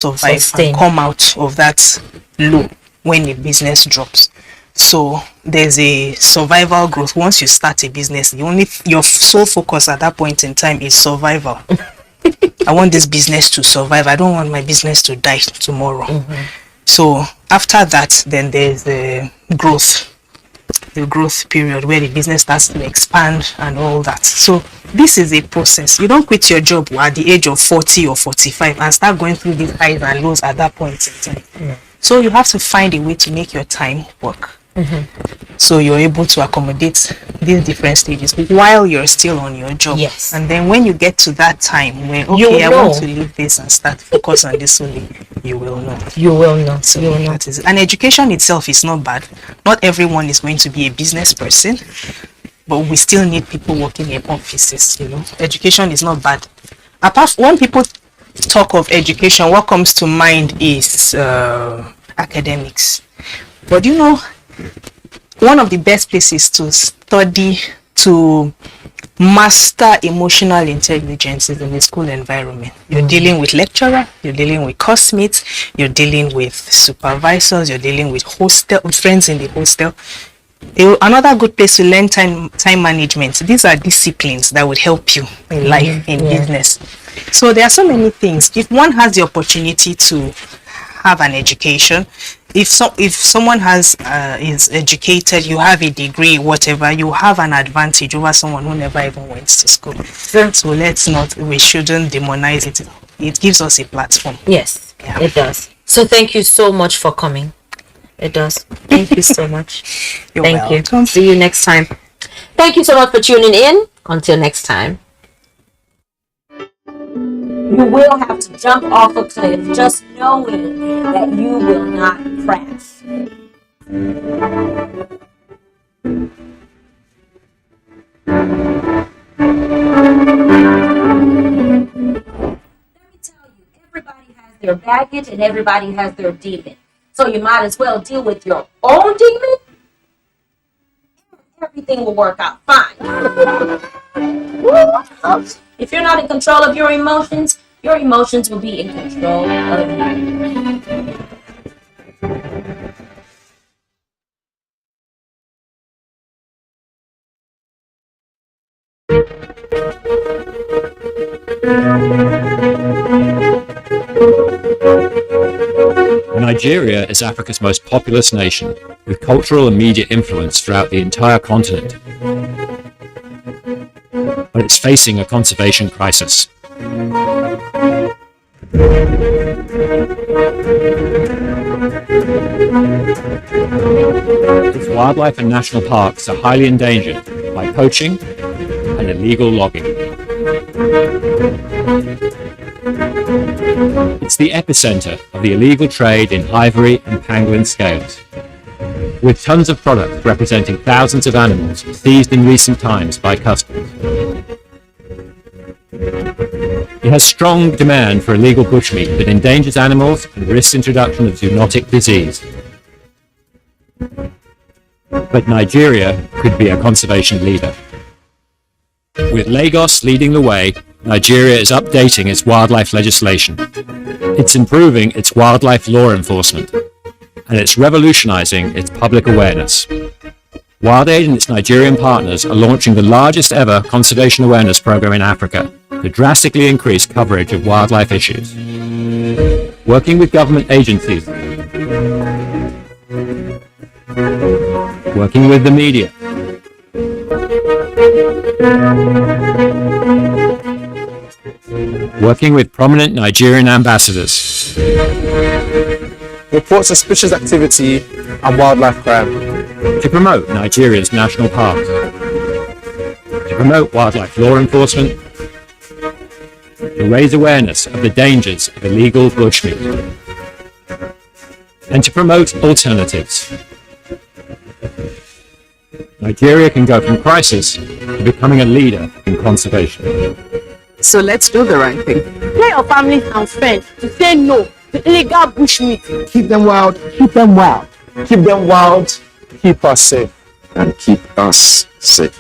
survive Sustain. and come out of that low when a business drops. So there's a survival growth. Once you start a business, your sole focus at that point in time is survival. I want this business to survive. I don't want my business to die tomorrow. So after that, then there's the growth period where the business starts to expand and all that. So this is a process. You don't quit your job at the age of 40 or 45 and start going through these highs and lows at that point in time. So you have to find a way to make your time work. So you're able to accommodate these different stages while you're still on your job. Yes. And then when you get to that time when, okay, I want to leave this and start focus on this only, you will know. You will know. So you will know. that is it. And education itself is not bad. Not everyone is going to be a business person, but we still need people working in offices, you know. Education is not bad. Apart when people talk of education, what comes to mind is academics. But you know, one of the best places to study, to master emotional intelligence is in the school environment. You're dealing with lecturer, you're dealing with course mates, you're dealing with supervisors, you're dealing with friends in the hostel. Another good place to learn time management. These are disciplines that would help you in life, in business. So there are so many things. If one has the opportunity to have an education, if someone is educated, you have a degree, whatever, you have an advantage over someone who never even went to school. So we shouldn't demonize it. It gives us a platform. Yes, it does. So thank you so much for coming. It does. Thank you so much. You're Thank welcome. you. See you next time. Thank you so much for tuning in. Until next time. You will have to jump off a cliff just knowing that you will not crash. Let me tell you, everybody has their baggage and everybody has their demon. So you might as well deal with your own demon. Everything will work out fine. If you're not in control of your emotions will be in control of you. Nigeria is Africa's most populous nation, with cultural and media influence throughout the entire continent. But it's facing a conservation crisis. Its wildlife and national parks are highly endangered by poaching and illegal logging. It's the epicenter of the illegal trade in ivory and pangolin scales, with tons of products representing thousands of animals seized in recent times by customs. It has strong demand for illegal bushmeat that endangers animals and risks introduction of zoonotic disease. But Nigeria could be a conservation leader. With Lagos leading the way, Nigeria is updating its wildlife legislation. It's improving its wildlife law enforcement, and it's revolutionizing its public awareness. WildAid and its Nigerian partners are launching the largest ever conservation awareness program in Africa to drastically increase coverage of wildlife issues. Working with government agencies, working with the media, working with prominent Nigerian ambassadors. Report suspicious activity and wildlife crime. To promote Nigeria's national parks. To promote wildlife law enforcement. To raise awareness of the dangers of illegal bushmeat. And to promote alternatives. Nigeria can go from crisis to becoming a leader in conservation. So let's do the right thing. Tell your family and friends to say no to illegal bushmeat. Keep them wild, keep them wild. Keep them wild, keep us safe. And keep us safe.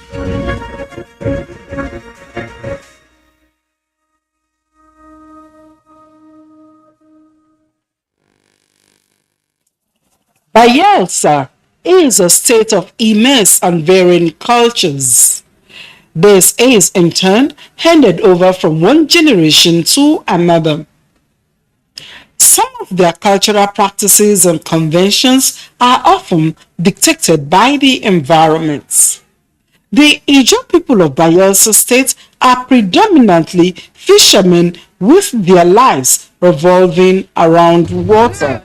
Bayelsa is a state of immense and varying cultures. This is in turn handed over from one generation to another. Some of their cultural practices and conventions are often dictated by the environment. The Ijaw people of Bayelsa State are predominantly fishermen with their lives revolving around water.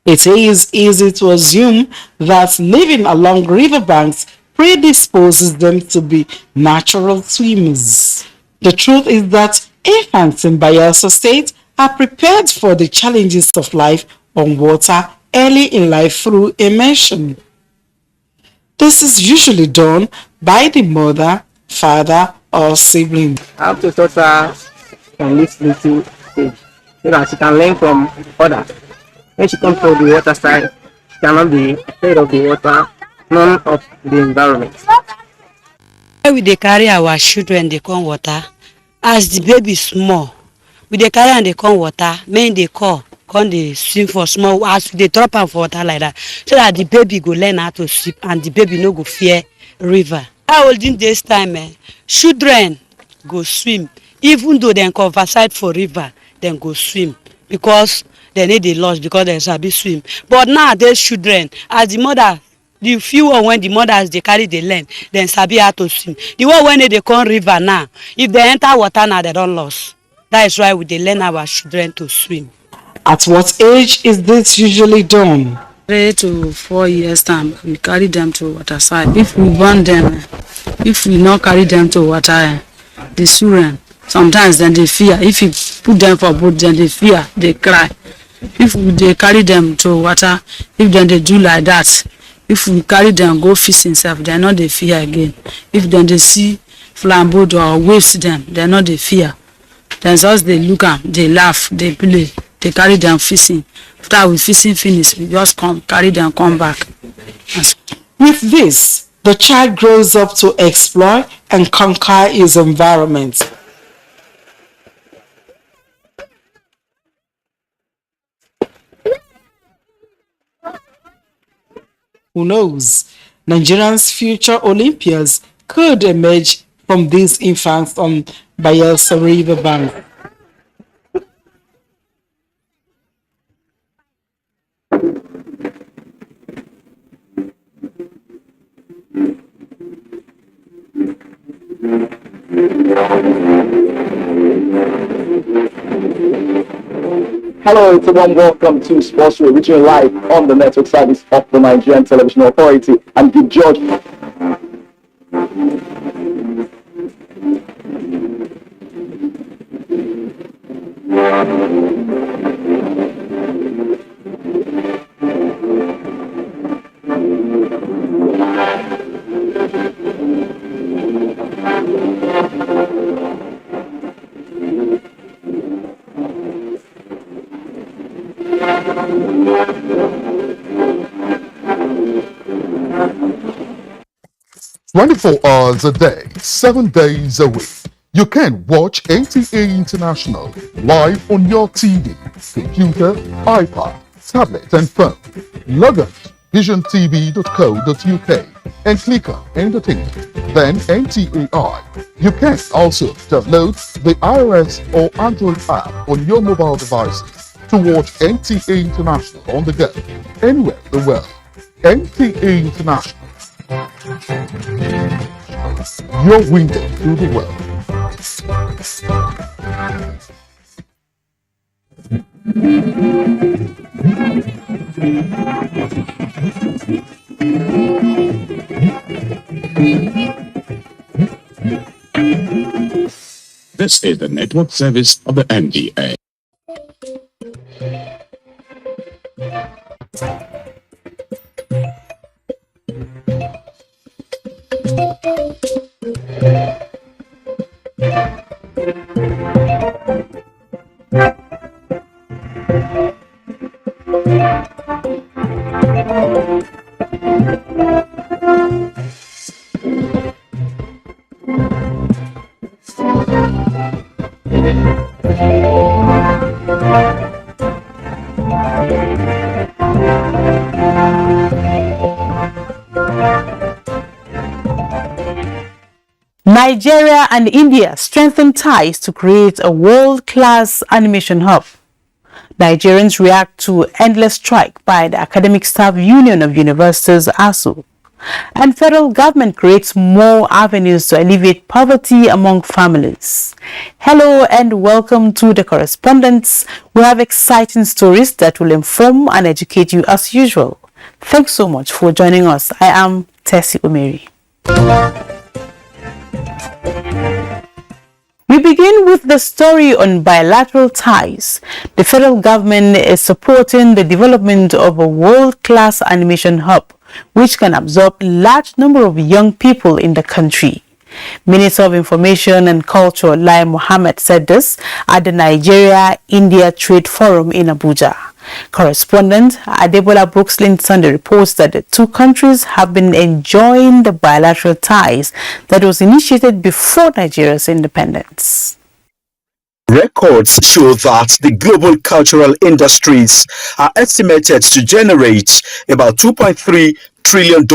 It is easy to assume that living along riverbanks predisposes them to be natural swimmers. The truth is that infants in Bayelsa State are prepared for the challenges of life on water early in life through immersion. This is usually done by the mother, father, or sibling. I have to taught her from this little stage so that she can learn from others. When she comes to the water side, she cannot be afraid of the water, none of the environment. We dey carry our children dey come water as the baby small. We dey carry am dey come water, make dey come dey swim for small as we dey drop am for water like that, so that the baby go learn how to swim and the baby no go fear river. Olden days time, children go swim even though dem converside for river, dem go swim because dem no dey lost because dem sabi swim. But nowadays children, as the mother, the few one when the mothers dey carry dey learn, dem sabi how to swim. The one when dey come river now, if they enter water now, they don lost. That is why we dey learn our children to swim. At what age is this usually done? 3 to 4 years time, we carry them to water side. If we burn them, if we not carry them to water, the children sometimes then they fear. If you put them for boat, then they fear, they cry. If they carry them to water, if then they do like that, if we carry them go fishing self, they not they fear again. If then they see flambeau or waves them, they not they fear. Then just they look at, they laugh, they play, they carry them fishing. After we fishing finish, we just come carry them come back. With this, the child grows up to explore and conquer his environment. Who knows? Nigerians' future Olympians could emerge from these infants on Bayelsa Riverbank. Hello, it's a warm welcome to Sports Show, reaching live on the network service of the Nigerian Television Authority. And give George. "24 hours a day, 7 days a week. You can watch NTA International live on your TV, computer, iPad, tablet and phone. Log on to visiontv.co.uk and click on Entertainment, then NTAI. You can also download the iOS or Android app on your mobile devices to watch NTA International on the go, anywhere in the world. NTA International, your window to the world. This is the network service of the NTA. Nigeria and India strengthen ties to create a world-class animation hub. Nigerians react to endless strike by the Academic Staff Union of Universities, ASUU. And federal government creates more avenues to alleviate poverty among families. Hello and welcome to The Correspondents. We have exciting stories that will inform and educate you as usual. Thanks so much for joining us. I am Tessie Omeri. We begin with the story on bilateral ties. The federal government is supporting the development of a world-class animation hub, which can absorb a large number of young people in the country. Minister of Information and Culture Lai Mohammed said this at the Nigeria-India Trade Forum in Abuja. Correspondent Adebola Brooks-Lynn Sunday reports that the two countries have been enjoying the bilateral ties that was initiated before Nigeria's independence. Records show that the global cultural industries are estimated to generate about $2.3 trillion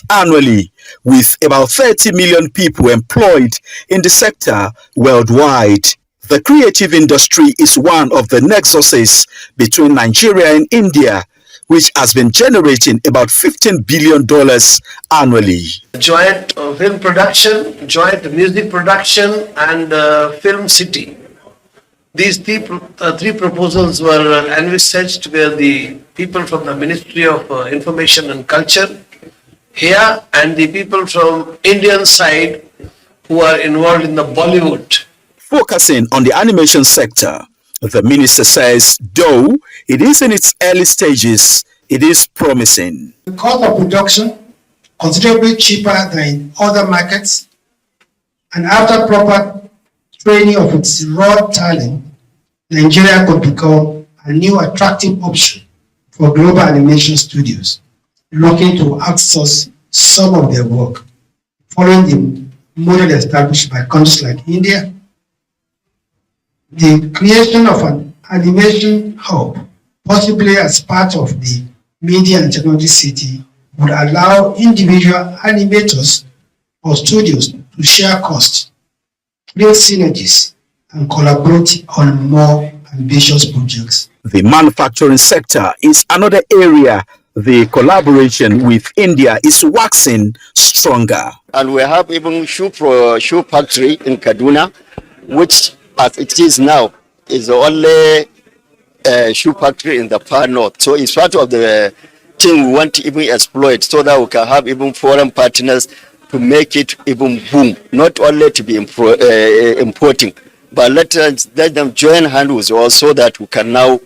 annually, with about 30 million people employed in the sector worldwide. The creative industry is one of the nexuses between Nigeria and India, which has been generating about $15 billion annually. Joint film production, joint music production, and film city. These three proposals were envisaged with the people from the Ministry of Information and Culture here and the people from Indian side who are involved in the Bollywood. Focusing on the animation sector, the minister says, though it is in its early stages, it is promising. The cost of production considerably cheaper than in other markets, and after proper training of its raw talent, Nigeria could become a new attractive option for global animation studios looking to outsource some of their work, following the model established by countries like India. The creation of an animation hub, possibly as part of the Media and Technology City, would allow individual animators or studios to share costs, create synergies, and collaborate on more ambitious projects. The manufacturing sector is another area the collaboration with India is waxing stronger. And we have even shoe factory in Kaduna, which as it is now is the only shoe factory in the far north. So it's part of the thing we want to even exploit so that we can have even foreign partners to make it even boom, not only to be importing, but let them join hands with us so that we can now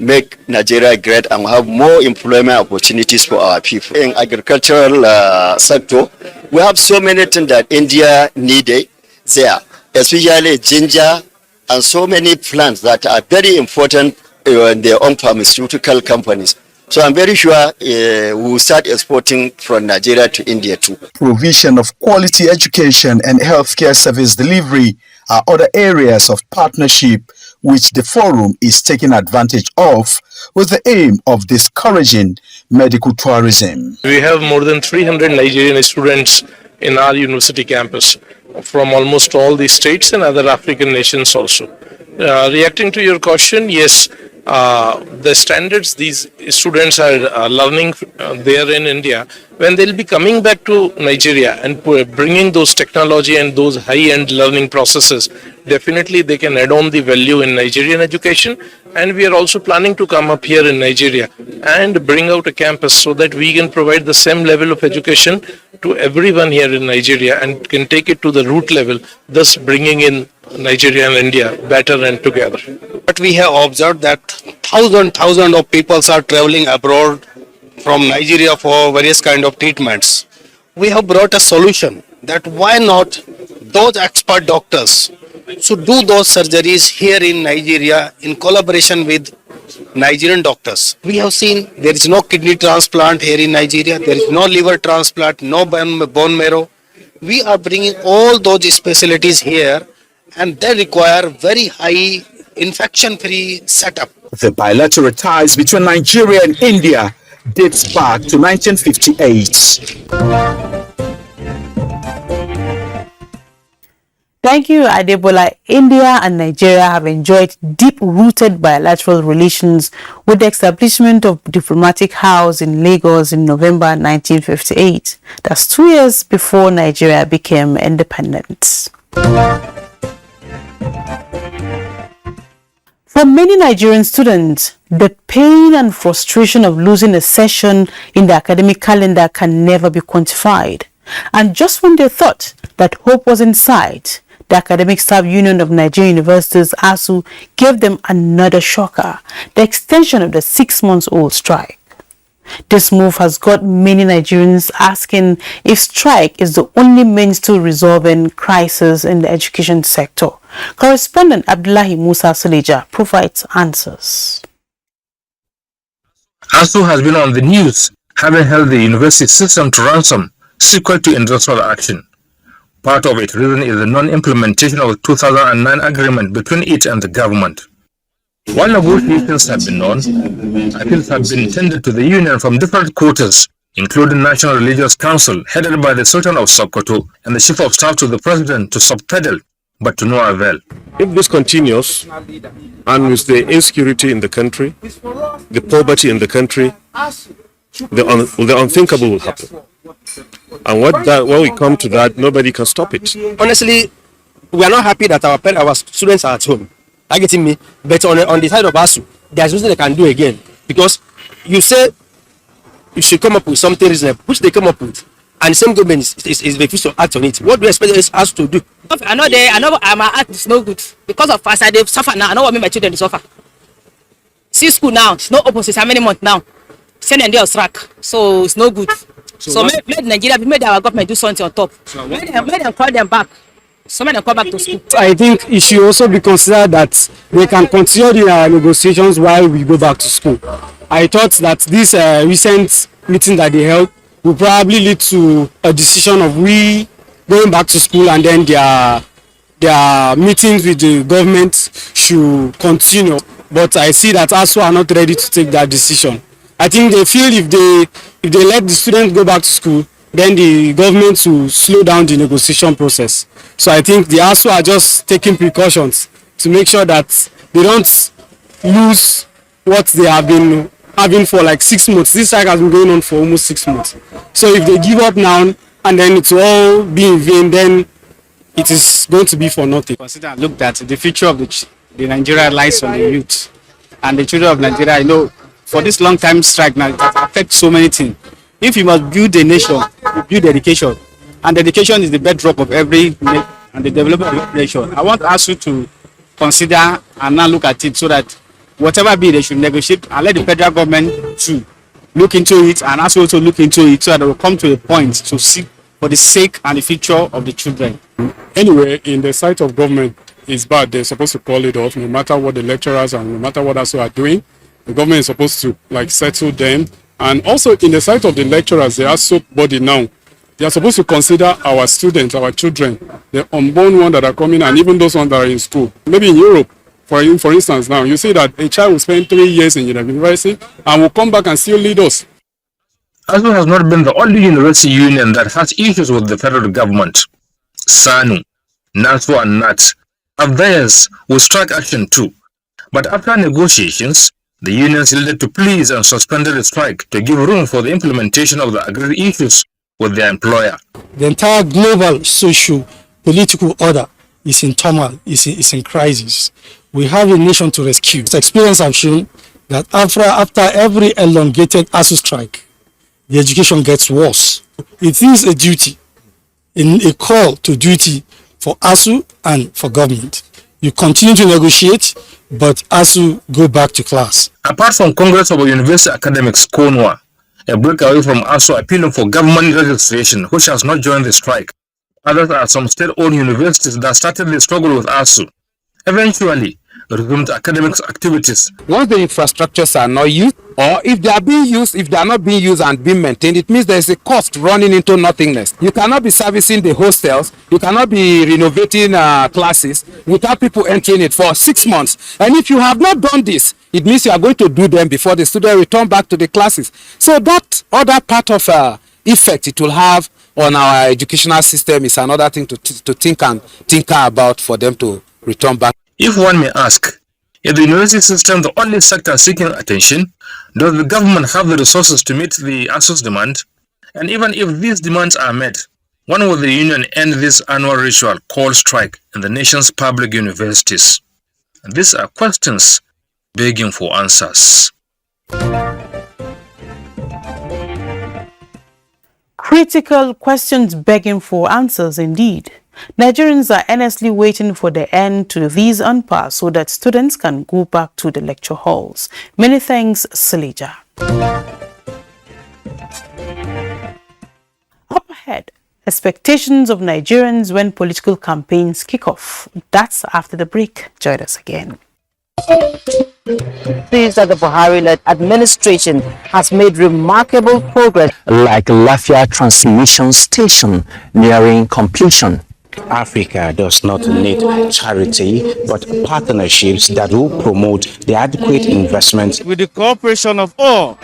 make Nigeria great and have more employment opportunities for our people. In agricultural sector, we have so many things that India needed there, especially ginger, and so many plants that are very important in their own pharmaceutical companies. So I'm very sure we will start exporting from Nigeria to India too. Provision of quality education and healthcare service delivery are other areas of partnership which the forum is taking advantage of with the aim of discouraging medical tourism. We have more than 300 Nigerian students in our university campus from almost all the states and other African nations also. Reacting to your question, yes, the standards these students are learning there in India, when they'll be coming back to Nigeria and bringing those technology and those high-end learning processes, definitely they can add on the value in Nigerian education. And we are also planning to come up here in Nigeria and bring out a campus so that we can provide the same level of education to everyone here in Nigeria and can take it to the root level, thus bringing in Nigeria and India better and together. But we have observed that thousands of people are traveling abroad from Nigeria for various kind of treatments. We have brought a solution that why not those expert doctors should do those surgeries here in Nigeria in collaboration with Nigerian doctors. We have seen there is no kidney transplant here in Nigeria, there is no liver transplant, no bone marrow. We are bringing all those specialties here and they require very high infection-free setup. The bilateral ties between Nigeria and India dates back to 1958. Thank you, Adebola. India and Nigeria have enjoyed deep-rooted bilateral relations with the establishment of diplomatic house in Lagos in November 1958. That's 2 years before Nigeria became independent. For many Nigerian students, the pain and frustration of losing a session in the academic calendar can never be quantified. And just when they thought that hope was in sight, the Academic Staff Union of Nigerian Universities, ASUU, gave them another shocker, the extension of the 6-month-old strike. This move has got many Nigerians asking if strike is the only means to resolving crisis in the education sector. Correspondent Abdullahi Musa Suleja provides answers. ASUU has been on the news, having held the university system to ransom, sequel to industrial action. Part of its reason is the non-implementation of the 2009 agreement between it and the government. While negotiations have been on, appeals have been tendered to the union from different quarters, including National Religious Council, headed by the Sultan of Sokoto and the Chief of Staff to the President, to subpedal, but to no avail. If this continues, and with the insecurity in the country, the poverty in the country, the unthinkable will happen. And when we come to that, nobody can stop it. Honestly, we are not happy that our students are at home. Are you getting me? But on the side of ASUU, there's nothing they can do again. Because you say you should come up with something reasonable, which they come up with, and the same government is refused to act on it. What do you expect us to do? I know my act is no good. Because of us, I suffer now. I know what me my children suffer. See school now, it's not open since how many months now? Send them there on track. So it's no good. So let Nigeria, made our government do something on top. Let them call them back. So let them come back to school. I think it should also be considered that they can continue the negotiations while we go back to school. I thought that this recent meeting that they held will probably lead to a decision of we going back to school, and then their meetings with the government should continue. But I see that ASUU are not ready to take that decision. I think they feel if they let the students go back to school, then the government will slow down the negotiation process. So I think the ASUU are just taking precautions to make sure that they don't lose what they have been having for like 6 months. This strike has been going on for almost 6 months. So if they give up now and then it will all be in vain, then it is going to be for nothing. Consider and look that the future of the Nigeria lies on the youth and the children of Nigeria. I know for this long time strike now, it affects so many things. If you must build a nation, you build education, and education is the bedrock of every nation and the development of every nation. I want ASUU to consider and now look at it so that whatever be they should negotiate and let the federal government to look into it, and ASUU also look into it so that they will come to a point to see for the sake and the future of the children. Anyway, in the sight of government, it's bad. They're supposed to call it off, no matter what the lecturers and no matter what ASUU are doing. The government is supposed to settle them. And also in the sight of the lecturers, the ASUU body now, they are supposed to consider our students, our children, the unborn ones that are coming, and even those ones that are in school. Maybe in Europe, for instance, now you see that a child will spend 3 years in university and will come back and still lead us. ASUU has not been the only university union that has issues with the federal government. SANU, NASU and NAT have theirs with strike action too. But after negotiations, the unions yielded to pleas and suspended the strike to give room for the implementation of the agreed issues with their employer. The entire global socio-political order is in turmoil, is in crisis. We have a nation to rescue. This experience has shown that after every elongated ASUU strike, the education gets worse. It is a duty, a call to duty for ASUU and for government. You continue to negotiate, but ASUU go back to class. Apart from Congress of University Academics, CONUA, a breakaway from ASUU appealing for government registration, which has not joined the strike. Others are some state-owned universities that started the struggle with ASUU. Eventually, resumed academics activities. Once the infrastructures are not used, or if they are being used, if they are not being used and being maintained, it means there is a cost running into nothingness. You cannot be servicing the hostels, you cannot be renovating classes without people entering it for 6 months. And if you have not done this, it means you are going to do them before the students return back to the classes. So that other part of effect it will have on our educational system is another thing to think about for them to return back. If one may ask, is the university system the only sector seeking attention? Does the government have the resources to meet the ASUU's demand? And even if these demands are met, when will the union end this annual ritual called strike in the nation's public universities? And these are questions begging for answers. Critical questions begging for answers indeed. Nigerians are earnestly waiting for the end to these impasse so that students can go back to the lecture halls. Many thanks, Salija. Up ahead, expectations of Nigerians when political campaigns kick off. That's after the break. Join us again. Says that the Buhari-led administration has made remarkable progress, like Lafia Transmission Station nearing completion. Africa does not need charity, but partnerships that will promote the adequate investment with the cooperation of all.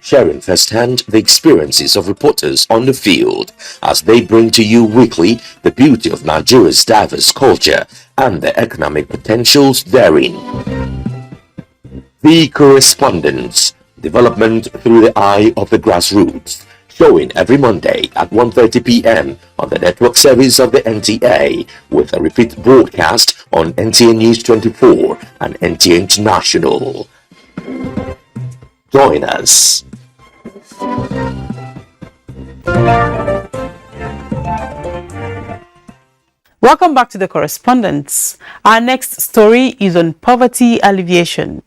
Sharing firsthand the experiences of reporters on the field as they bring to you weekly the beauty of Nigeria's diverse culture and the economic potentials therein. The Correspondents, development through the eye of the grassroots, showing every Monday at 1:30 p.m. on the network service of the NTA, with a repeat broadcast on NTA News 24 and NTA International. Join us. Welcome back to The Correspondents. Our next story is on poverty alleviation.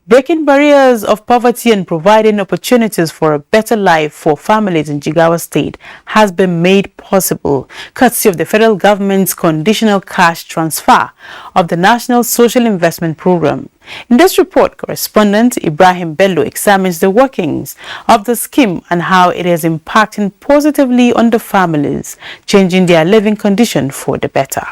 Breaking barriers of poverty and providing opportunities for a better life for families in Jigawa State has been made possible courtesy of the federal government's conditional cash transfer of the National Social Investment Program. In this report, correspondent Ibrahim Bello examines the workings of the scheme and how it is impacting positively on the families, changing their living condition for the better.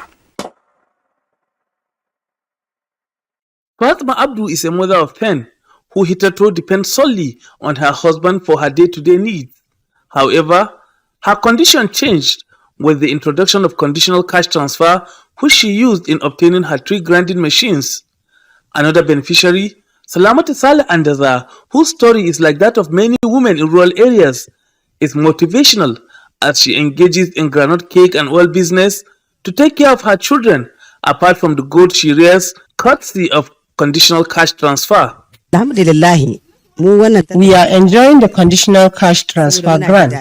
Fatima Abdu is a mother of 10 who hitherto depends solely on her husband for her day-to-day needs. However, her condition changed with the introduction of conditional cash transfer, which she used in obtaining her 3 grinding machines. Another beneficiary, Salamatu Saleh Andaza, whose story is like that of many women in rural areas, is motivational as she engages in groundnut cake and oil business to take care of her children, apart from the goat she rears, courtesy of conditional cash transfer. We are enjoying the conditional cash transfer grant.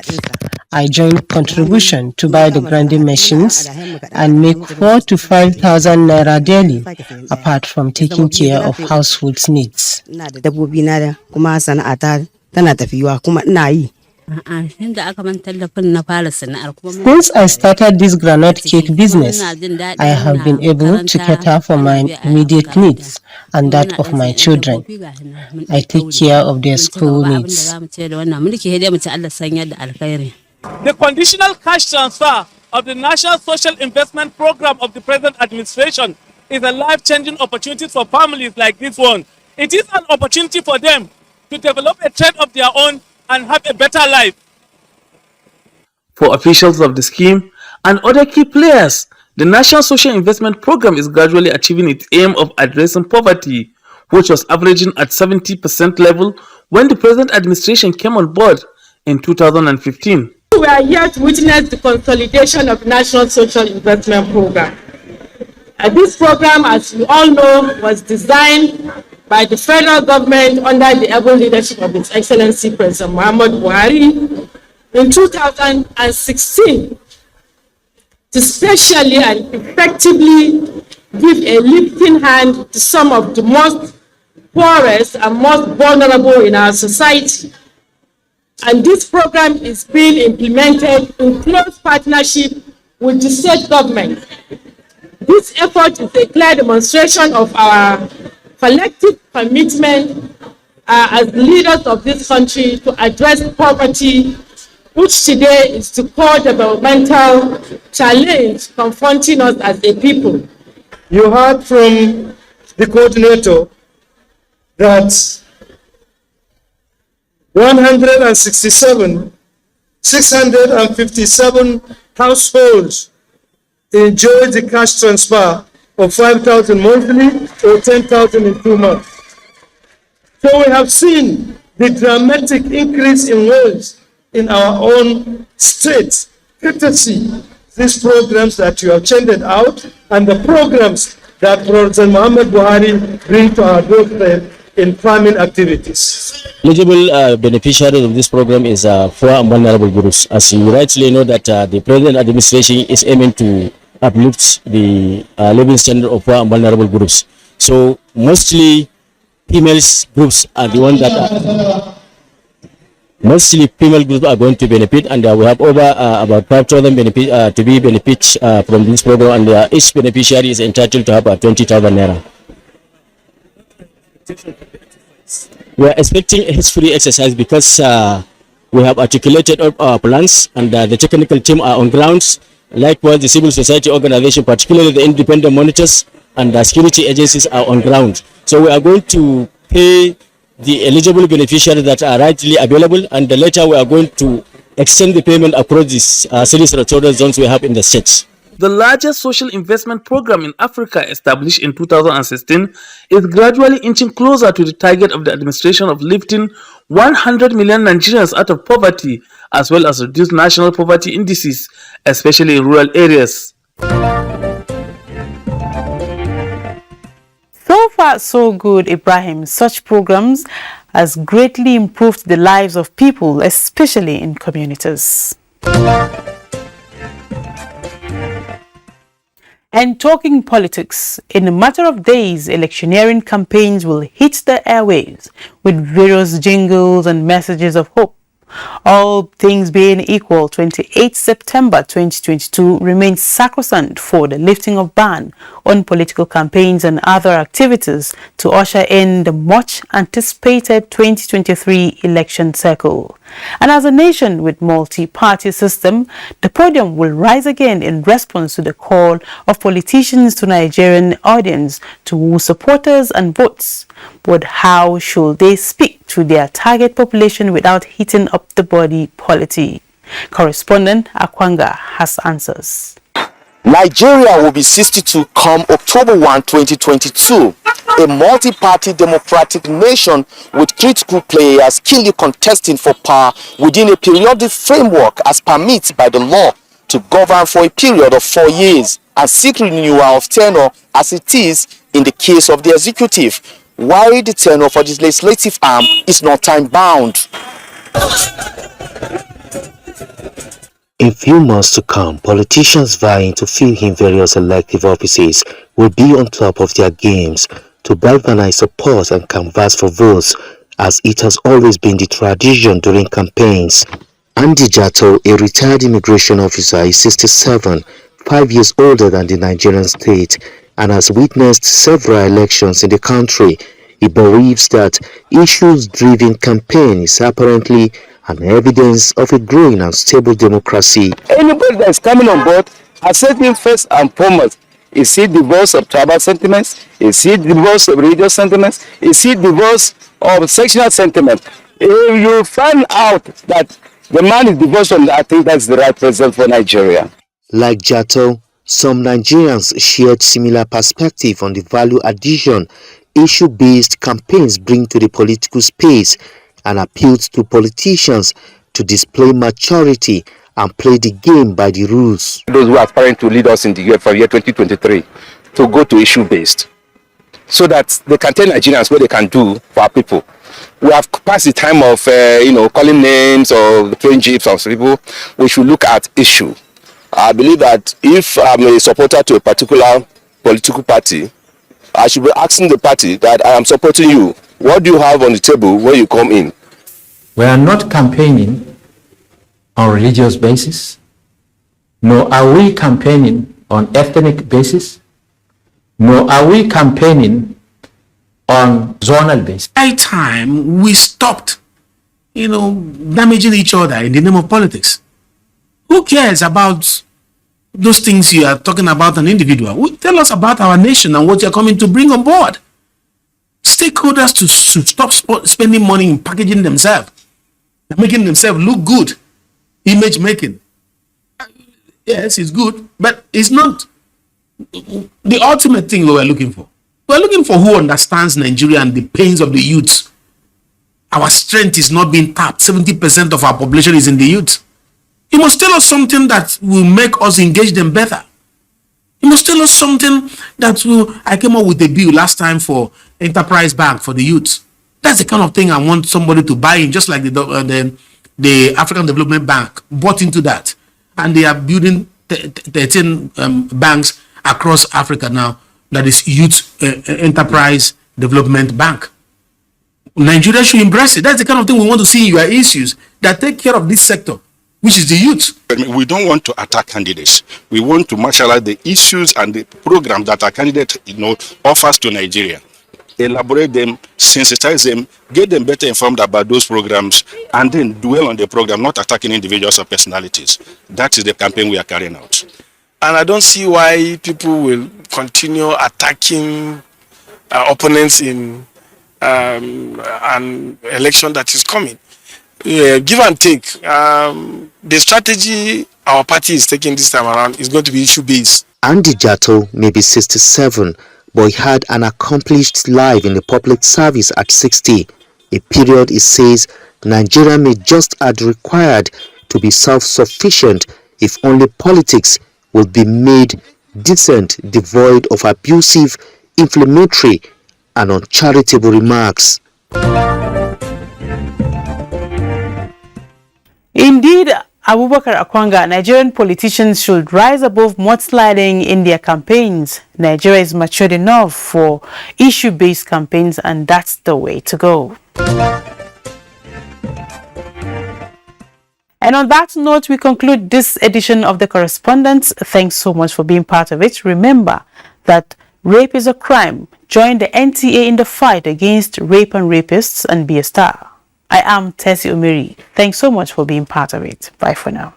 I joined contribution to buy the grinding machines and make 4,000 to 5,000 naira daily, apart from taking care of household needs. Since I started this groundnut cake business, I have been able to cater for my immediate needs and that of my children. I take care of their school needs. The conditional cash transfer of the National Social Investment Program of the present administration is a life-changing opportunity for families like this one. It is an opportunity for them to develop a trade of their own and have a better life. For officials of the scheme and other key players, the National Social Investment Program is gradually achieving its aim of addressing poverty, which was averaging at 70% level when the present administration came on board in 2015. We are here to witness the consolidation of the National Social Investment Program. This program, as you all know, was designed by the federal government under the able leadership of His Excellency President Muhammad Buhari in 2016 to specially and effectively give a lifting hand to some of the most poorest and most vulnerable in our society. And this program is being implemented in close partnership with the state government. This effort is a clear demonstration of our collective commitment as leaders of this country to address poverty, which today is the core developmental challenge confronting us as a people. You heard from the coordinator that 657 households enjoy the cash transfer of 5,000 monthly or 10,000 in 2 months. So we have seen the dramatic increase in wealth in our own state, courtesy these programs that you have churned out and the programs that President Muhammad Buhari bring to our doorstep in farming activities. Eligible beneficiaries of this program is poor and vulnerable groups. As you rightly know that the present administration is aiming to uplift the living standard of poor and vulnerable groups. So mostly females groups are the ones that are mostly female groups are going to benefit, and we have over about 5,000 benefit to be benefit from this program, and each beneficiary is entitled to have 20,000 naira. We are expecting a history exercise because we have articulated all our plans, and the technical team are on grounds. Likewise, the civil society organization, particularly the independent monitors and the security agencies, are on ground. So we are going to pay the eligible beneficiaries that are rightly available, and later we are going to extend the payment across these cities and territorial zones we have in the states. The largest social investment program in Africa, established in 2016, is gradually inching closer to the target of the administration of lifting 100 million Nigerians out of poverty, as well as reduce national poverty indices, especially in rural areas. So far, so good, Ibrahim. Such programs has greatly improved the lives of people, especially in communities. And talking politics, in a matter of days, electioneering campaigns will hit the airwaves with various jingles and messages of hope. All things being equal, 28 September 2022 remains sacrosanct for the lifting of ban on political campaigns and other activities to usher in the much anticipated 2023 election cycle. And as a nation with multi-party system, the podium will rise again in response to the call of politicians to Nigerian audience to woo supporters and votes. But how should they speak to their target population without hitting up the body politic? Correspondent Akwanga has answers. Nigeria will be 62 come October 1, 2022. A multi-party democratic nation with critical players keenly contesting for power within a periodic framework as permitted by the law to govern for a period of 4 years and seek renewal of tenure as it is in the case of the executive, while the tenure for the legislative arm is not time-bound. In few months to come, politicians vying to fill in various elective offices will be on top of their games to galvanize support and canvass for votes, as it has always been the tradition during campaigns. Andy Jatto, a retired immigration officer, is 67, 5 years older than the Nigerian state, and has witnessed several elections in the country. He believes that issues-driven campaign is apparently an evidence of a growing and stable democracy. Anybody that is coming on board has said him first and foremost, is it divorce of tribal sentiments? Is it divorce of religious sentiments? Is it divorce of sectional sentiment? If you find out that the man is divorced from that, I think that's the right president for Nigeria. Like Jatto, some Nigerians shared similar perspective on the value addition issue-based campaigns bring to the political space, and appealed to politicians to display maturity and play the game by the rules. Those who are aspiring to lead us in the year 2023 to go to issue-based, so that they can tell Nigerians what they can do for our people. We have passed the time of calling names or throwing jeeps on people. We should look at issue. I believe that if I'm a supporter to a particular political party, I should be asking the party that I am supporting you. What do you have on the table when you come in? We are not campaigning on religious basis, nor are we campaigning on ethnic basis, nor are we campaigning on zonal basis. By time we stopped, damaging each other in the name of politics. Who cares about those things you are talking about an individual? Tell us about our nation and what you're coming to bring on board. Stakeholders should stop spending money in packaging themselves. They're making themselves look good. Image making. Yes, it's good, but it's not the ultimate thing we were looking for. We're looking for who understands Nigeria and the pains of the youth. Our strength is not being tapped. 70% of our population is in the youth. You must tell us something that will make us engage them better. You must tell us something that will... I came up with a bill last time for Enterprise Bank for the youth. That's the kind of thing I want somebody to buy in, just like the African Development Bank bought into that. And they are building 13 banks across Africa now. That is Youth Enterprise Development Bank. Nigeria should embrace it. That's the kind of thing we want to see in your issues that take care of this sector, which is the youth. We don't want to attack candidates. We want to marshalize the issues and the programs that our candidate offers to Nigeria. Elaborate them, sensitize them, get them better informed about those programs, and then dwell on the program, not attacking individuals or personalities. That is the campaign we are carrying out. And I don't see why people will continue attacking opponents in an election that is coming. Give and take. The strategy our party is taking this time around is going to be issue-based. Andy Jatto may be 67, but he had an accomplished life in the public service at 60, a period he says Nigeria may just add required to be self-sufficient if only politics will be made decent, devoid of abusive, inflammatory, and uncharitable remarks. Indeed, Abubakar Akwanga, Nigerian politicians should rise above mudsliding in their campaigns. Nigeria is matured enough for issue-based campaigns, and that's the way to go. And on that note, we conclude this edition of The Correspondence. Thanks so much for being part of it. Remember that rape is a crime. Join the NTA in the fight against rape and rapists and be a star. I am Tessie Omiri. Thanks so much for being part of it. Bye for now.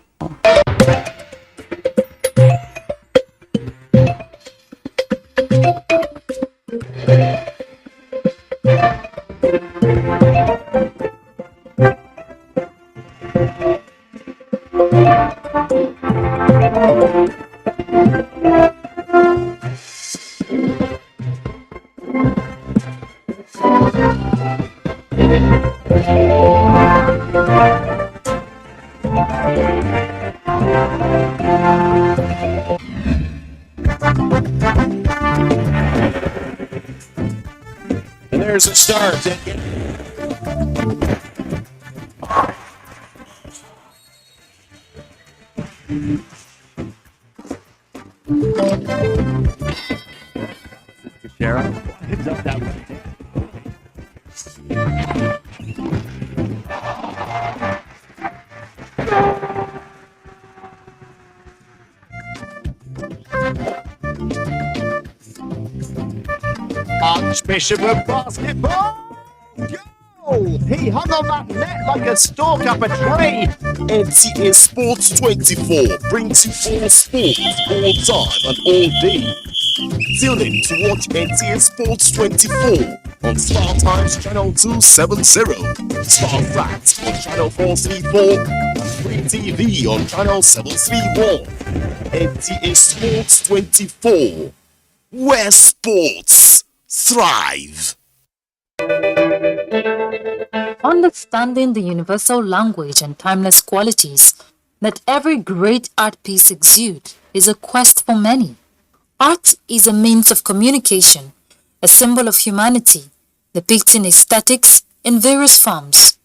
And there's a start. Heads up that way. Archbishop of basketball. Go! He hung on that net like a stalk up a tree. NTA Sports 24 brings you all sports, all time and all day. Tune in to watch NTA Sports 24 on Star Times Channel 270, Star Facts on Channel 434, Free TV on Channel 731. NTA Sports 24, where sports thrive. Understanding the universal language and timeless qualities that every great art piece exudes is a quest for many. Art is a means of communication, a symbol of humanity, depicting aesthetics in various forms.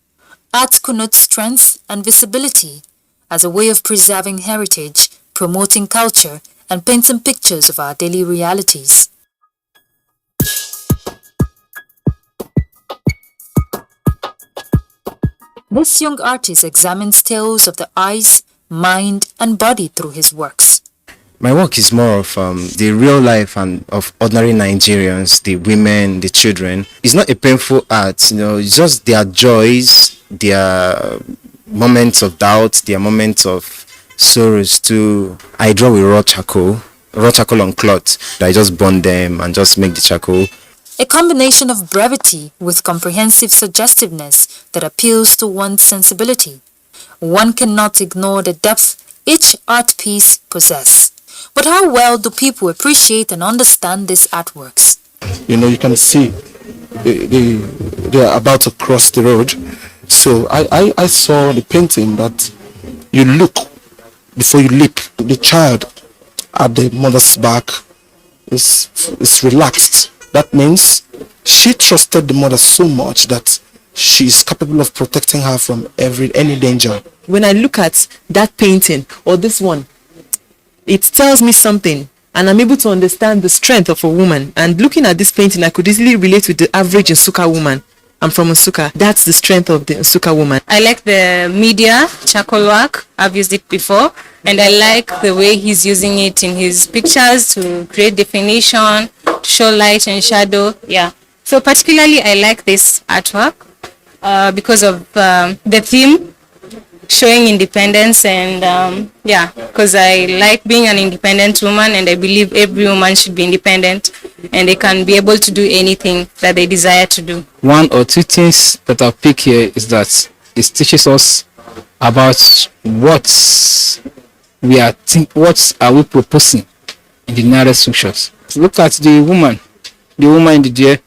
Art connotes strength and visibility as a way of preserving heritage, promoting culture, and painting pictures of our daily realities. This young artist examines tales of the eyes, mind, and body through his works. My work is more of the real life and of ordinary Nigerians, the women, the children. It's not a painful art, it's just their joys, their moments of doubt, their moments of sorrows too. I draw with raw charcoal on cloth. I just burn them and just make the charcoal. A combination of brevity with comprehensive suggestiveness that appeals to one's sensibility. One cannot ignore the depth each art piece possesses. But how well do people appreciate and understand these artworks? You know, you can see they are about to cross the road. So I saw the painting that you look before you leap. The child at the mother's back is relaxed. That means she trusted the mother so much that she's capable of protecting her from any danger. When I look at that painting or this one, it tells me something, and I'm able to understand the strength of a woman. And looking at this painting, I could easily relate with the average Nsukka woman. I'm from Nsukka. That's the strength of the Nsukka woman. I like the media charcoal work. I've used it before, and I like the way he's using it in his pictures to create definition, to show light and shadow. Yeah. So particularly, I like this artwork because of the theme, showing independence, and because I like being an independent woman, and I believe every woman should be independent and they can be able to do anything that they desire to do. One or two things that I'll pick here is that it teaches us about what are we proposing in the narrative structures. Look at the woman in the there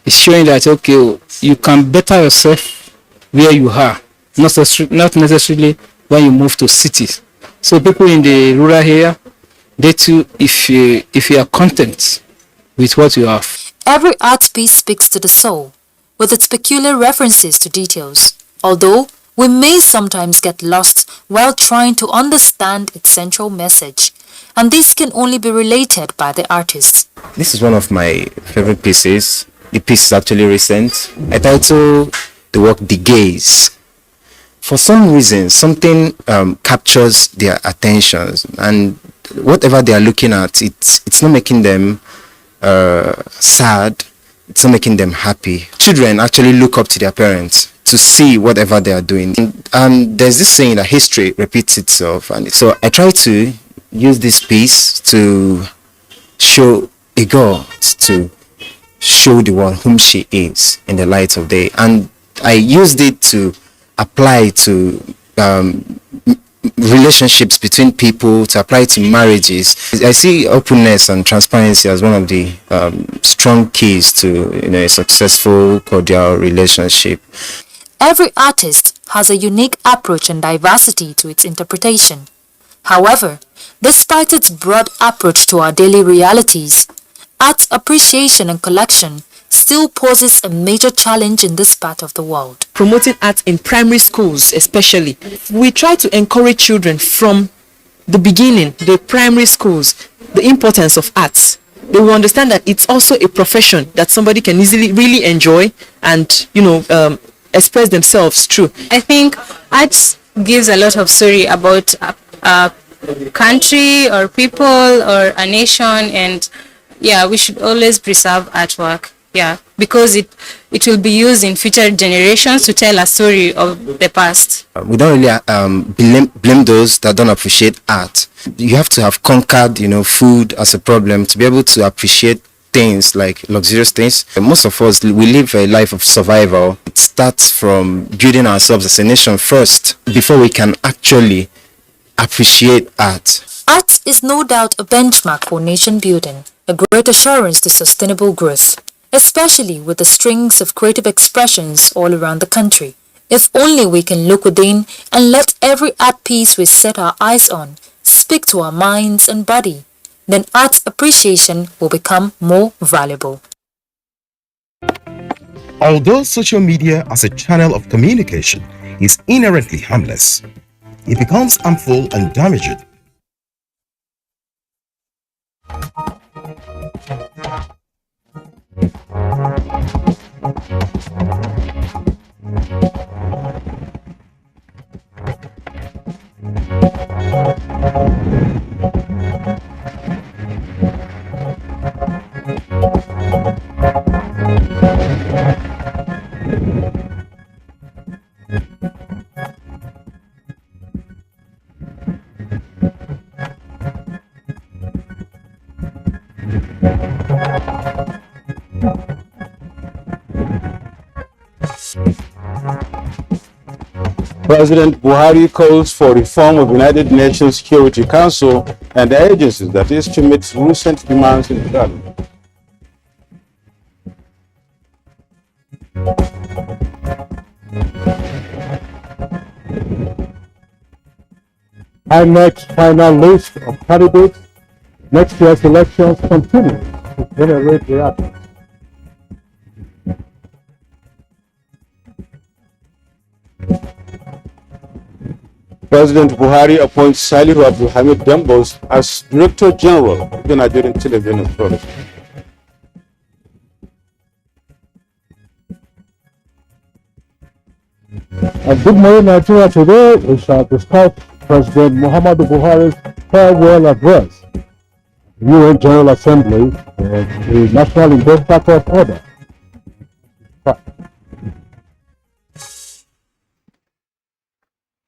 is showing that, okay, you can better yourself where you are, not necessarily when you move to cities. So people in the rural area, they too, if you are content with what you have. Every art piece speaks to the soul, with its peculiar references to details, although we may sometimes get lost while trying to understand its central message, and this can only be related by the artist. This is one of my favorite pieces. The piece is actually recent. I titled the work The Gaze. For some reason, something captures their attentions, and whatever they are looking at, it's not making them sad, it's not making them happy. Children actually look up to their parents to see whatever they are doing. And there's this saying that history repeats itself. And so I try to use this piece to show a girl, to show the world whom she is in the light of day. And I used it to apply to relationships between people, to apply to marriages. I see openness and transparency as one of the strong keys to a successful, cordial relationship. Every artist has a unique approach and diversity to its interpretation. However, despite its broad approach to our daily realities, art appreciation and collection still poses a major challenge in this part of the world. Promoting art in primary schools especially, we try to encourage children from the beginning, the primary schools, the importance of arts. They will understand that it's also a profession that somebody can easily really enjoy and express themselves through. I think art gives a lot of story about a country or people or a nation, and we should always preserve artwork. Because it will be used in future generations to tell a story of the past. We don't really blame those that don't appreciate art. You have to have conquered, food as a problem to be able to appreciate things like luxurious things. Most of us, we live a life of survival. It starts from building ourselves as a nation first before we can actually appreciate art. Art is no doubt a benchmark for nation building, a great assurance to sustainable growth, especially with the strings of creative expressions all around the country. If only we can look within and let every art piece we set our eyes on speak to our minds and body, then art appreciation will become more valuable. Although social media as a channel of communication is inherently harmless, it becomes harmful and damaging. President Buhari calls for reform of United Nations Security Council and the agencies, that is, to meet recent demands in the government. INEC's final list of candidates. Next year's elections continue to generate reactions. President Buhari appoints Salihu Abdulhamid Dambos as Director General of the Nigerian Television Authority. And Good Morning Nigeria today, we shall discuss President Muhammadu Buhari's farewell address, UN General Assembly, the National Investment Court Order.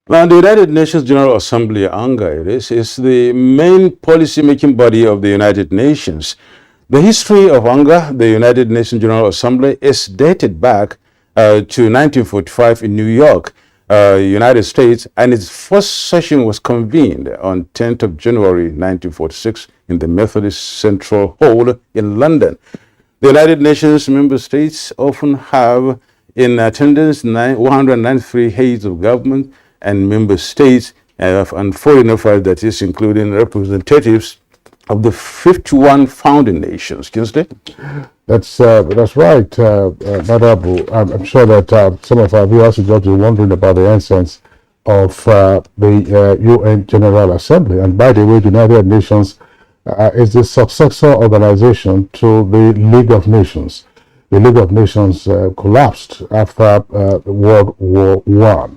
Now, the United Nations General Assembly, ANGA, is the main policy-making body of the United Nations. The history of ANGA, the United Nations General Assembly, is dated back to 1945 in New York, United States, and its first session was convened on 10th of January 1946 in the Methodist Central Hall in London. The United Nations member states often have in attendance 193 heads of government and member states and foreign affairs, that is, including representatives of the 51 founding nations. Kingsley? That's right, Madabu. I'm sure that some of our viewers will just be wondering about the essence of the UN General Assembly. And by the way, the United Nations is the successor organization to the League of Nations. The League of Nations collapsed after World War I.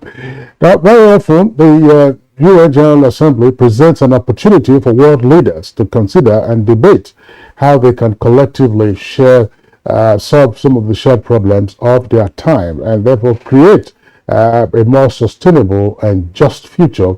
Now, very often, the UN General Assembly presents an opportunity for world leaders to consider and debate how they can collectively solve some of the shared problems of their time and therefore create a more sustainable and just future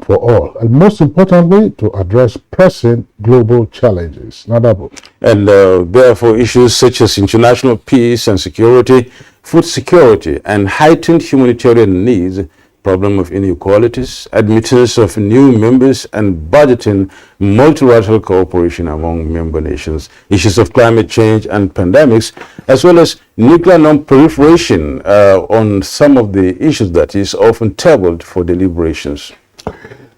for all, and most importantly, to address pressing global challenges. And therefore, issues such as international peace and security, food security, and heightened humanitarian needs, problem of inequalities, admittance of new members, and budgeting multilateral cooperation among member nations, issues of climate change and pandemics, as well as nuclear non-proliferation on some of the issues that is often tabled for deliberations.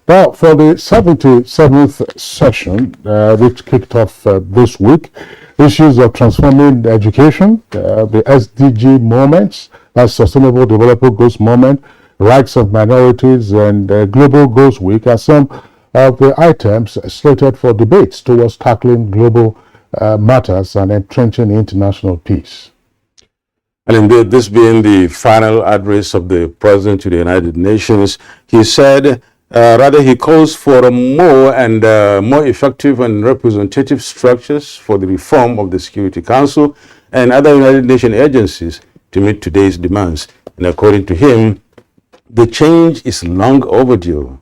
Now, for the 77th session, which kicked off this week, issues of transforming education, the SDG moments, that's Sustainable Development Goals moment, rights of minorities, and Global Goals Week are some of the items slated for debates towards tackling global matters and entrenching international peace. And indeed, this being the final address of the President to the United Nations, he said, he calls for more effective and representative structures for the reform of the Security Council and other United Nations agencies to meet today's demands. And according to him, the change is long overdue.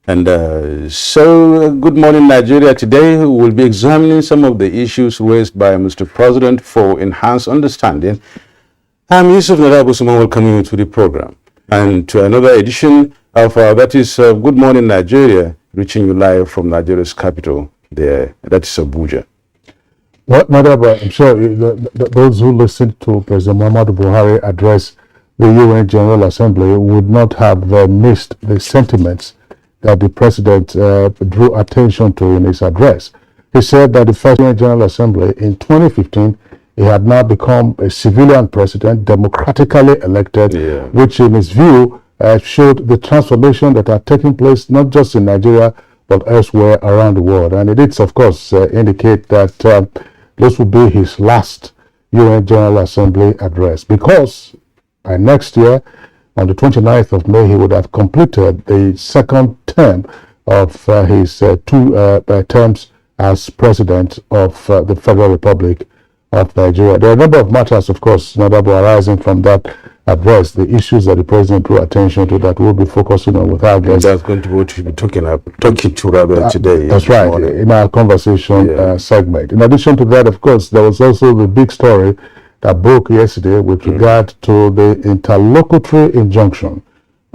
And so, Good Morning Nigeria today will be examining some of the issues raised by Mr. President for enhanced understanding. I'm Yusuf Narabusuman, welcoming you to the program and to another edition of Good Morning Nigeria, reaching you live from Nigeria's capital there, that is Abuja. What matter, but I'm sure those who listened to President Muhammadu Buhari address the UN General Assembly would not have missed the sentiments that the President drew attention to in his address. He said that the first UN General Assembly in 2015, he had now become a civilian president, democratically elected, which in his view showed the transformation that are taking place not just in Nigeria but elsewhere around the world. And it did, of course, indicate that this will be his last UN General Assembly address, because next year, on the 29th of May, he would have completed the second term of his two terms as president of the Federal Republic of Nigeria. There are a number of matters, of course, arising from that address, the issues that the president drew attention to that we'll be focusing on with our guests. That's going to be what we'll be talking to today. That's right, in our conversation segment. In addition to that, of course, there was also the big story that broke yesterday with regard to the interlocutory injunction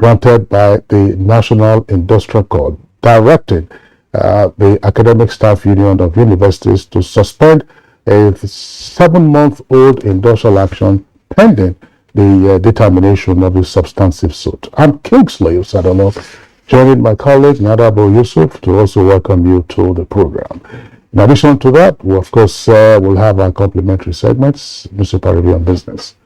granted by the National Industrial Court, directing the Academic Staff Union of Universities to suspend a 7-month-old industrial action pending the determination of a substantive suit. I'm Kingsley Usadolo, joining my colleague Nadabo Yusuf to also welcome you to the program. In addition to that, we of course will have our complimentary segments, Newspaper Review on Business.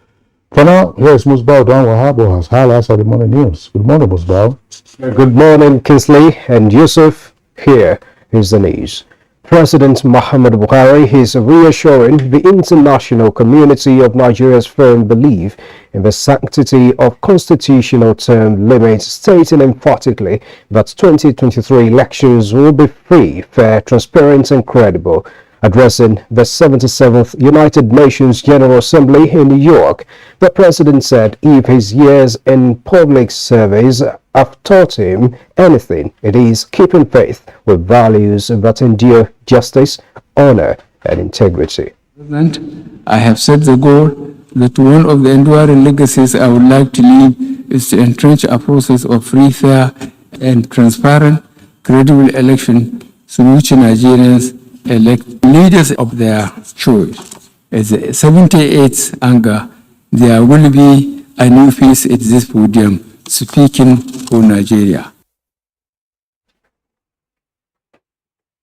For now, here is Musbao Dan Wahab, who has highlights of the morning news. Good morning, Musbao. Good morning, Kingsley and Yusuf. Here is the news. President Muhammadu Buhari is reassuring the international community of Nigeria's firm belief in the sanctity of constitutional term limits, stating emphatically that 2023 elections will be free, fair, transparent and credible. Addressing the 77th United Nations General Assembly in New York, the president said if his years in public service have taught him anything, it is keeping faith with values that endure justice, honor, and integrity. I have set the goal that one of the enduring legacies I would like to leave is to entrench a process of free, fair, and transparent, credible election through which Nigerians elect leaders of their choice. As the 78th anger, there will be a new face at this podium speaking for Nigeria.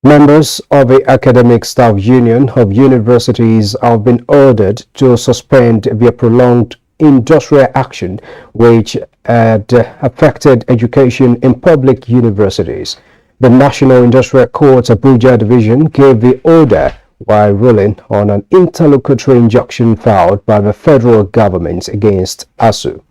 Members of the Academic Staff Union of Universities have been ordered to suspend their prolonged industrial action which had affected education in public universities. The National Industrial Court's Abuja Division gave the order while ruling on an interlocutory injunction filed by the federal government against ASUU.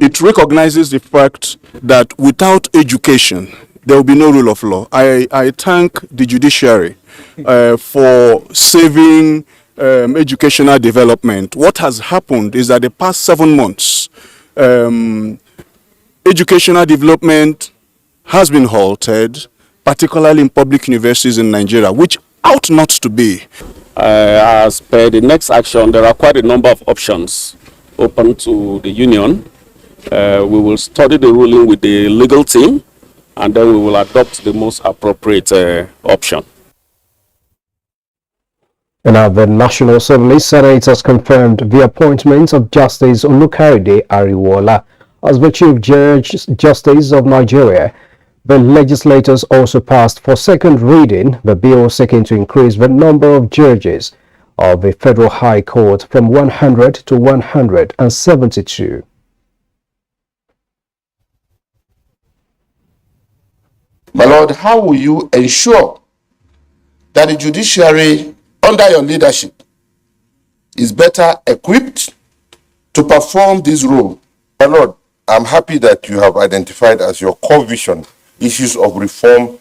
It recognizes the fact that without education, there will be no rule of law. I thank the judiciary for saving educational development. What has happened is that the past 7 months, educational development has been halted, particularly in public universities in Nigeria, which ought not to be. As per the next action, there are quite a number of options open to the union. We will study the ruling with the legal team, and then we will adopt the most appropriate option. And now the National Assembly Senate has confirmed the appointment of Justice Olukaide Ariwola as the Chief Justice of Nigeria. The legislators also passed for second reading the bill seeking to increase the number of judges of the Federal High Court from 100 to 172. My Lord, how will you ensure that the judiciary under your leadership is better equipped to perform this role? My Lord, I'm happy that you have identified as your core vision issues of reform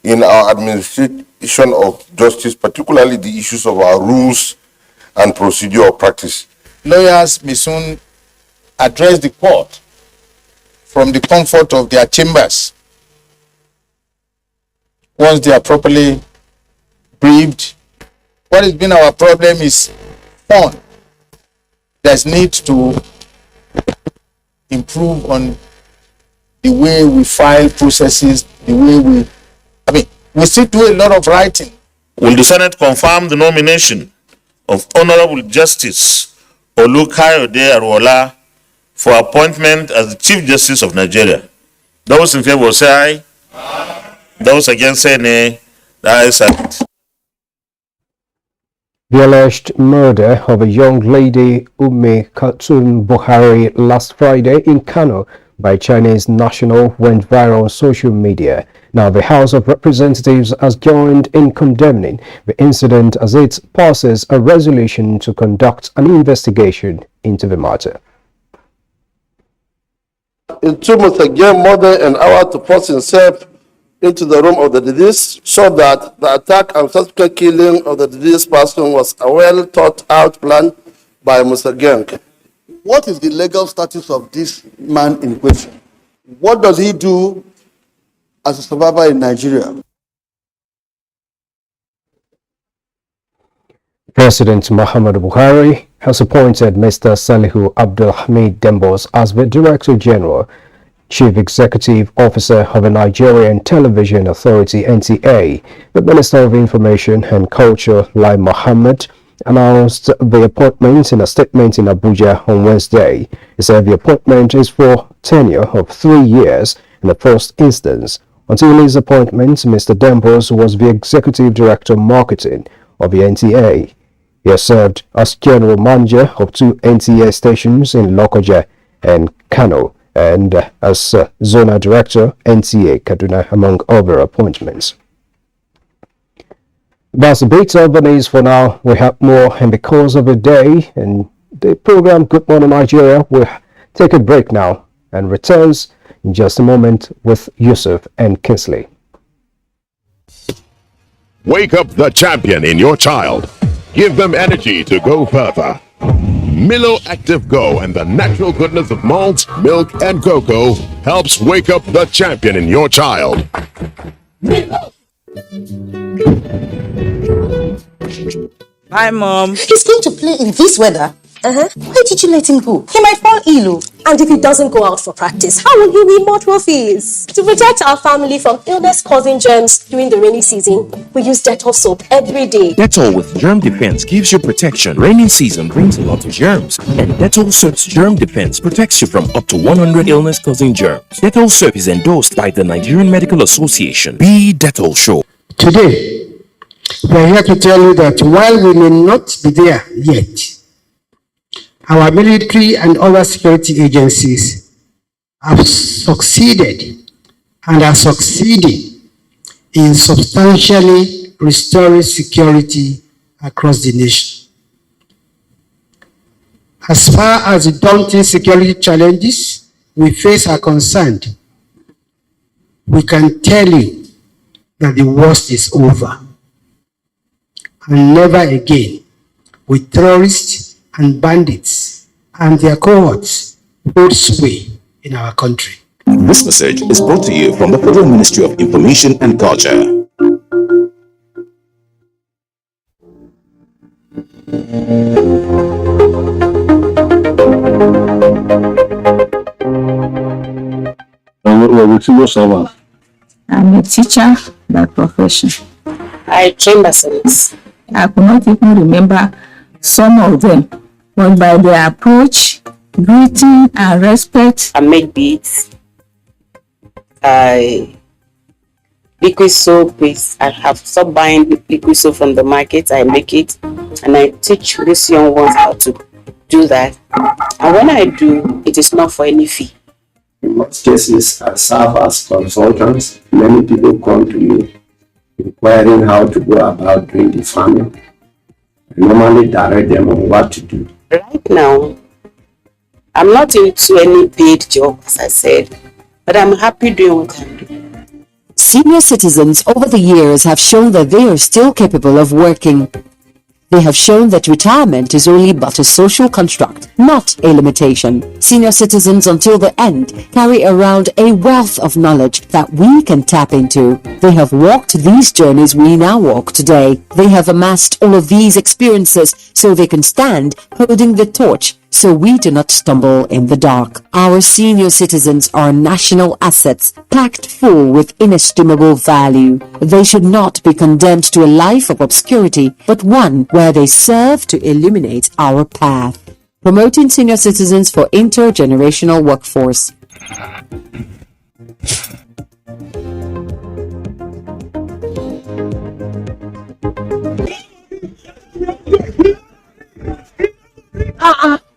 in our administration of justice, particularly the issues of our rules and procedure of practice. Lawyers may soon address the court from the comfort of their chambers once they are properly briefed. What has been our problem is fun. There's need to improve on the way we file processes, the way we still do a lot of writing. Will the Senate confirm the nomination of Honorable Justice Olukayode Ariwola for appointment as the Chief Justice of Nigeria? Those in favor say aye. Aye. Those against say nay. The ayes have it. The alleged murder of a young lady, Umme Kalthum Buhari, last Friday in Kano by Chinese national went viral on social media. Now, the House of Representatives has joined in condemning the incident as it passes a resolution to conduct an investigation into the matter. It took Mr. Game more than an hour to force himself into the room of the deceased, so that the attack and subsequent killing of the deceased person was a well thought out plan by Mr. Genk. What is the legal status of this man in question? What does he do as a survivor in Nigeria? President Muhammadu Buhari has appointed Mr. Salihu Abdulhamid Dembos as the Director General, Chief Executive Officer of the Nigerian Television Authority (NTA). The Minister of Information and Culture, Lai Mohammed, announced the appointment in a statement in Abuja on Wednesday. He said the appointment is for tenure of 3 years in the first instance. Until his appointment, Mr. Dembos was the Executive Director Marketing of the NTA. He has served as General Manager of 2 NTA stations in Lokoja and Kano, and as Zonal Director, NTA Kaduna, among other appointments. That's a bit of the news for now. We have more in the course of the day, and the program Good Morning Nigeria will take a break now and returns in just a moment with Yusuf and Kinsley. Wake up the champion in your child. Give them energy to go further. Milo Active Go and the natural goodness of malt, milk, and cocoa helps wake up the champion in your child. Milo. Hi, Mom. He's going to play in this weather. Why did you let him go? He might fall ill. And if he doesn't go out for practice, how will he win more trophies? To protect our family from illness-causing germs during the rainy season, we use Dettol soap every day. Dettol with Germ Defense gives you protection. Rainy season brings a lot of germs, and Dettol soap's Germ Defense protects you from up to 100 illness-causing germs. Dettol soap is endorsed by the Nigerian Medical Association. Be Dettol Show. Today, we are here to tell you that while we may not be there yet, our military and other security agencies have succeeded and are succeeding in substantially restoring security across the nation. As far as the daunting security challenges we face are concerned, we can tell you that the worst is over. And never again will terrorists and bandits and their cohorts hold sway in our country. This message is brought to you from the Federal Ministry of Information and Culture. I'm a teacher by profession. I trained as I could not even remember some of them, but by their approach, greeting, and respect, I make beads. Liquid soap is, I have stopped buying liquid soap from the market. I make it, and I teach these young ones how to do that. And when I do, it is not for any fee. In most cases, I serve as consultants. Many people come to me inquiring how to go about doing the farming. I normally direct them on what to do. Right now, I'm not into any paid job, as I said, but I'm happy doing what I'm doing. Senior citizens over the years have shown that they are still capable of working. They have shown that retirement is only but a social construct, not a limitation. Senior citizens until the end carry around a wealth of knowledge that we can tap into. They have walked these journeys we now walk today. They have amassed all of these experiences so they can stand holding the torch so we do not stumble in the dark. Our senior citizens are national assets, packed full with inestimable value. They should not be condemned to a life of obscurity, but one where they serve to illuminate our path. Promoting senior citizens for intergenerational workforce.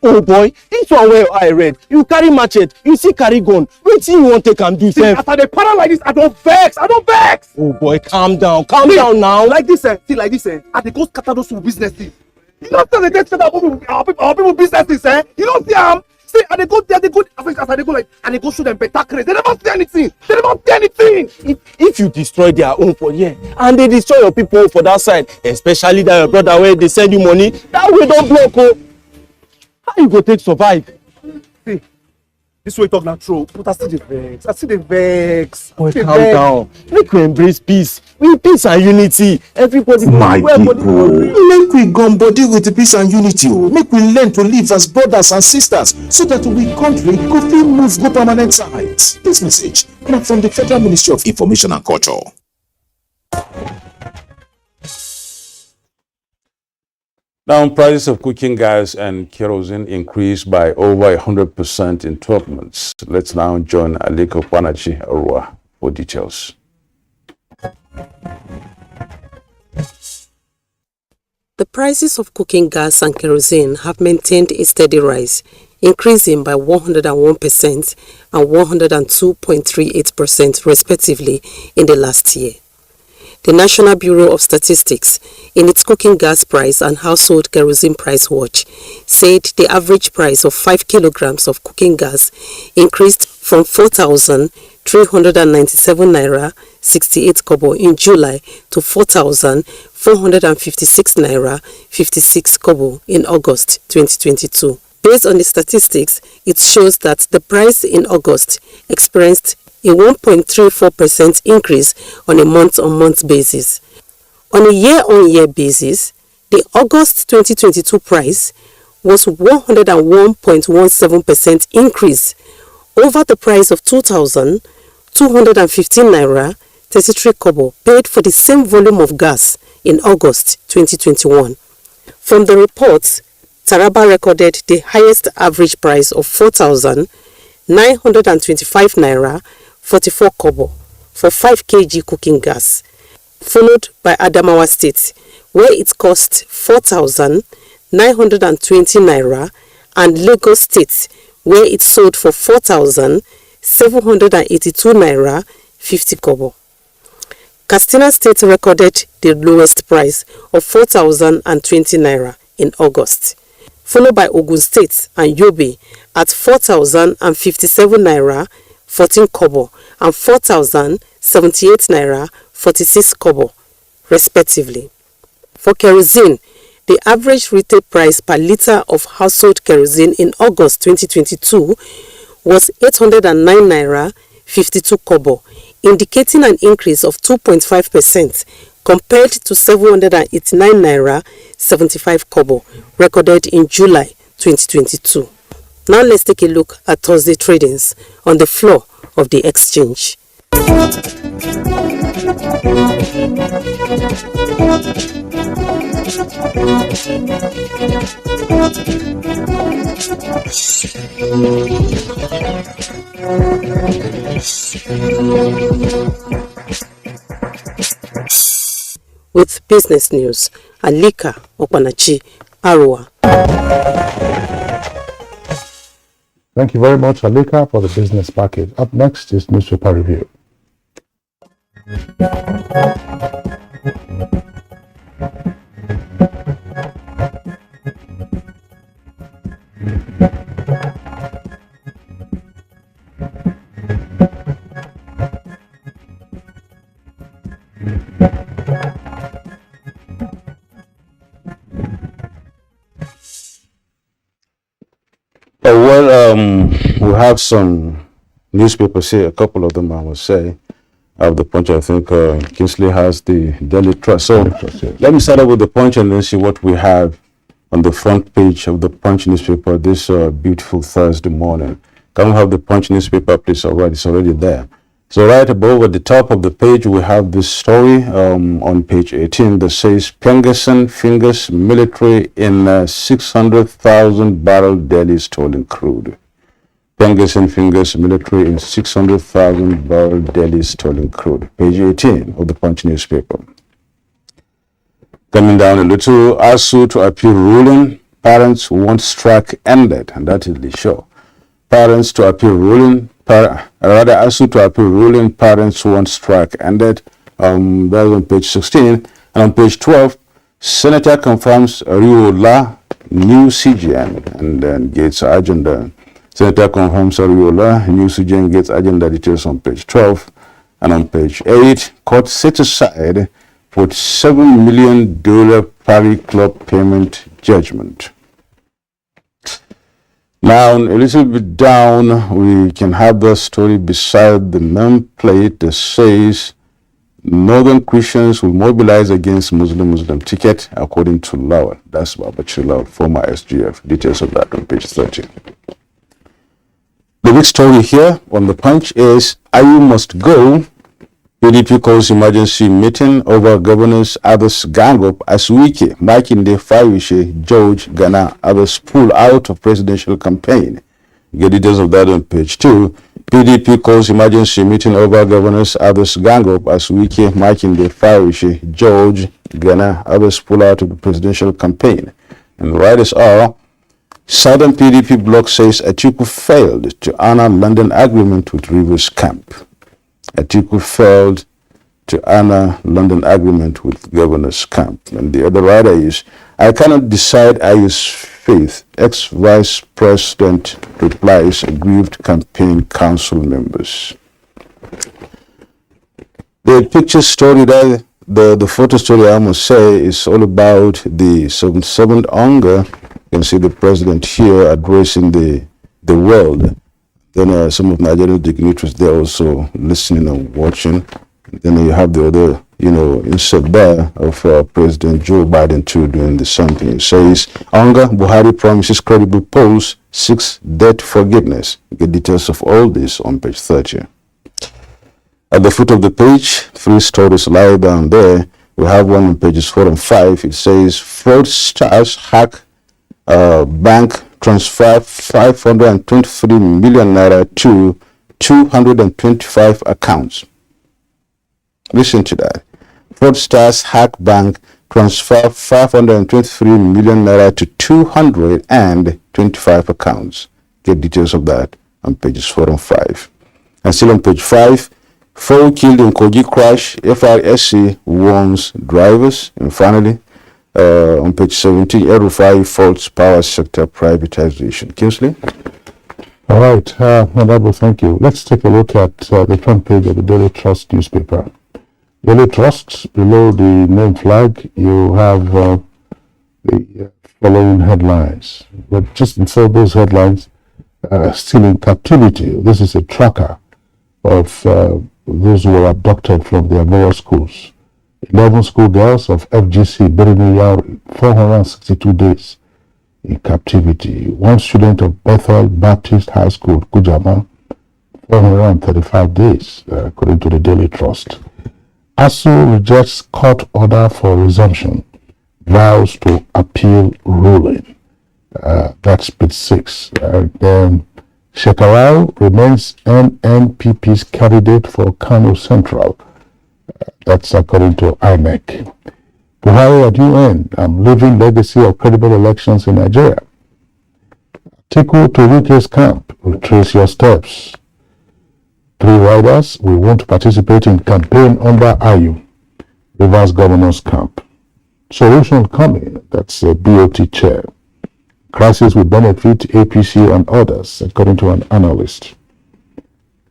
Oh boy, this one where I read, you carry machete, you see carry gun, wetin you wan take am do sef? As I dey para like this, I don't vex. Oh boy, calm down now. Like this, see like this, I dey go scatter those people businesses. You know say they dey scatter our people businesses, You don't see am? See, and they go there, as I dey go like, and they go show them better craze. They never see anything. If you destroy their own for here, and they destroy your people for that side, especially that your brother where they send you money, that way don't block. How you go take survive? See, This way talk na true, but I still dey vex. Boy, calm down. Make we embrace peace. We peace and unity. Everybody My everybody people, make we gum body with peace and unity. Make we learn to live as brothers and sisters so that we country go fit move go permanent sites. This message na from the Federal Ministry of Information and Culture. Now, prices of cooking gas and kerosene increased by over 100% in 12 months. Let's now join Aliko Panachi Arua for details. The prices of cooking gas and kerosene have maintained a steady rise, increasing by 101% and 102.38% respectively in the last year. The National Bureau of Statistics, in its cooking gas price and household kerosene price watch, said the average price of 5 kilograms of cooking gas increased from 4,397 naira 68 kobo in July to 4,456 naira 56 kobo in August 2022. Based on the statistics, it shows that the price in August experienced a 1.34% increase on a month-on-month basis. On a year-on-year basis, the August 2022 price was 101.17% increase over the price of 2,215 naira 33 kobo paid for the same volume of gas in August 2021. From the reports, Taraba recorded the highest average price of 4,925 naira 44 kobo for 5 kg cooking gas, followed by Adamawa State, where it cost 4,920 naira, and Lagos State, where it sold for 4,782 naira 50 kobo. Katsina State recorded the lowest price of 4,020 naira in August, followed by Ogun State and Yobe at 4,057 naira 14 kobo and 4,078 naira 46 kobo, respectively. For kerosene, the average retail price per litre of household kerosene in August 2022 was 809 naira 52 kobo, indicating an increase of 2.5% compared to 789 naira 75 kobo recorded in July 2022. Now let's take a look at Thursday tradings on the floor of the exchange. With business news, Alika Opanachi Arua. Thank you very much, Alika, for the business package. Up next is newspaper review. We have some newspapers here, a couple of them I will say. I have the Punch, I think Kingsley has the Daily Trust. So let me start up with the Punch and then see what we have on the front page of the Punch newspaper this beautiful Thursday morning. Can we have the Punch newspaper, please? All right, it's already there. So right above at the top of the page, we have this story on page 18 that says Pengerson fingers military in 600,000 barrel daily stolen crude. Pengerson fingers military in 600,000 barrel daily stolen crude. Page 18 of the Punch newspaper. Coming down a little, ASUU to appeal ruling, parents want strike ended, and that is the show. Parents to appeal ruling, ASUU to appeal ruling, parents want strike ended. That's on page 16. And on page 12, Senator confirms Ariola new CGN and then Gates agenda. Senator confirms Ariola new CGN Gates agenda details on page 12. And on page 8, court set aside for $7 million Paris Club payment judgment. Now, a little bit down, we can have the story beside the nameplate that says Northern Christians will mobilize against Muslim ticket, according to Lawal. That's Babachi Lawal, former SGF. Details of that on page 30. The big story here on the Punch is ASUU must go. PDP calls emergency meeting over governors, others gang up as Wike, Makinde, Fawishe, George, Ghana, others pull out of presidential campaign. Get details of that on page 2. PDP calls emergency meeting over governors, others gang up as Wike, Makinde, Fawishe, George, Ghana, others pull out of the presidential campaign. And the writers are, Southern PDP bloc says Atiku failed to honor London agreement with Rivers camp. Atiku failed to honor London agreement with governor's camp. And the other writer is, I cannot decide ASUU's faith. Ex-Vice President replies aggrieved campaign council members. The picture story there, the photo story I must say is all about the 7th hunger. You can see the president here addressing the world. Then some of Nigerian dignitaries there also listening and watching. Then you have the other, insert there of President Joe Biden too doing the same thing. It says, Hunger, Buhari promises credible polls, seeks debt forgiveness. You get details of all this on page 30. At the foot of the page, 3 stories lie down there. We have one on pages 4 and 5. It says, fraudsters hack bank transfer 523 million naira to 225 accounts. Listen to that. Fraudsters hack bank transfer 523 million naira to 225 accounts. Get details of that on pages 4 and 5. And still on page 5, 4 killed in Kogi crash. FRSC warns drivers. And finally, on page 17, El-Rufai faults power sector privatization. Kingsley? All right, Honorable, thank you. Let's take a look at the front page of the Daily Trust newspaper. Daily Trust, below the name flag, you have the following headlines. But just before those headlines, still in captivity, this is a tracker of those who were abducted from their various schools. 11 schoolgirls of FGC Birni Yauri, 462 days in captivity. 1 student of Bethel Baptist High School, Kujama, 435 days, according to the Daily Trust. ASUU rejects court order for resumption, vows to appeal ruling. That's page 6. Then Shekarau remains NNPP's candidate for Kano Central. That's according to INEC. Buhari at UN, leaving legacy of credible elections in Nigeria. Atiku to Wike's camp, retrace your steps. 3 riders, we won't participate in campaign under ASUU. Rivers Governor's camp. Solution coming, that's a BOT chair. Crisis will benefit APC and others, according to an analyst.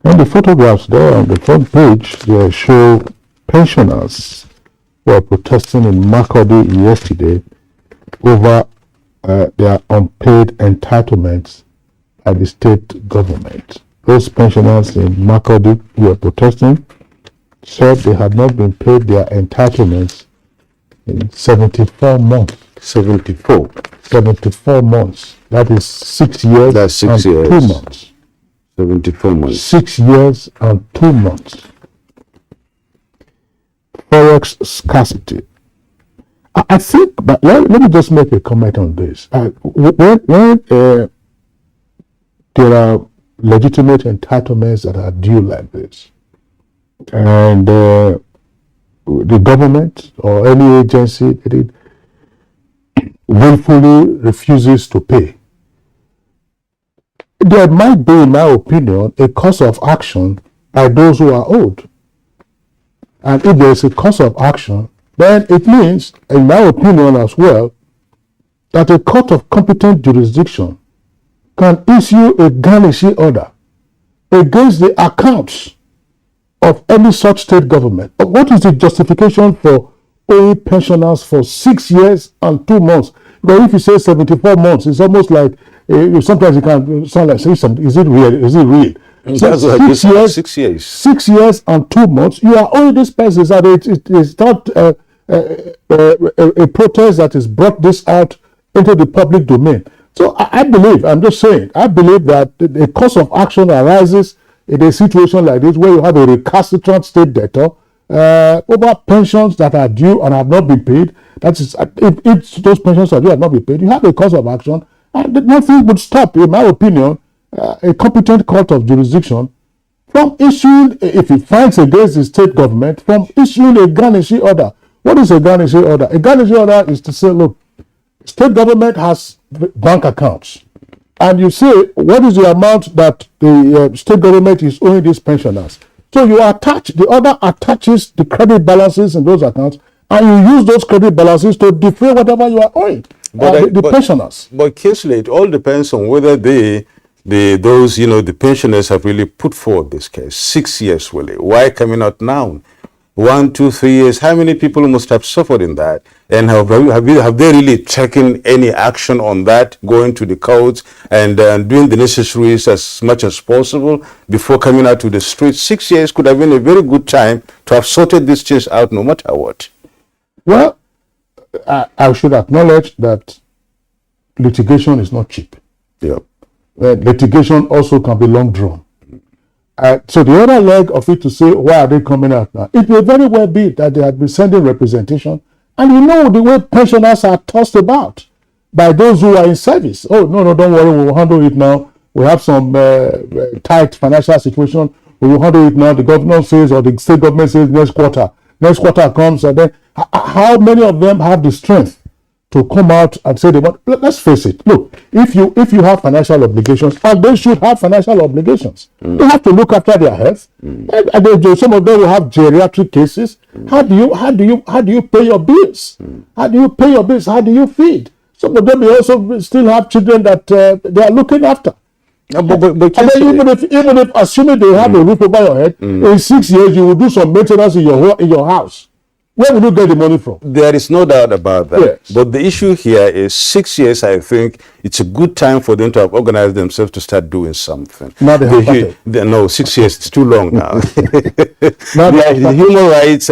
And the photographs there on the front page, they show pensioners who are protesting in Makurdi yesterday over their unpaid entitlements by the state government. Those pensioners in Makurdi who are protesting said they had not been paid their entitlements in 74 months. 74 months. That is 6 years. That's 6 years. 2 months. 74 months. 6 years and 2 months. Forex scarcity. I think, but let me just make a comment on this. When there are legitimate entitlements that are due like this, and the government or any agency willfully refuses to pay, there might be, in my opinion, a course of action by those who are owed. And if there is a course of action, then it means, in my opinion as well, that a court of competent jurisdiction can issue a garnishing order against the accounts of any such state government. What is the justification for owing pensioners for 6 years and 2 months? But if you say 74 months, it's almost like sometimes it can sound like, say something, is it real? Is it real? That's So what 6 years, 6 years. 6 years and 2 months, you are owing these persons, and it is not a protest that is brought this out into the public domain. So I believe, I'm just saying, I believe that the course of action arises in a situation like this where you have a recalcitrant state debtor over pensions that are due and have not been paid. That is, if those pensions are due and have not been paid, you have a course of action, and nothing would stop, in my opinion, a competent court of jurisdiction from issuing, if it finds against the state government, from issuing a garnishee order. What is a garnishee order? A garnishee order is to say, look, state government has bank accounts, and you say, what is the amount that the state government is owing these pensioners? So you attach, the order attaches the credit balances in those accounts, and you use those credit balances to defray whatever you are owing the pensioners. But Kingsley, it all depends on whether the pensioners have really put forward this case. 6 years, really. Why coming out now? 1, 2, 3 years. How many people must have suffered in that? And have they really taken any action on that, going to the courts and doing the necessaries as much as possible before coming out to the streets? 6 years could have been a very good time to have sorted this case out, no matter what. Well, I should acknowledge that litigation is not cheap. Yeah. Litigation also can be long drawn. So the other leg of it to say, why are they coming out now? It may very well be that they had been sending representation, and you know the way pensioners are tossed about by those who are in service. Oh, no, don't worry, we will handle it now. We have some tight financial situation. We will handle it now. The governor says, or the state government says next quarter. Next quarter comes, and then how many of them have the strength to come out and say they want? Let's face it. Look, if you have financial obligations, and they should have financial obligations, they have to look after their health. And some of them will have geriatric cases. How do you pay your bills? How do you pay your bills? How do you feed? Some of them may also still have children that they are looking after. But and then even if assuming they have a roof over your head, in 6 years you will do some maintenance in your house. Where will you get the money from? There is no doubt about that. Yes. But the issue here is 6 years, I think it's a good time for them to have organized themselves to start doing something. Now they have no, 6 years, it's too long now. The human rights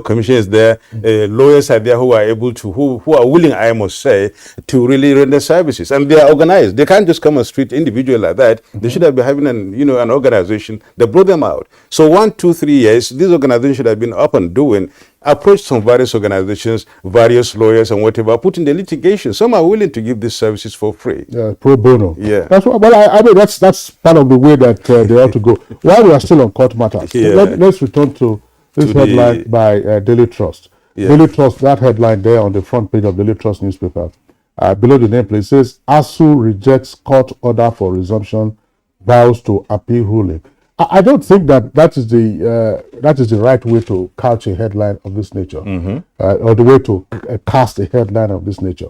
commission is there. Lawyers are there who are able to, who are willing, I must say, to really render services. And they are organized. They can't just come on street individually like that. They should have been having an organization that brought them out. So 1, 2, 3 years, this organization should have been up and doing. Approached some various organizations, various lawyers and whatever, put in the litigation. Some are willing to give these services for free. Pro bono. Yeah. That's what, I mean, that's part of the way that they ought to go. While we are still on court matters, let's return to this headline by Daily Trust. Yeah. Daily Trust, that headline there on the front page of Daily Trust newspaper, below the nameplate, it says, ASUU rejects court order for resumption, vows to appeal ruling. I don't think that is the right way to couch a headline of this nature, or the way to cast a headline of this nature.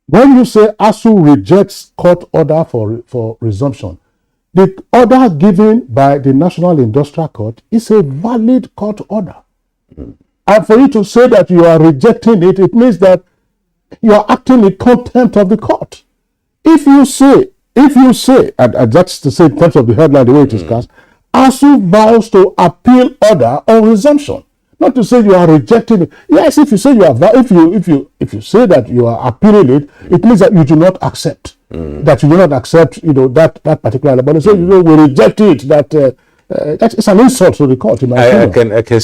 When you say ASUU rejects court order for resumption, the order given by the National Industrial Court is a valid court order. And for you to say that you are rejecting it, it means that you are acting in contempt of the court. If you say, and that's to say in terms of the headline, the way it is cast, ASUU vows to appeal order on resumption. Not to say you are rejecting it. Yes, if you say you are, if you say that you are appealing it, it means that you do not accept. That you do not accept, that particular. But so we reject it. That is an insult to the court. I can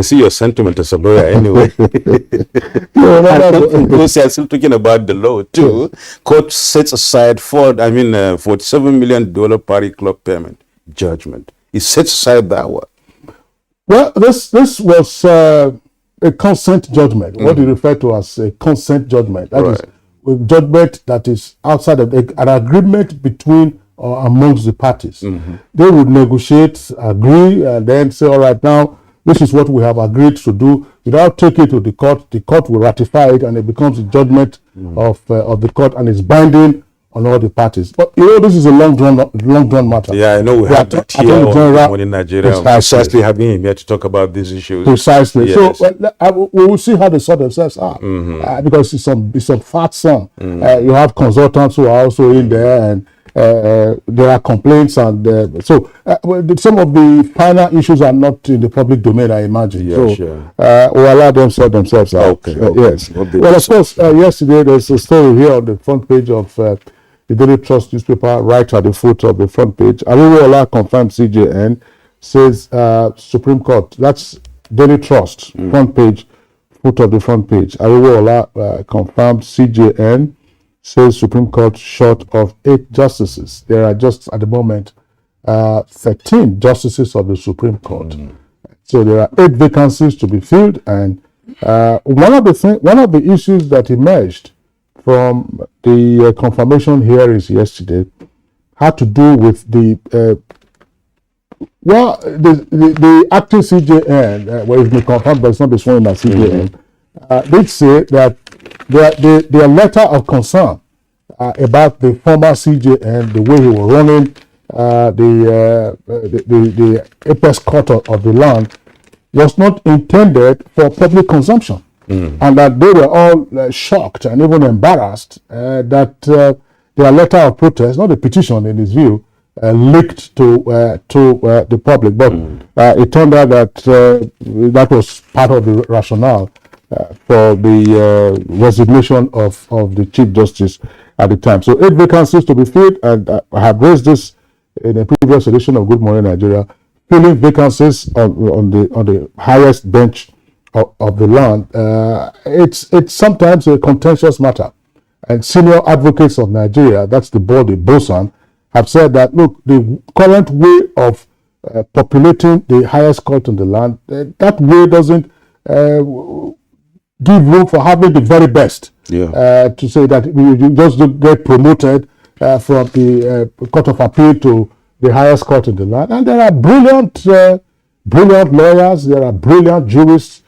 see your sentiment as a lawyer anyway. Because I'm still talking about the law too. Yes. Court sets aside $47 million party clock payment judgment. It sets aside that one. Well, this was a consent judgment. What you refer to as a consent judgment. That is a judgment that is outside of an agreement between or amongst the parties. They would negotiate, agree, and then say, all right, now this is what we have agreed to do. Without taking it to the court will ratify it, and it becomes a judgment of the court, and it's binding on all the parties. But this is a long drawn matter. Yeah, I know we have that here on Good Morning Nigeria. Precisely having him here to talk about these issues. Precisely. Yes. So we will see how they sort themselves out, because it's some fat sum. You have consultants who are also in there, and there are complaints, and so some of the final issues are not in the public domain, I imagine. Yeah, so we'll allow them sort themselves out. Okay. Yes. Well, of course, yesterday there's a story here on the front page of the Daily Trust newspaper, right at the foot of the front page. Ariwola confirmed CJN, says Supreme Court. That's Daily Trust, front page, foot of the front page. Ariwola confirmed CJN, says Supreme Court short of 8 justices. There are just at the moment 13 justices of the Supreme Court. So there are 8 vacancies to be filled, and one of the issues that emerged from the confirmation hearings yesterday had to do with the acting CJN, well, it's been confirmed, but it's not been sworn as CJN, did say that their letter of concern about the former CJN, the way he was running the apex court of the land, was not intended for public consumption. And that they were all shocked and even embarrassed that their letter of protest, not a petition in his view, leaked to the public. But it turned out that that was part of the rationale for the resignation of the Chief Justice at the time. So 8 vacancies to be filled, and I have raised this in a previous edition of Good Morning Nigeria. Filling vacancies on the highest bench of the land, it's sometimes a contentious matter, and senior advocates of Nigeria, that's the body, BOSAN, have said that look, the current way of populating the highest court in the land, that way doesn't give room for having the very best. To say that you just don't get promoted from the Court of Appeal to the highest court in the land, and there are brilliant lawyers, there are brilliant jurists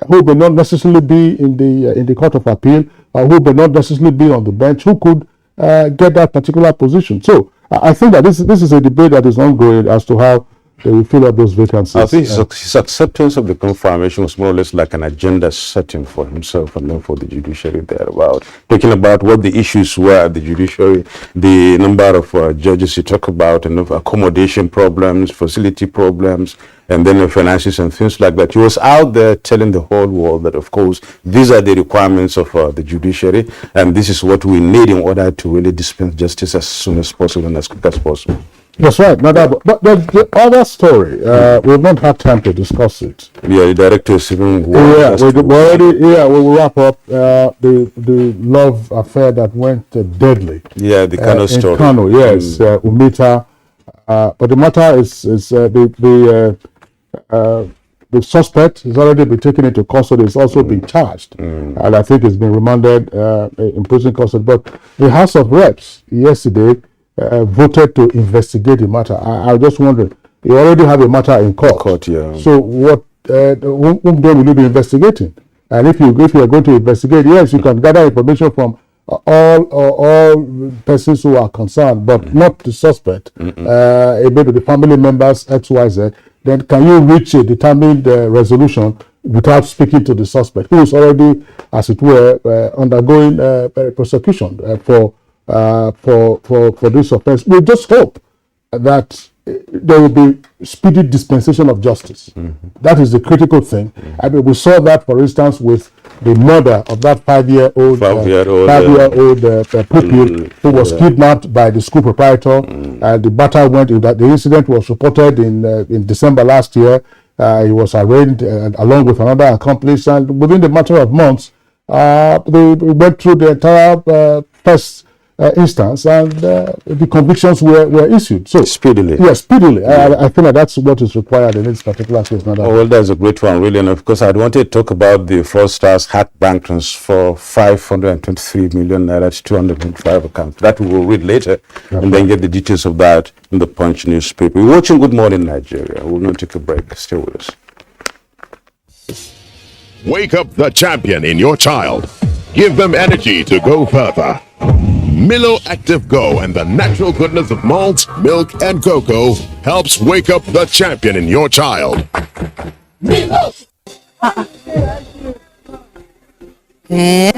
who may not necessarily be in the Court of Appeal, or who may not necessarily be on the bench, who could get that particular position. So I think that this is a debate that is ongoing as to how they will fill up those vacancies. I think his acceptance of the confirmation was more or less like an agenda setting for himself and then for the judiciary thereabout. Talking about what the issues were at the judiciary, the number of judges you talk about, and accommodation problems, facility problems, and then the finances and things like that. He was out there telling the whole world that, of course, these are the requirements of the judiciary, and this is what we need in order to really dispense justice as soon as possible and as quick as possible. That's right. But the other story, we've not had time to discuss it. Yeah, the director is even we'll wrap up the love affair that went deadly. Yeah, the Kano story. Kano, yes, Umita. But the matter is the suspect has already been taken into custody. It's also been charged, and I think it's been remanded in prison custody. But the House of Reps yesterday voted to investigate the matter. I was just wondering, you already have a matter in court. So what? Whom will you be investigating? And if you are going to investigate, yes, you can gather information from all persons who are concerned, but not the suspect. Maybe the family members, XYZ. Then can you reach a determined resolution without speaking to the suspect, who is already, as it were, undergoing prosecution for this offense? We just hope that there will be speedy dispensation of justice. That is the critical thing. I mean, we saw that, for instance, with the murder of that five-year-old pupil who was kidnapped by the school proprietor. The matter went in that the incident was reported in December last year. He was arraigned along with another accomplice, and within the matter of months, they went through the entire first instance, and the convictions were issued. So speedily. Yes, speedily. I think that's what is required in this particular case. Well, that's a great one, really. And of course, I'd wanted to talk about the fraudsters hacked bank transfer 523 million naira to 225 accounts. That we will read later, and then get the details of that in the Punch newspaper. We're watching Good Morning Nigeria. We'll not take a break. Stay with us. Wake up the champion in your child. Give them energy to go further. Milo Active Go and the natural goodness of malt, milk, and cocoa helps wake up the champion in your child. Milo! Wait.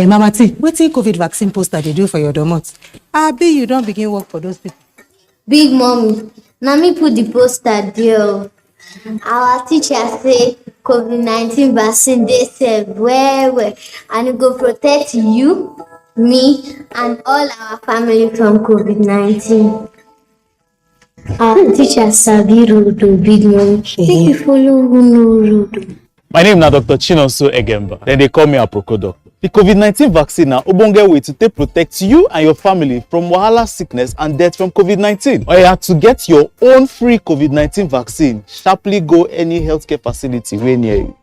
Mama T, wetin COVID vaccine poster they do for your domot? Abi, you don't begin work for those people. Big mommy, na me put the poster there. Our teacher say COVID-19 vaccine dey safe well and it go protect you, me and all our family from COVID-19. Our teacher sabi road o, big mommy. Make you follow who know road. My name is Dr. Chinonso Egemba. Then they call me Aproko Doctor. The COVID-19 vaccine na ogbonge way to take protect you and your family from wahala, sickness and death from COVID-19. Or you have to get your own free COVID-19 vaccine. Sharply go any healthcare facility way near you.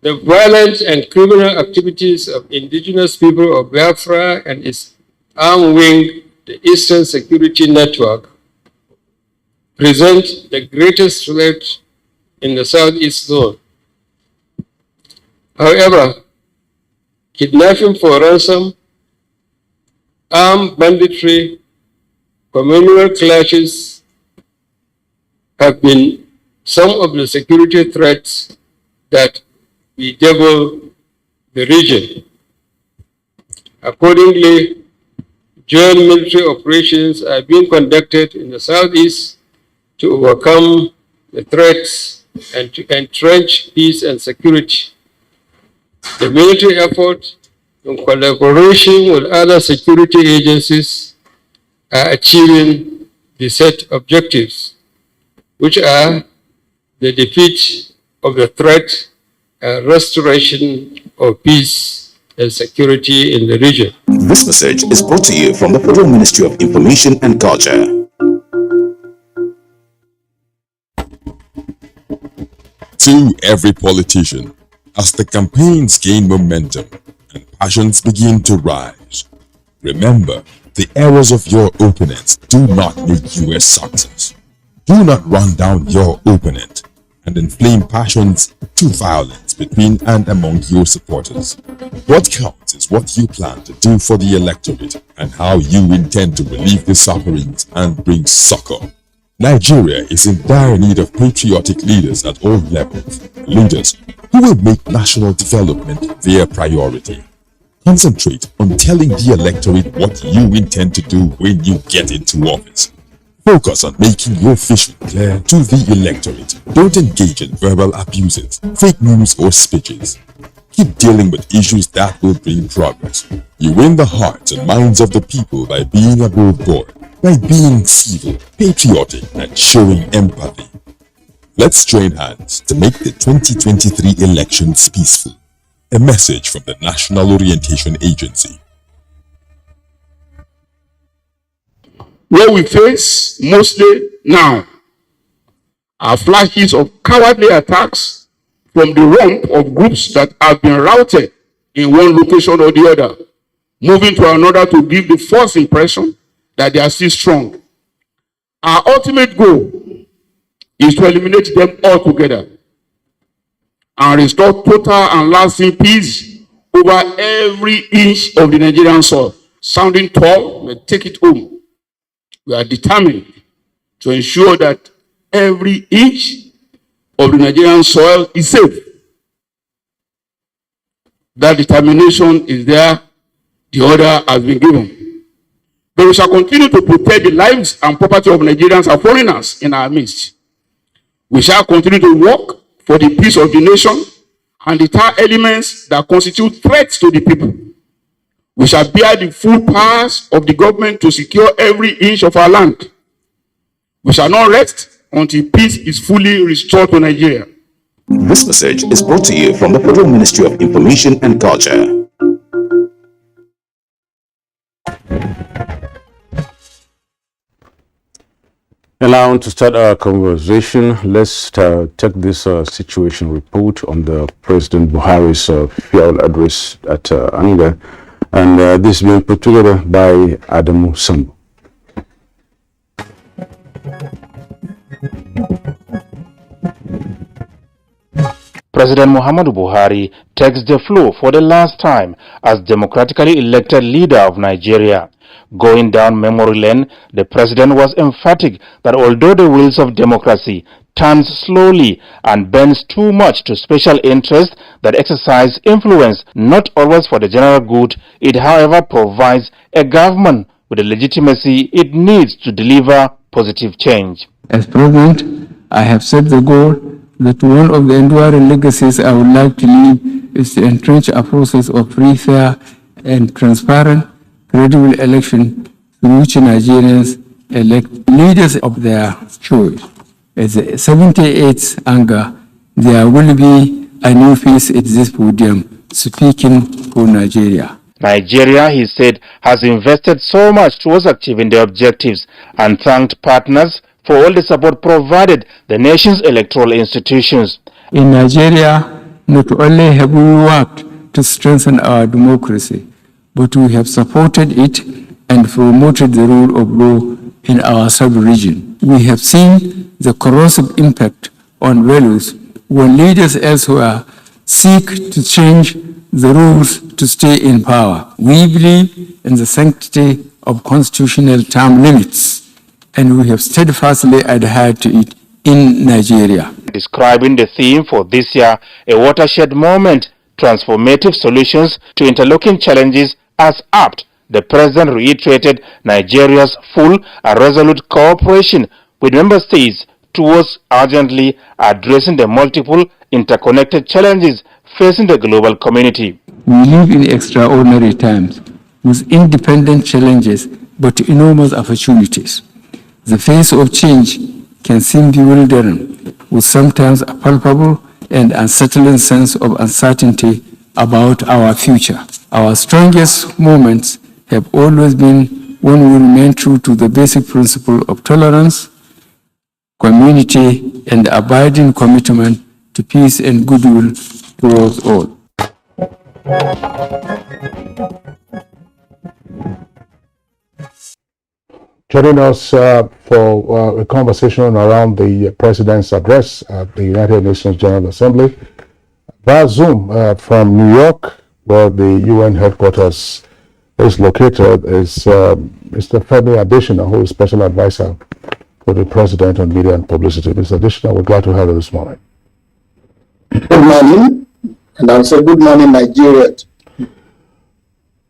The violent and criminal activities of indigenous people of Biafra and its arm wing, the Eastern Security Network, present the greatest threat in the Southeast zone. However, kidnapping for ransom, armed banditry, communal clashes have been some of the security threats that bedevil the region. Accordingly, joint military operations are being conducted in the Southeast to overcome the threats and to entrench peace and security. The military effort, in collaboration with other security agencies, are achieving the set objectives, which are the defeat of the threat and restoration of peace and security in the region. This message is brought to you from the Federal Ministry of Information and Culture. To every politician, as the campaigns gain momentum and passions begin to rise, remember, the errors of your opponents do not make you a success. Do not run down your opponent and inflame passions to violence between and among your supporters. What counts is what you plan to do for the electorate and how you intend to relieve the sufferings and bring succor. Nigeria is in dire need of patriotic leaders at all levels, leaders who will make national development their priority. Concentrate on telling the electorate what you intend to do when you get into office. Focus on making your vision clear to the electorate. Don't engage in verbal abuses, fake news or speeches. Keep dealing with issues that will bring progress. You win the hearts and minds of the people by being above board, by being civil, patriotic, and showing empathy. Let's join hands to make the 2023 elections peaceful. A message from the National Orientation Agency. What we face mostly now are flashes of cowardly attacks from the rump of groups that have been routed in one location or the other, moving to another to give the false impression that they are still strong. Our ultimate goal is to eliminate them altogether and restore total and lasting peace over every inch of the Nigerian soil. Sounding tall, but take it home. We are determined to ensure that every inch of the Nigerian soil is safe. That determination is there. The order has been given. But we shall continue to protect the lives and property of Nigerians and foreigners in our midst. We shall continue to work for the peace of the nation and deter elements that constitute threats to the people. We shall bear the full powers of the government to secure every inch of our land. We shall not rest until peace is fully restored to Nigeria. This message is brought to you from the Federal Ministry of Information and Culture. And now to start our conversation, let's take this situation report on the President Buhari's farewell address at Anga. and this is being put together by Adamu Sambo. President Muhammadu Buhari takes the floor for the last time as democratically elected leader of Nigeria. Going down memory lane, the president was emphatic that although the wheels of democracy turns slowly and bends too much to special interests that exercise influence not always for the general good, it however provides a government with the legitimacy it needs to deliver positive change. As president, I have set the goal that one of the enduring legacies I would like to leave is to entrench a process of free, fair, and transparent, credible election through which Nigerians elect leaders of their choice. As the 78th anger, there will be a new face at this podium speaking for Nigeria. Nigeria, he said, has invested so much towards achieving the objectives and thanked partners for all the support provided the nation's electoral institutions. In Nigeria, not only have we worked to strengthen our democracy, but we have supported it and promoted the rule of law in our sub-region. We have seen the corrosive impact on values when leaders elsewhere seek to change the rules to stay in power. We believe in the sanctity of constitutional term limits, and we have steadfastly adhered to it in Nigeria. Describing the theme for this year, a watershed moment, transformative solutions to interlocking challenges as apt, the president reiterated Nigeria's full and resolute cooperation with member states towards urgently addressing the multiple interconnected challenges facing the global community. We live in extraordinary times with independent challenges but enormous opportunities. The face of change can seem bewildering, with sometimes a palpable and unsettling sense of uncertainty about our future. Our strongest moments have always been when we remain true to the basic principle of tolerance, community, and abiding commitment to peace and goodwill towards all. Joining us for a conversation around the President's address at the United Nations General Assembly via Zoom from New York, where the UN headquarters is located, is Mr. Femi Adesina, who is Special Advisor for the President on Media and Publicity. Mr. Adesina, we're glad to have you this morning. Good morning, and also good morning, Nigeria.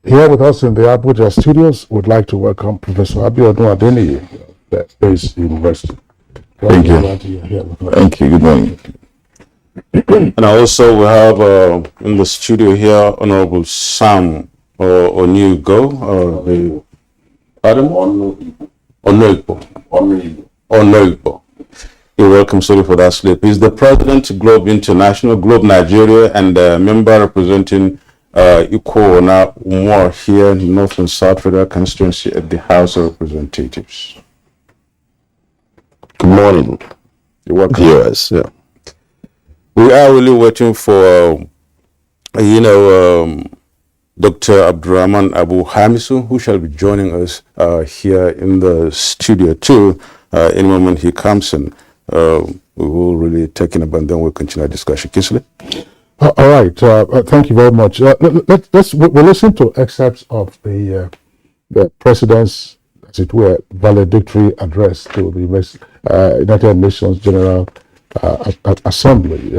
Here with us in the Abuja studios, would like to welcome Professor Abiodun Adeniyi, the Base University. Thank you. Thank you. Good morning. And also we have in the studio here Honorable Sam Onyugo, Adam Onoigbo. You're welcome. Sorry for that slip. He's the President, Globe International, Globe Nigeria, and a member representing Ikwo Umar here in North and South Federal Constituency at the House of Representatives. Good morning. You're welcome. Yes, yeah. We are really waiting for, Dr. Abdurrahman Abu Hamisu, who shall be joining us here in the studio too. In a moment he comes in, we will really take in about, and then we'll continue our discussion. Kisley? All right. Thank you very much. We'll listen to excerpts of the President's, as it were, valedictory address to the United Nations General Assembly.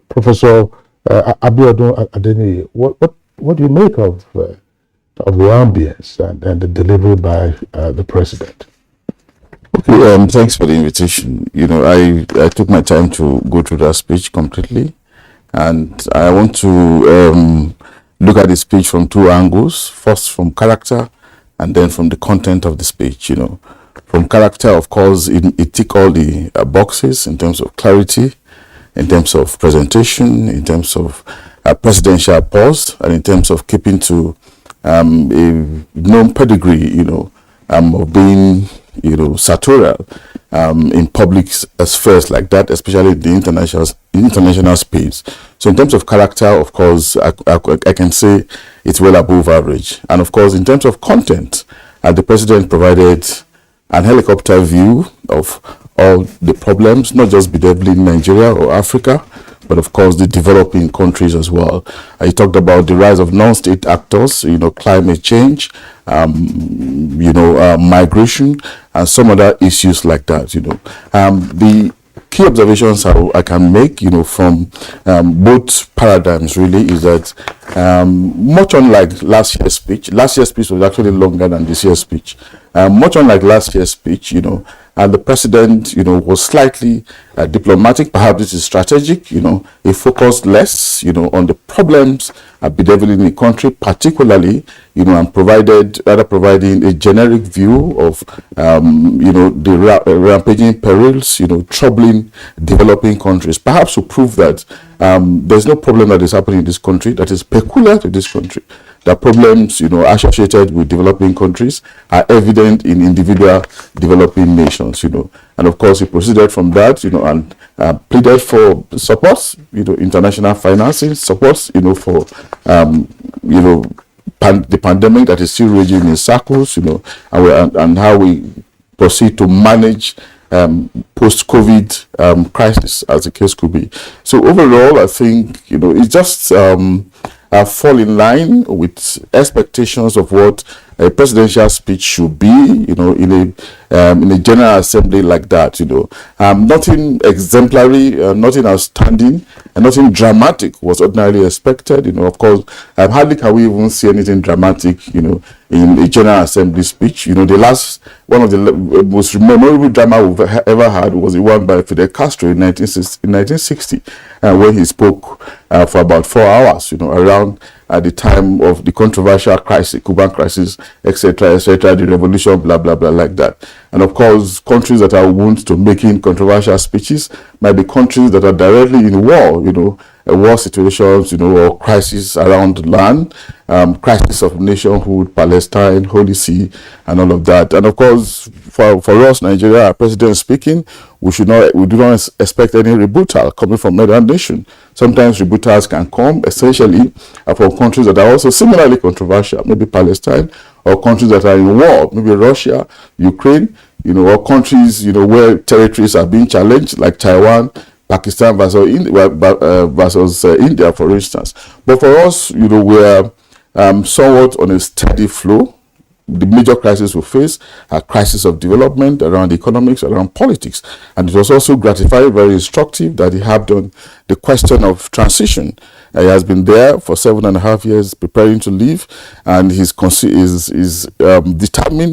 Professor Abiodun Adeniyi, what do you make of the ambience and the delivery by the President? Okay, thanks for the invitation. I took my time to go through that speech completely, and I want to look at the speech from two angles. First, from character, and then from the content of the speech. From character, of course, it ticked all the boxes in terms of clarity, in terms of presentation, in terms of presidential pause, and in terms of keeping to a known pedigree, of being, sartorial in public spheres like that, especially the international space. So in terms of character, of course, I can say it's well above average. And of course, in terms of content, the president provided an helicopter view of all the problems, not just bedeviling Nigeria or Africa, but of course the developing countries as well. He talked about the rise of non-state actors, climate change, migration, and some other issues like that. The key observations I can make, from both paradigms really is that much unlike last year's speech was actually longer than this year's speech. Much unlike last year's speech, and the president, was slightly diplomatic. Perhaps this is strategic. He focused less, on the problems bedeviling the country, particularly, and providing a generic view of, the rampaging perils, troubling developing countries. Perhaps to prove that there's no problem that is happening in this country that is peculiar to this country. The problems, associated with developing countries are evident in individual developing nations, And of course, he proceeded from that, and pleaded for support, international financing, support, for, the pandemic that is still raging in circles, and how we proceed to manage post-COVID crisis, as the case could be. So overall, I think, it's just fall in line with expectations of what a presidential speech should be, in a general assembly like that, Nothing exemplary, nothing outstanding, and nothing dramatic was ordinarily expected, Of course, hardly can we even see anything dramatic, in a general assembly speech. One of the most memorable drama we've ever had was the one by Fidel Castro in 1960, when he spoke for about 4 hours, around at the time of the controversial crisis, Cuban crisis, etc., the revolution, blah, blah, blah, like that. And of course, countries that are wont to making controversial speeches might be countries that are directly in war, war situations, or crisis around land, crisis of nationhood, Palestine, Holy See, and all of that. And of course, for us, Nigeria, our president speaking, we do not expect any rebuttal coming from another nation. Sometimes rebuttals can come essentially from countries that are also similarly controversial, maybe Palestine, or countries that are in war, maybe Russia, Ukraine, or countries, where territories are being challenged, like Taiwan, Pakistan versus India, for instance. But for us, we're somewhat on a steady flow. The major crisis we face are crises of development around economics, around politics. And it was also gratifying, very instructive that he had done the question of transition. He has been there for 7.5 years preparing to leave, and he's determined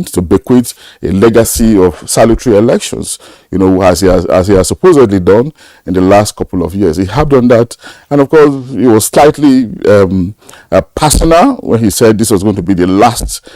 to bequeath a legacy of salutary elections, as he has supposedly done in the last couple of years. He had done that, and of course, it was slightly personal when he said this was going to be the last.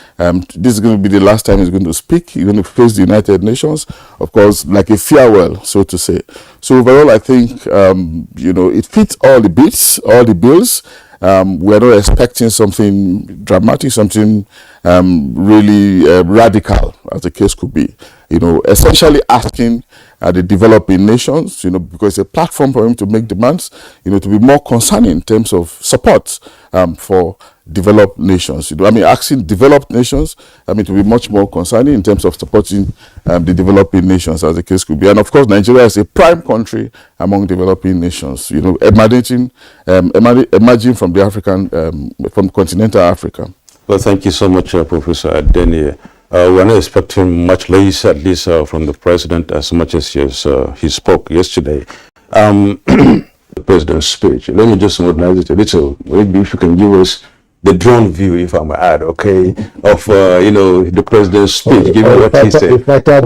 This is going to be the last time he's going to speak. He's going to face the United Nations, of course, like a farewell, so to say. So overall, I think it fits all the bits, all the bills. We're not expecting something dramatic, something really radical, as the case could be. Essentially asking the developing nations, because it's a platform for him to make demands, to be more concerned in terms of support for developed nations. Asking developed nations, to be much more concerned in terms of supporting the developing nations, as the case could be. And of course, Nigeria is a prime country among developing nations, emerging from the from continental Africa. Well, thank you so much, Professor Adeniyi. We're not expecting much less, at least from the president, as much as he spoke yesterday. The president's speech. Let me just modernize it a little. Maybe if you can give us the drone view, if I may add, okay, of the president's speech. Give me what he said. A fighter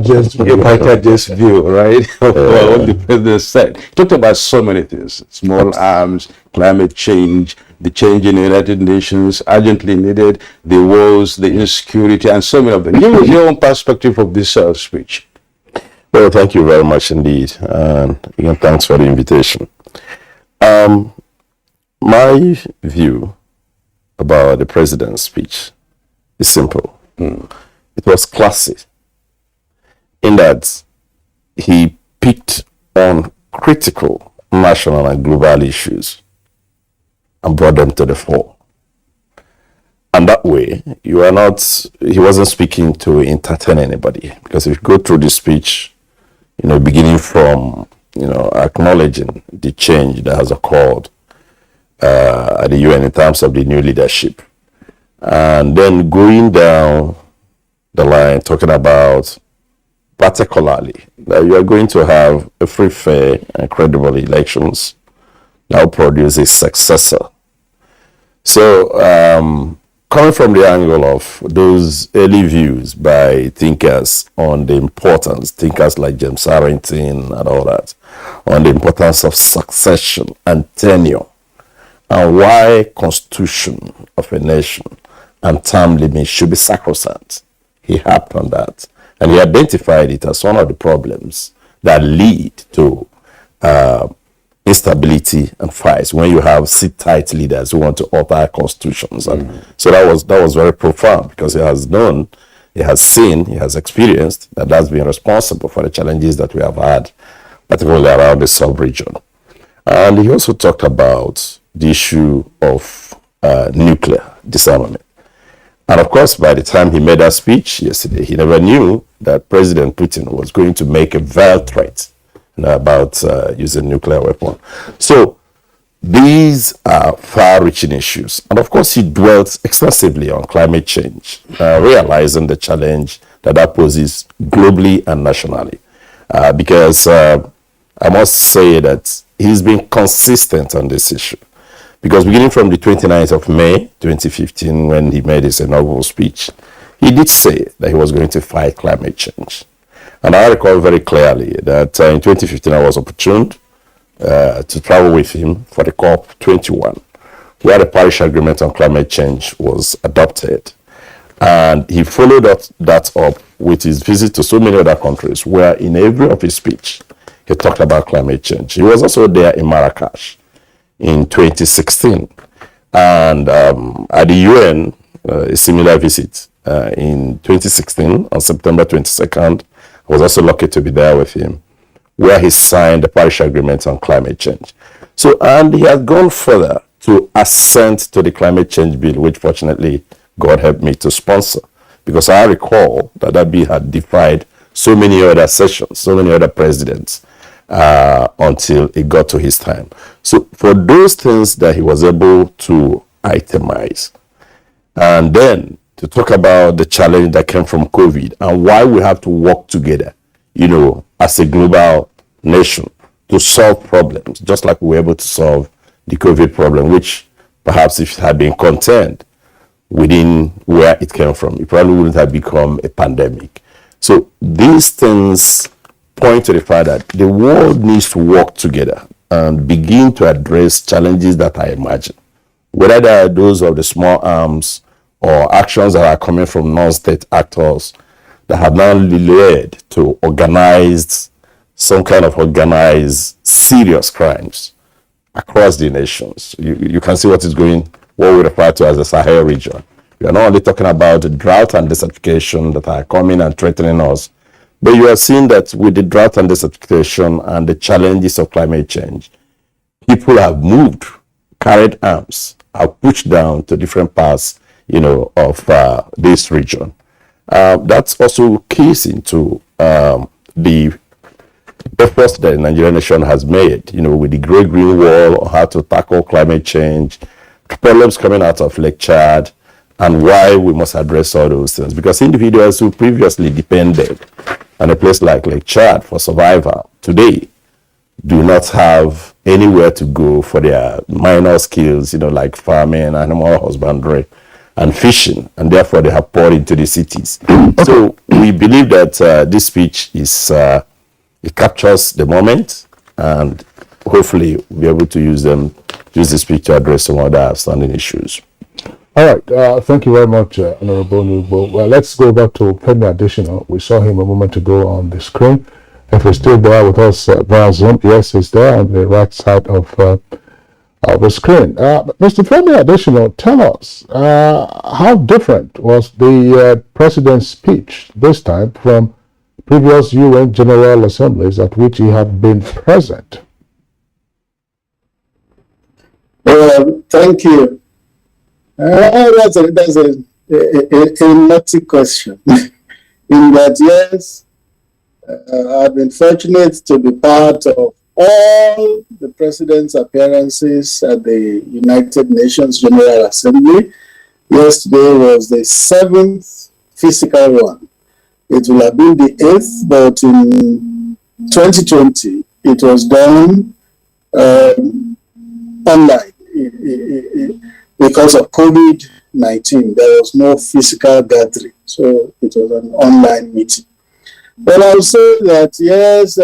jet view, right? Of what the president said. He talked about so many things: small arms, climate change, the change in the United Nations, urgently needed, the wars, the insecurity, and so many of them. Give us your own perspective of this speech. Well, thank you very much indeed, and again, thanks for the invitation. My view about the president's speech is simple. It was classy in that he picked on critical national and global issues and brought them to the fore. And that way, he wasn't speaking to entertain anybody. Because if you go through the speech, beginning from, acknowledging the change that has occurred at the UN in terms of the new leadership, and then going down the line, talking about particularly that you are going to have a free, fair, and credible elections that will produce a successor. So, coming from the angle of those early views by thinkers on the importance, thinkers like James Harrington and all that, on the importance of succession and tenure, and why constitution of a nation and term limits should be sacrosanct. He harped on that, and he identified it as one of the problems that lead to instability and fights when you have sit-tight leaders who want to alter constitutions. And so that was very profound, because he has known, he has seen, he has experienced that that's been responsible for the challenges that we have had, particularly around the sub-region. And he also talked about the issue of nuclear disarmament. And of course, by the time he made that speech yesterday, he never knew that President Putin was going to make a veiled threat about using nuclear weapon. So these are far-reaching issues. And of course, he dwelt extensively on climate change, realizing the challenge that poses globally and nationally. Because I must say that he's been consistent on this issue. Because beginning from the 29th of May, 2015, when he made his inaugural speech, he did say that he was going to fight climate change. And I recall very clearly that in 2015, I was opportuned to travel with him for the COP21, where the Paris Agreement on climate change was adopted. And he followed that up with his visit to so many other countries, where in every of his speech, he talked about climate change. He was also there in Marrakesh in 2016. And at the UN, a similar visit in 2016, on September 22nd, I was also lucky to be there with him, where he signed the Paris Agreement on climate change. So, and he has gone further to assent to the climate change bill, which fortunately God helped me to sponsor, because I recall that bill had defied so many other sessions, so many other presidents, until it got to his time. So for those things that he was able to itemize, and then to talk about the challenge that came from COVID and why we have to work together, as a global nation to solve problems, just like we were able to solve the COVID problem, which perhaps if it had been contained within where it came from, it probably wouldn't have become a pandemic. So these things point to the fact that the world needs to work together and begin to address challenges that I imagine, whether they are those of the small arms or actions that are coming from non-state actors that have now led to some kind of organized serious crimes across the nations. You can see what we refer to as the Sahel region. We are not only talking about the drought and desertification that are coming and threatening us, but you have seen that with the drought and desertification and the challenges of climate change, people have moved, carried arms, have pushed down to different parts, of this region. That's also keys into the efforts that the Nigerian nation has made, with the Great Green Wall, on how to tackle climate change, problems coming out of Lake Chad, and why we must address all those things. Because individuals who previously depended on a place like Lake Chad for survival today do not have anywhere to go for their minor skills, like farming, animal husbandry, and fishing, and therefore they have poured into the cities. So we believe that this speech it captures the moment, and hopefully we'll be able to use this speech to address some other outstanding issues. All right, thank you very much, Honorable Nubo. Well, let's go back to Femi Adesina. We saw him a moment ago on the screen. If he's still there with us via Zoom, yes, he's there on the right side of the screen. Mr. Femi Adesina, tell us, how different was the president's speech this time from previous UN General Assemblies at which he had been present? Thank you. That's a nutty question. In that, yes, I've been fortunate to be part of all the president's appearances at the United Nations General Assembly. Yesterday was the 7th physical one. It will have been the 8th, but in 2020, it was done online because of COVID-19. There was no physical gathering, so it was an online meeting. But I'll say that, yes,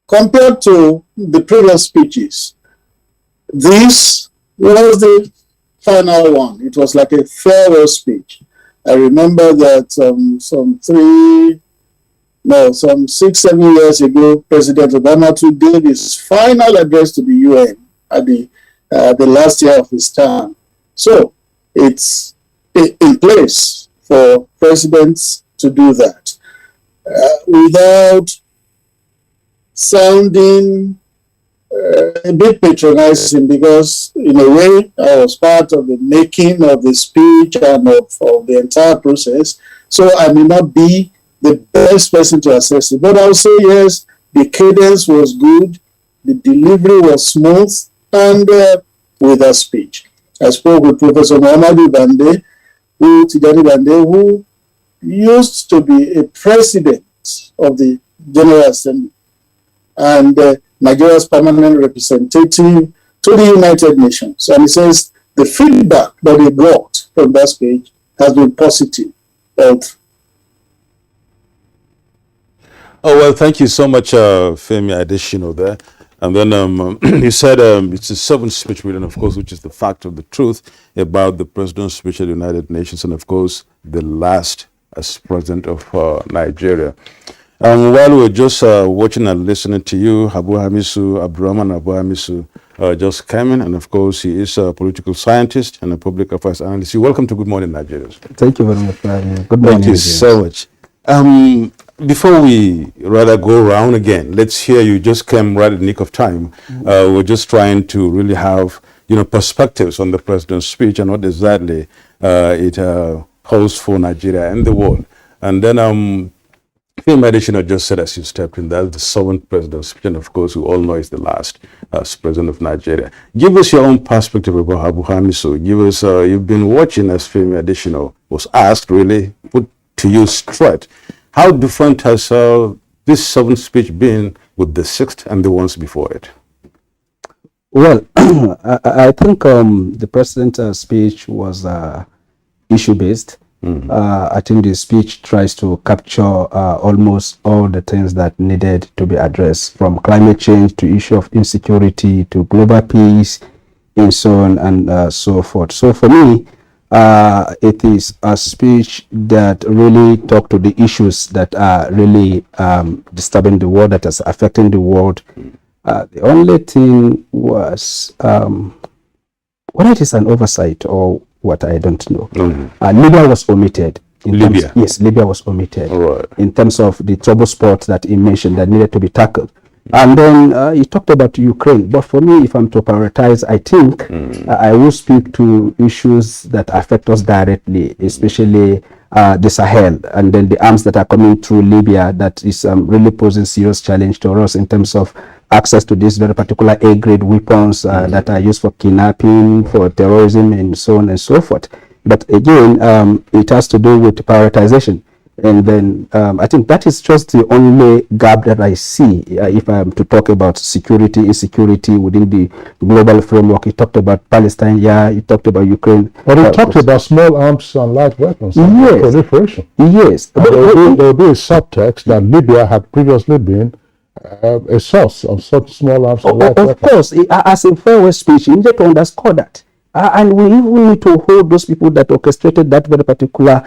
compared to the previous speeches, this was the final one. It was like a farewell speech. I remember that some 6-7 years ago, President Obama gave his final address to the UN at the last year of his term. So it's in place for presidents to do that without sounding a bit patronizing, because in a way I was part of the making of the speech and of the entire process, so I may not be the best person to assess it. But I'll say yes, the cadence was good, the delivery was smooth, and with a speech. I spoke with Professor Muhammadu Bande, who used to be a president of the General Assembly and Nigeria's permanent representative to the United Nations. And he says the feedback that he got from that speech has been positive. Oh, well, thank you so much, Femi Adesina there. And then you said it's the 7th speech reading, of course, which is the fact of the truth about the president's speech at the United Nations, and of course, the last as president of Nigeria. While we were just watching and listening to you, Abdurrahman Abu Hamisu just came in, and of course, he is a political scientist and a public affairs analyst. You're welcome to Good Morning, Nigerians. Thank you very much for having me. Good morning. Thank you so much. Before we rather go around again, let's hear you just came right at the nick of time. We're just trying to really have, perspectives on the president's speech and what exactly it holds for Nigeria and the world. And then Phil Adesina just said as you stepped in, that's the 7th president's speech, and of course, we all know it's the last as president of Nigeria. Give us your own perspective about Abu Hamisu. Give us, you've been watching as Phil Adesina was asked, really, put to you straight. How different has this 7th speech been with the 6th and the ones before it? Well, I think the president's speech was issue-based. I think the speech tries to capture almost all the things that needed to be addressed, from climate change to issue of insecurity to global peace and so on and so forth. So for me, it is a speech that really talked to the issues that are really disturbing the world, that is affecting the world. The only thing was whether it is an oversight or what, I don't know. Libya was omitted. Libya? Yes, Libya was omitted. Right. In terms of the trouble spot that he mentioned that needed to be tackled. And then he talked about Ukraine. But for me, if I'm to prioritize, I think I will speak to issues that affect us directly, especially the Sahel, and then the arms that are coming through Libya that is really posing serious challenge to us in terms of access to these very particular A-grade weapons that are used for kidnapping, for terrorism, and so on and so forth. But again, it has to do with prioritization. And then I think that is just the only gap that I see if I am to talk about security, insecurity within the global framework. He talked about Palestine, he talked about Ukraine. But he talked about small arms and light weapons. Yes. Proliferation. Yes. There will be a subtext that Libya had previously been a source of such small arms and light weapons. Of course, as a farewell speech, you need to underscore that. And we even need to hold those people that orchestrated that very particular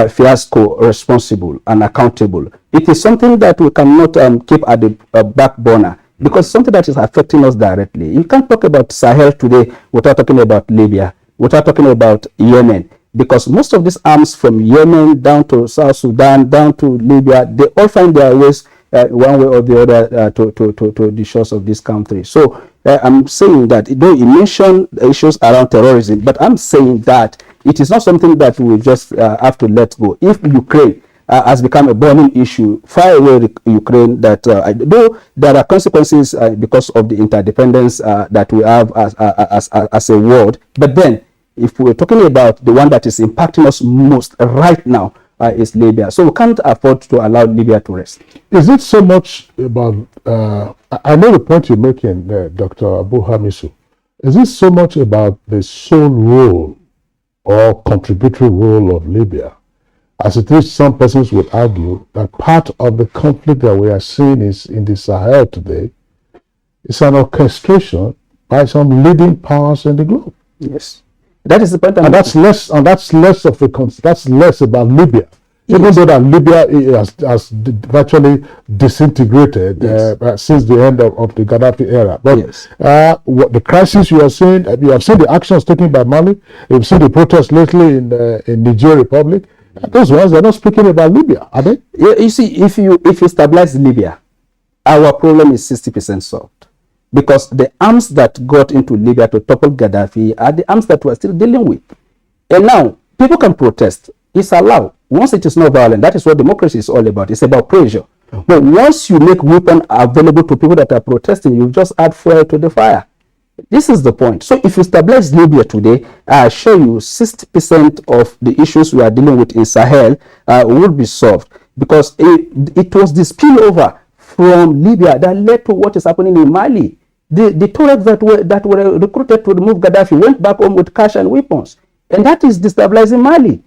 fiasco responsible and accountable. It is something that we cannot keep at the back burner, because something that is affecting us directly. You can't talk about Sahel today without talking about Libya, without talking about Yemen, because most of these arms from Yemen down to South Sudan, down to Libya, they all find their ways one way or the other to the shores of this country. So I'm saying that, though you mentioned issues around terrorism, but I'm saying that it is not something that we just have to let go. If Ukraine has become a burning issue, far away Ukraine, that though there are consequences because of the interdependence that we have as a world, but then if we're talking about the one that is impacting us most right now, is Libya. So we can't afford to allow Libya to rest. Is it so much about, I know the point you're making, Dr. Abu Hamisu. Is it so much about the sole role or contributory role of Libya? As it is, some persons would argue that part of the conflict that we are seeing is in the Sahel today. It's an orchestration by some leading powers in the globe. Yes. That is the point. And that's less about Libya. Yes. Even though that Libya has virtually disintegrated since the end of the Gaddafi era. But what the crisis you are seeing, you have seen the actions taken by Mali, you've seen the protests lately in Niger Republic. Those ones are not speaking about Libya, are they? Yeah, you see, if you stabilize Libya, our problem is 60% solved. Because the arms that got into Libya to topple Gaddafi are the arms that we're still dealing with. And now, people can protest. It's allowed. Once it is not violent, that is what democracy is all about. It's about pressure. But once you make weapons available to people that are protesting, you just add fuel to the fire. This is the point. So if you stabilize Libya today, I assure you 60% of the issues we are dealing with in Sahel will be solved. Because it was the spillover from Libya that led to what is happening in Mali. The Tuaregs that were recruited to remove Gaddafi went back home with cash and weapons. And that is destabilizing Mali.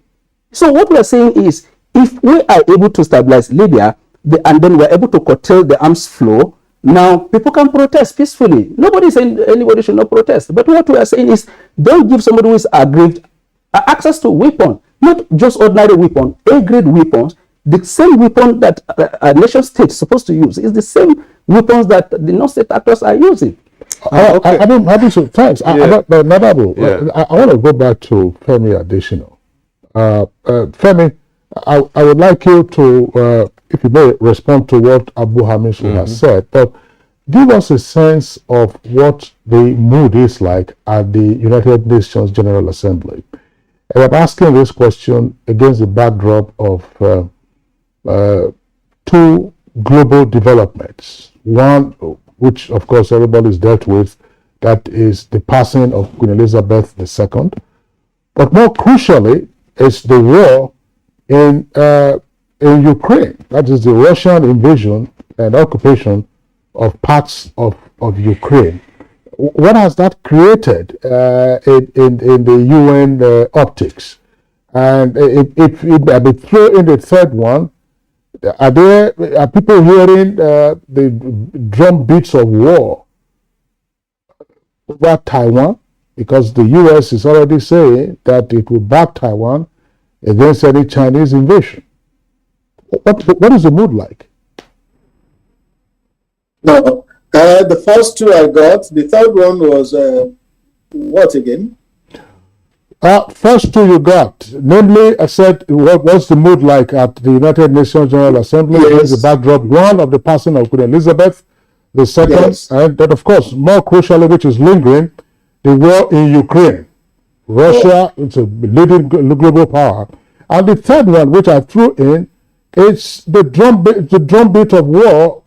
So what we are saying is, if we are able to stabilize Libya, and then we're able to curtail the arms flow, now people can protest peacefully. Nobody is saying anybody should not protest. But what we are saying is, don't give somebody who is aggrieved access to weapons, not just ordinary weapons, A-grade weapons. The same weapon that a nation state is supposed to use is the same weapons that the non-state actors are using. I don't have to. Thanks. Nadabo, I want to go back to Femi Adesina. Femi, I would like you to, if you may, respond to what Abu Hamisu has said, but give us a sense of what the mood is like at the United Nations General Assembly. And I'm asking this question against the backdrop of two global developments. One, which of course everybody's dealt with, that is the passing of Queen Elizabeth II. But more crucially, is the war in Ukraine. That is the Russian invasion and occupation of parts of Ukraine. What has that created in the UN optics? And if I may throw in the third one, are people hearing the drum beats of war over Taiwan? Because the U.S. is already saying that it will back Taiwan against any Chinese invasion. What is the mood like? No, the first two I got. The third one was what again? First two you got. Namely, I said, what's the mood like at the United Nations General Assembly? Yes. The backdrop, one, of the passing of Queen Elizabeth II, yes. And then, of course, more crucially, which is lingering, the war in Ukraine. Russia, it's a leading global power. And the third one, which I threw in, it's the drumbeat of war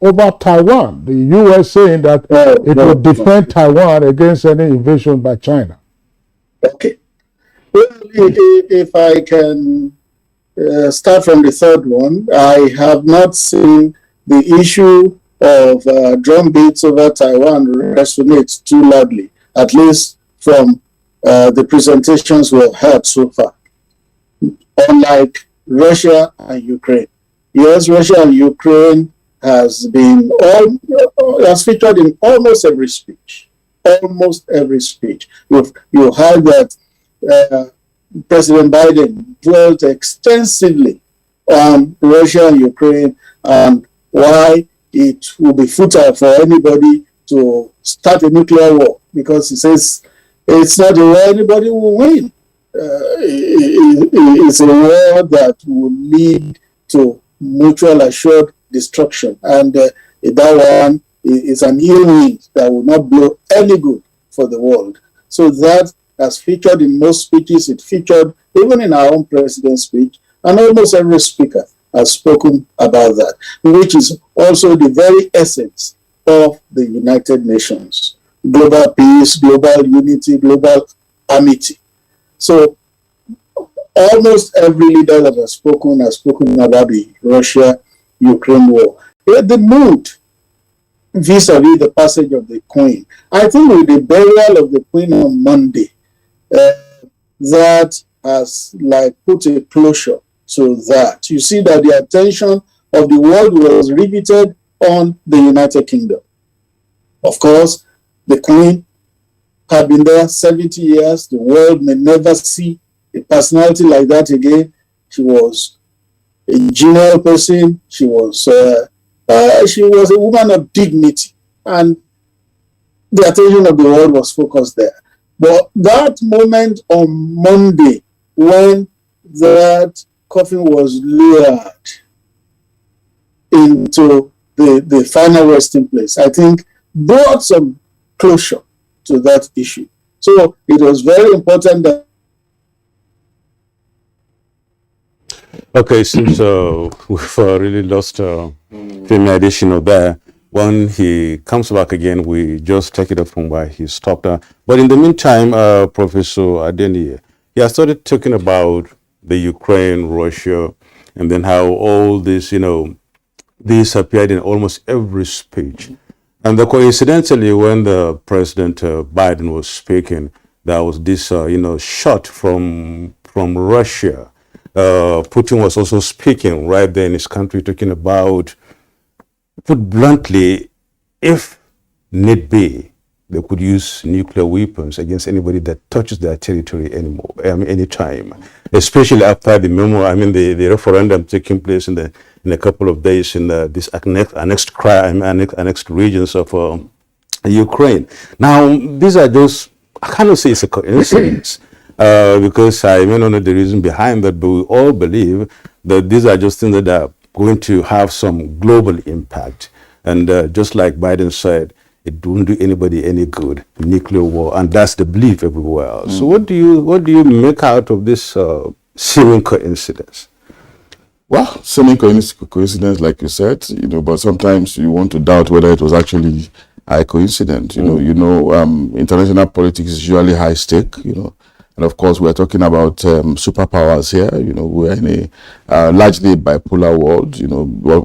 over Taiwan. The U.S. saying that it will defend Taiwan against any invasion by China. Okay. Well, if I can start from the third one, I have not seen the issue of drumbeats over Taiwan resonate too loudly, at least from the presentations we have heard so far. Unlike Russia and Ukraine. Yes, Russia and Ukraine has featured in almost every speech. Almost every speech. You heard that President Biden dwelt extensively on Russia and Ukraine and why it will be futile for anybody to start a nuclear war, because he says it's not a war anybody will win. It's a war that will lead to mutual assured destruction, and that one is an ill wind that will not blow any good for the world. So that has featured in most speeches. It featured even in our own president's speech, and almost every speaker has spoken about that, which is also the very essence of the United Nations. Global peace, global unity, global amity. So almost every leader that has spoken about the Russia-Ukraine war. The mood vis-a-vis the passage of the Queen. I think with the burial of the Queen on Monday, that has like put a closure to that. You see that the attention of the world was riveted on the United Kingdom. Of course, the Queen had been there 70 years. The world may never see a personality like that again. She was a genial person. She was a woman of dignity, and the attention of the world was focused there. But that moment on Monday, when that coffin was lowered into the final resting place, I think brought some closure to that issue. So it was very important that. Okay, since we've really lost Femi Adesina there, when he comes back again, we just take it up from where he stopped. But in the meantime, Professor Adeniyi, he has started talking about the Ukraine, Russia, and then how all this, this appeared in almost every speech. And coincidentally, when the President Biden was speaking, there was this, shot from Russia. Putin was also speaking right there in his country, talking about, put bluntly, if need be, they could use nuclear weapons against anybody that touches their territory anymore, anytime, especially after the the referendum taking place in a couple of days in this annexed regions of Ukraine. Now, these are those, I cannot say it's a coincidence, because I may not know the reason behind that, but we all believe that these are just things that are going to have some global impact. And just like Biden said, it won't do anybody any good, nuclear war, and that's the belief everywhere else. So what do you make out of this seeming coincidence? Well, seeming coincidence, like you said, but sometimes you want to doubt whether it was actually a coincidence. International politics is usually high stake, and of course, we're talking about superpowers here. We're in a largely bipolar world.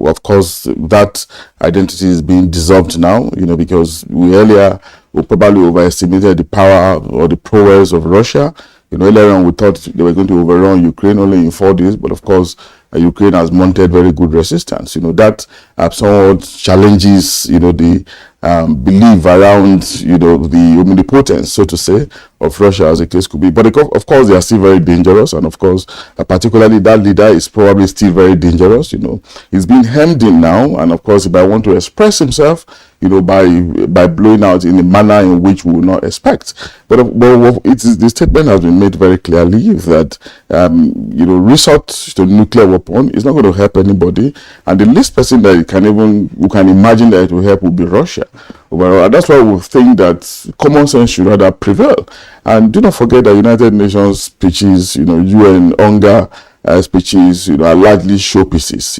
Of course, that identity is being dissolved now, because we probably overestimated the power or the prowess of Russia. Earlier on, we thought they were going to overrun Ukraine only in 4 days, but of course, Ukraine has mounted very good resistance. That somewhat challenges, the belief around, the omnipotence, so to say, of Russia, as the case could be. But of course, they are still very dangerous, and of course, particularly that leader is probably still very dangerous. He's been hemmed in now, and of course, if I want to express himself, by blowing out in a manner in which we will not expect. But the statement has been made very clearly that resort to nuclear weapon is not going to help anybody, and the least person that who can imagine that it will help will be Russia. Well, that's why we think that common sense should rather prevail. And do not forget that United Nations speeches, UN UNGA speeches, are largely showpieces,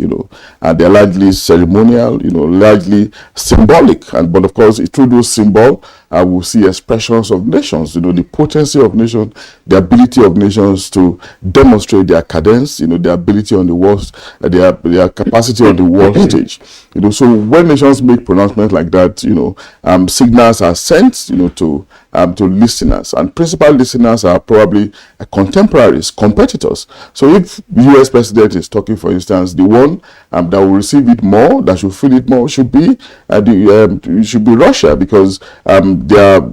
and they're largely ceremonial, largely symbolic. But of course, through those symbols, we'll see expressions of nations, the potency of nations, the ability of nations to demonstrate their cadence, their ability on the world, their capacity on the world stage. So when nations make pronouncements like that, signals are sent, to listeners, and principal listeners are probably contemporaries, competitors. So if the U.S. president is talking, for instance, the one that will receive it more, that should feel it more, should be Russia, because they are,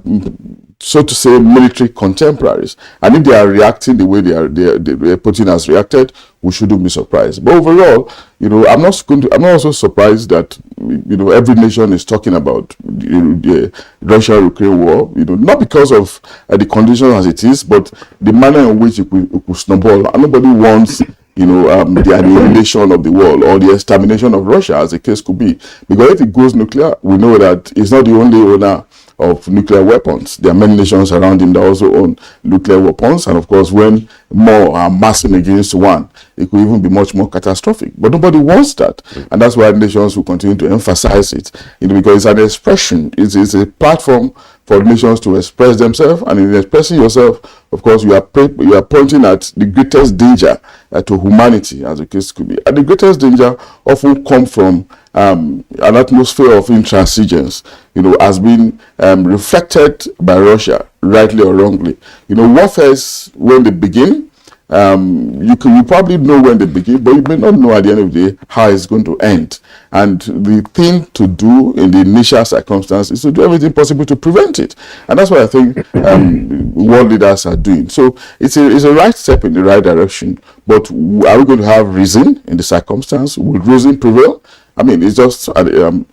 so to say, military contemporaries, and if they are reacting the way Putin has reacted, we shouldn't be surprised. But overall, I'm not also surprised that every nation is talking about the Russia-Ukraine war. Not because of the condition as it is, but the manner in which it could snowball. And nobody wants the annihilation of the world or the extermination of Russia, as the case could be. Because if it goes nuclear, we know that it's not the only owner of nuclear weapons. There are many nations around him that also own nuclear weapons. And of course, when more are massing against one, it could even be much more catastrophic. But nobody wants that. And that's why nations will continue to emphasize it. Because it's an expression. It's a platform for nations to express themselves. And in expressing yourself, of course, you are pointing at the greatest danger to humanity, as the case could be. And the greatest danger often comes from an atmosphere of intransigence, has been reflected by Russia, rightly or wrongly. Warfares, when they begin, you probably know when they begin, but you may not know at the end of the day how it's going to end. And the thing to do in the initial circumstance is to do everything possible to prevent it. And that's what I think world leaders are doing. So it's a right step in the right direction. But are we going to have reason in the circumstance? Will reason prevail? I mean, it's just an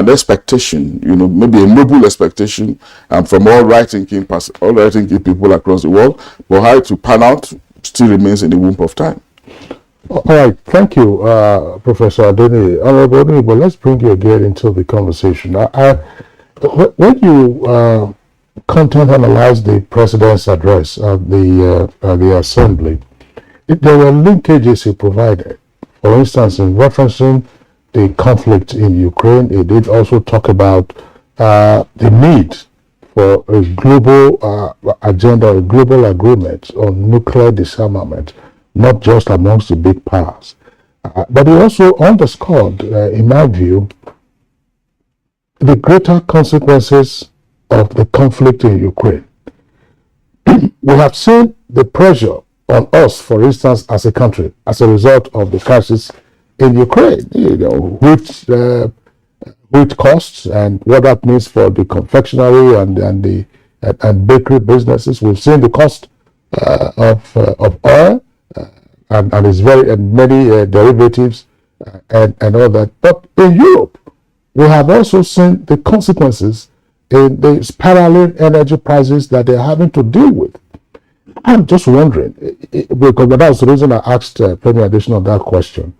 expectation, maybe a noble expectation from all right-thinking people across the world. But how to pan out still remains in the womb of time. All right, thank you, Professor Adeni. Honorable Adeni, but let's bring you again into the conversation. When you content analyze the president's address of the assembly, there were linkages he provided. For instance, in referencing the conflict in Ukraine, it did also talk about the need for a global agenda, a global agreement on nuclear disarmament, not just amongst the big powers. But it also underscored, in my view, the greater consequences of the conflict in Ukraine. We have seen the pressure on us, for instance, as a country, as a result of the crisis in Ukraine, wheat costs and what that means for the confectionery and bakery businesses. We've seen the cost of oil and its many derivatives and all that. But in Europe, we have also seen the consequences in the spiraling energy prices that they're having to deal with. I'm just wondering, because that was the reason I asked Premier Addition on that question,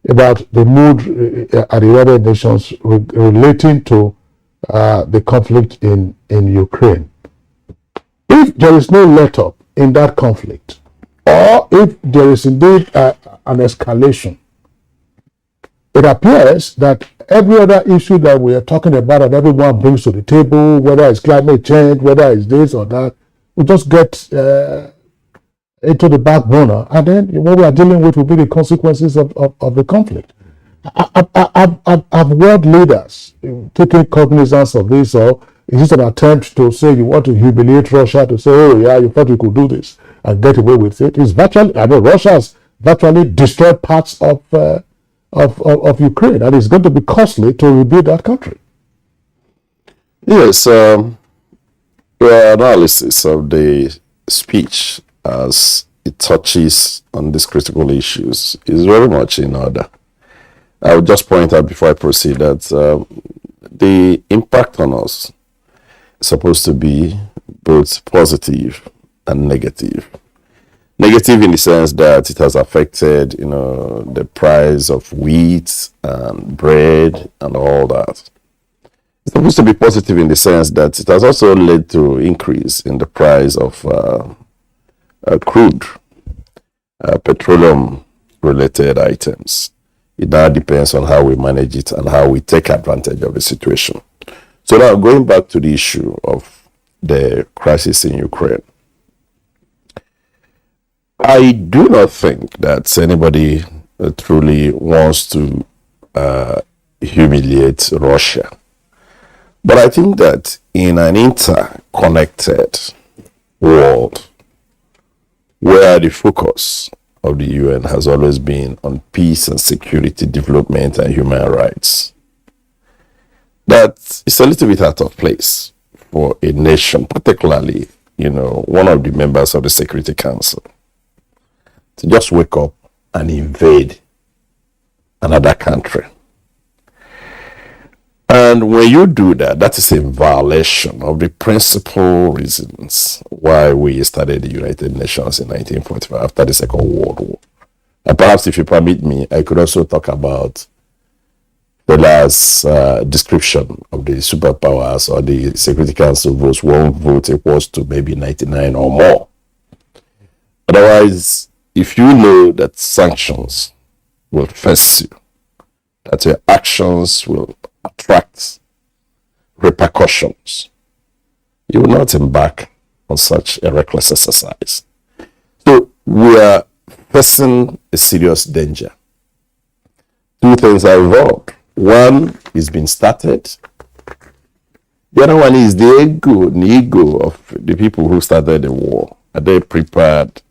about the mood at the United Nations relating to the conflict in Ukraine. If there is no let-up in that conflict, or if there is indeed an escalation, it appears that every other issue that we are talking about and everyone brings to the table, whether it's climate change, whether it's this or that, we just get into the back burner, and then what we are dealing with will be the consequences of the conflict. Have world leaders taken cognizance of this, or is this an attempt to say you want to humiliate Russia, to say, oh yeah, you thought you could do this and get away with it? It's virtually, Russia has virtually destroyed parts of Ukraine, and it's going to be costly to rebuild that country. Yes, your analysis of the speech as it touches on these critical issues is very much in order. I would just point out before I proceed that the impact on us is supposed to be both positive and negative. Negative in the sense that it has affected, the price of wheat and bread and all that. It's supposed to be positive in the sense that it has also led to increase in the price of crude, petroleum-related items. It now depends on how we manage it and how we take advantage of the situation. So now, going back to the issue of the crisis in Ukraine, I do not think that anybody truly wants to humiliate Russia. But I think that in an interconnected world, where the focus of the UN has always been on peace and security, development and human rights, that it's a little bit out of place for a nation, particularly, one of the members of the Security Council, to just wake up and invade another country. And when you do that, that is a violation of the principal reasons why we started the United Nations in 1945 after the Second World War. And perhaps if you permit me, I could also talk about the last description of the superpowers or the Security Council votes. One vote equals to maybe 99 or more. Otherwise, if you know that sanctions will face you, that your actions will attract repercussions, you will not embark on such a reckless exercise. So we are facing a serious danger. Two things are involved. One is being started. The other one is the ego of the people who started the war. Are they prepared?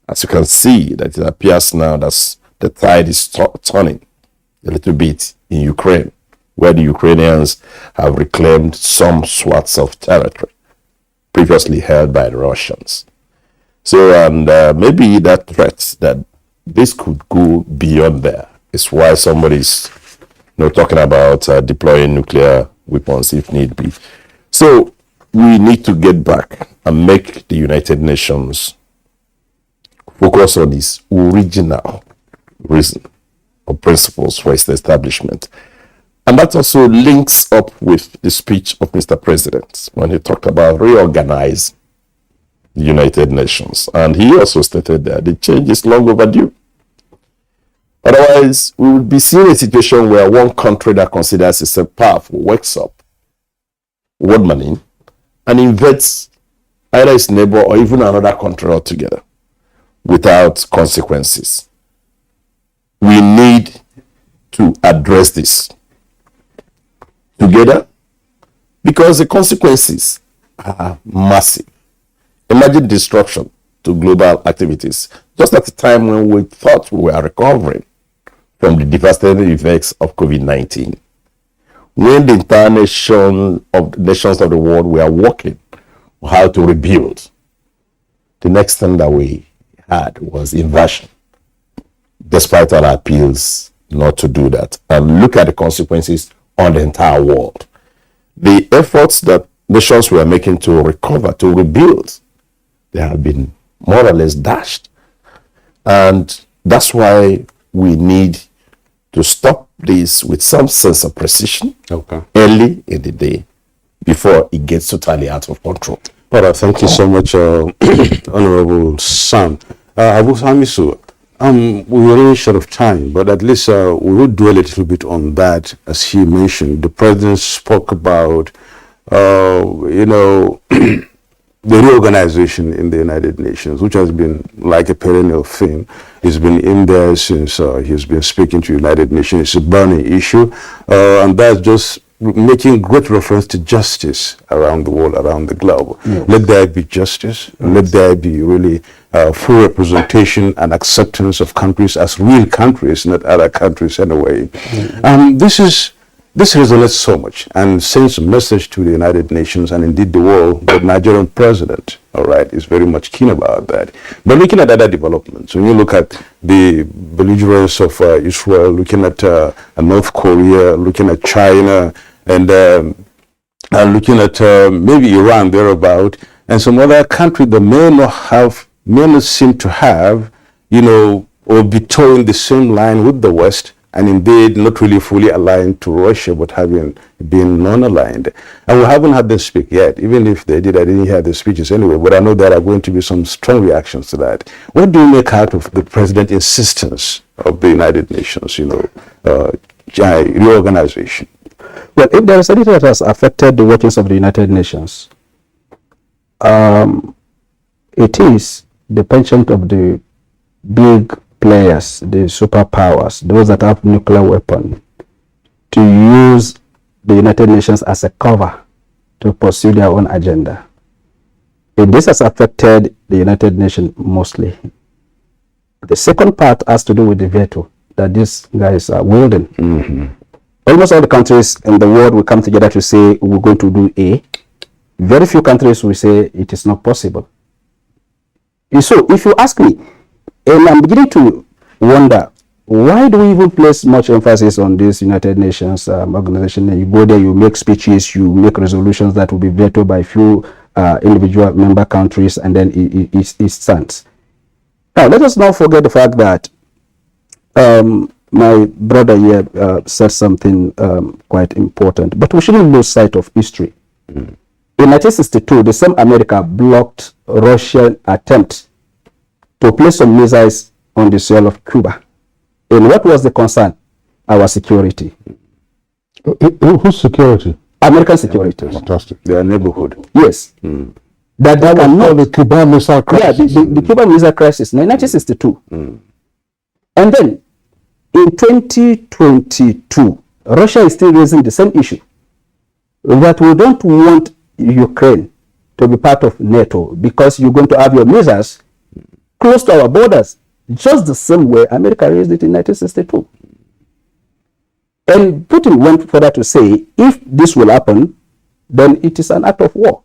As you can see, that it appears now that the tide is turning a little bit in Ukraine, where the Ukrainians have reclaimed some swaths of territory previously held by the Russians. So, and maybe that threat that this could go beyond there is why somebody's talking about deploying nuclear weapons if need be. So we need to get back and make the United Nations focus on this original reason or principles for its establishment. And that also links up with the speech of Mr. President when he talked about reorganize the United Nations. And he also stated that the change is long overdue. Otherwise, we would be seeing a situation where one country that considers itself powerful wakes up one morning and invades either its neighbor or even another country altogether without consequences. We need to address this together because the consequences are massive. Imagine disruption to global activities just at the time when we thought we were recovering from the devastating effects of COVID-19. When the entire nations of the world were working on how to rebuild, the next thing that we had was invasion, despite our appeals not to do that. And look at the consequences on the entire world. The efforts that nations were making to recover, to rebuild, they have been more or less dashed. And that's why we need to stop this with some sense of precision early in the day before it gets totally out of control. All right, thank you so much, Honorable Sam. Abu Hamisu, we were really short of time, but at least we will dwell a little bit on that. As he mentioned, the president spoke about, the reorganization in the United Nations, which has been like a perennial theme. He's been in there since he's been speaking to United Nations. It's a burning issue, and that's just making great reference to justice around the world, around the globe. Yes. Let there be justice. Yes. Let there be really full representation and acceptance of countries as real countries, not other countries anyway. Mm-hmm. This resonates so much and sends a message to the United Nations and indeed the world. The Nigerian president, all right, is very much keen about that. But looking at other developments, when you look at the belligerence of Israel, looking at North Korea, looking at China, and looking at maybe Iran thereabout, and some other country that may not seem to have, or be towing the same line with the West, and indeed not really fully aligned to Russia, but been non-aligned. And we haven't had them speak yet. Even if they did, I didn't hear the speeches anyway, but I know there are going to be some strong reactions to that. What do you make out of the president's insistence of the United Nations, reorganization? Well, if there is anything that has affected the workings of the United Nations, it is the penchant of the big players, the superpowers, those that have nuclear weapons, to use the United Nations as a cover to pursue their own agenda. And this has affected the United Nations mostly. The second part has to do with the veto that these guys are wielding. Mm-hmm. Almost all the countries in the world will come together to say we're going to do A. Very few countries will say it is not possible. And so if you ask me, and I'm beginning to wonder, why do we even place much emphasis on this United Nations organization? And you go there, you make speeches, you make resolutions that will be vetoed by few individual member countries, and then it stands. Now, let us not forget the fact that My brother here said something quite important, but we shouldn't lose sight of history. In 1962, the same America blocked Russian attempt to place some missiles on the soil of Cuba. And what was the concern? Our security. Whose security? American security. Fantastic. Their neighborhood. Yes. That they cannot. The Cuban Missile Crisis. Yeah, the Cuban Missile Crisis, in 1962. And then, in 2022, Russia is still raising the same issue, that we don't want Ukraine to be part of NATO because you're going to have your missiles close to our borders, just the same way America raised it in 1962. And Putin went further to say, if this will happen, then it is an act of war.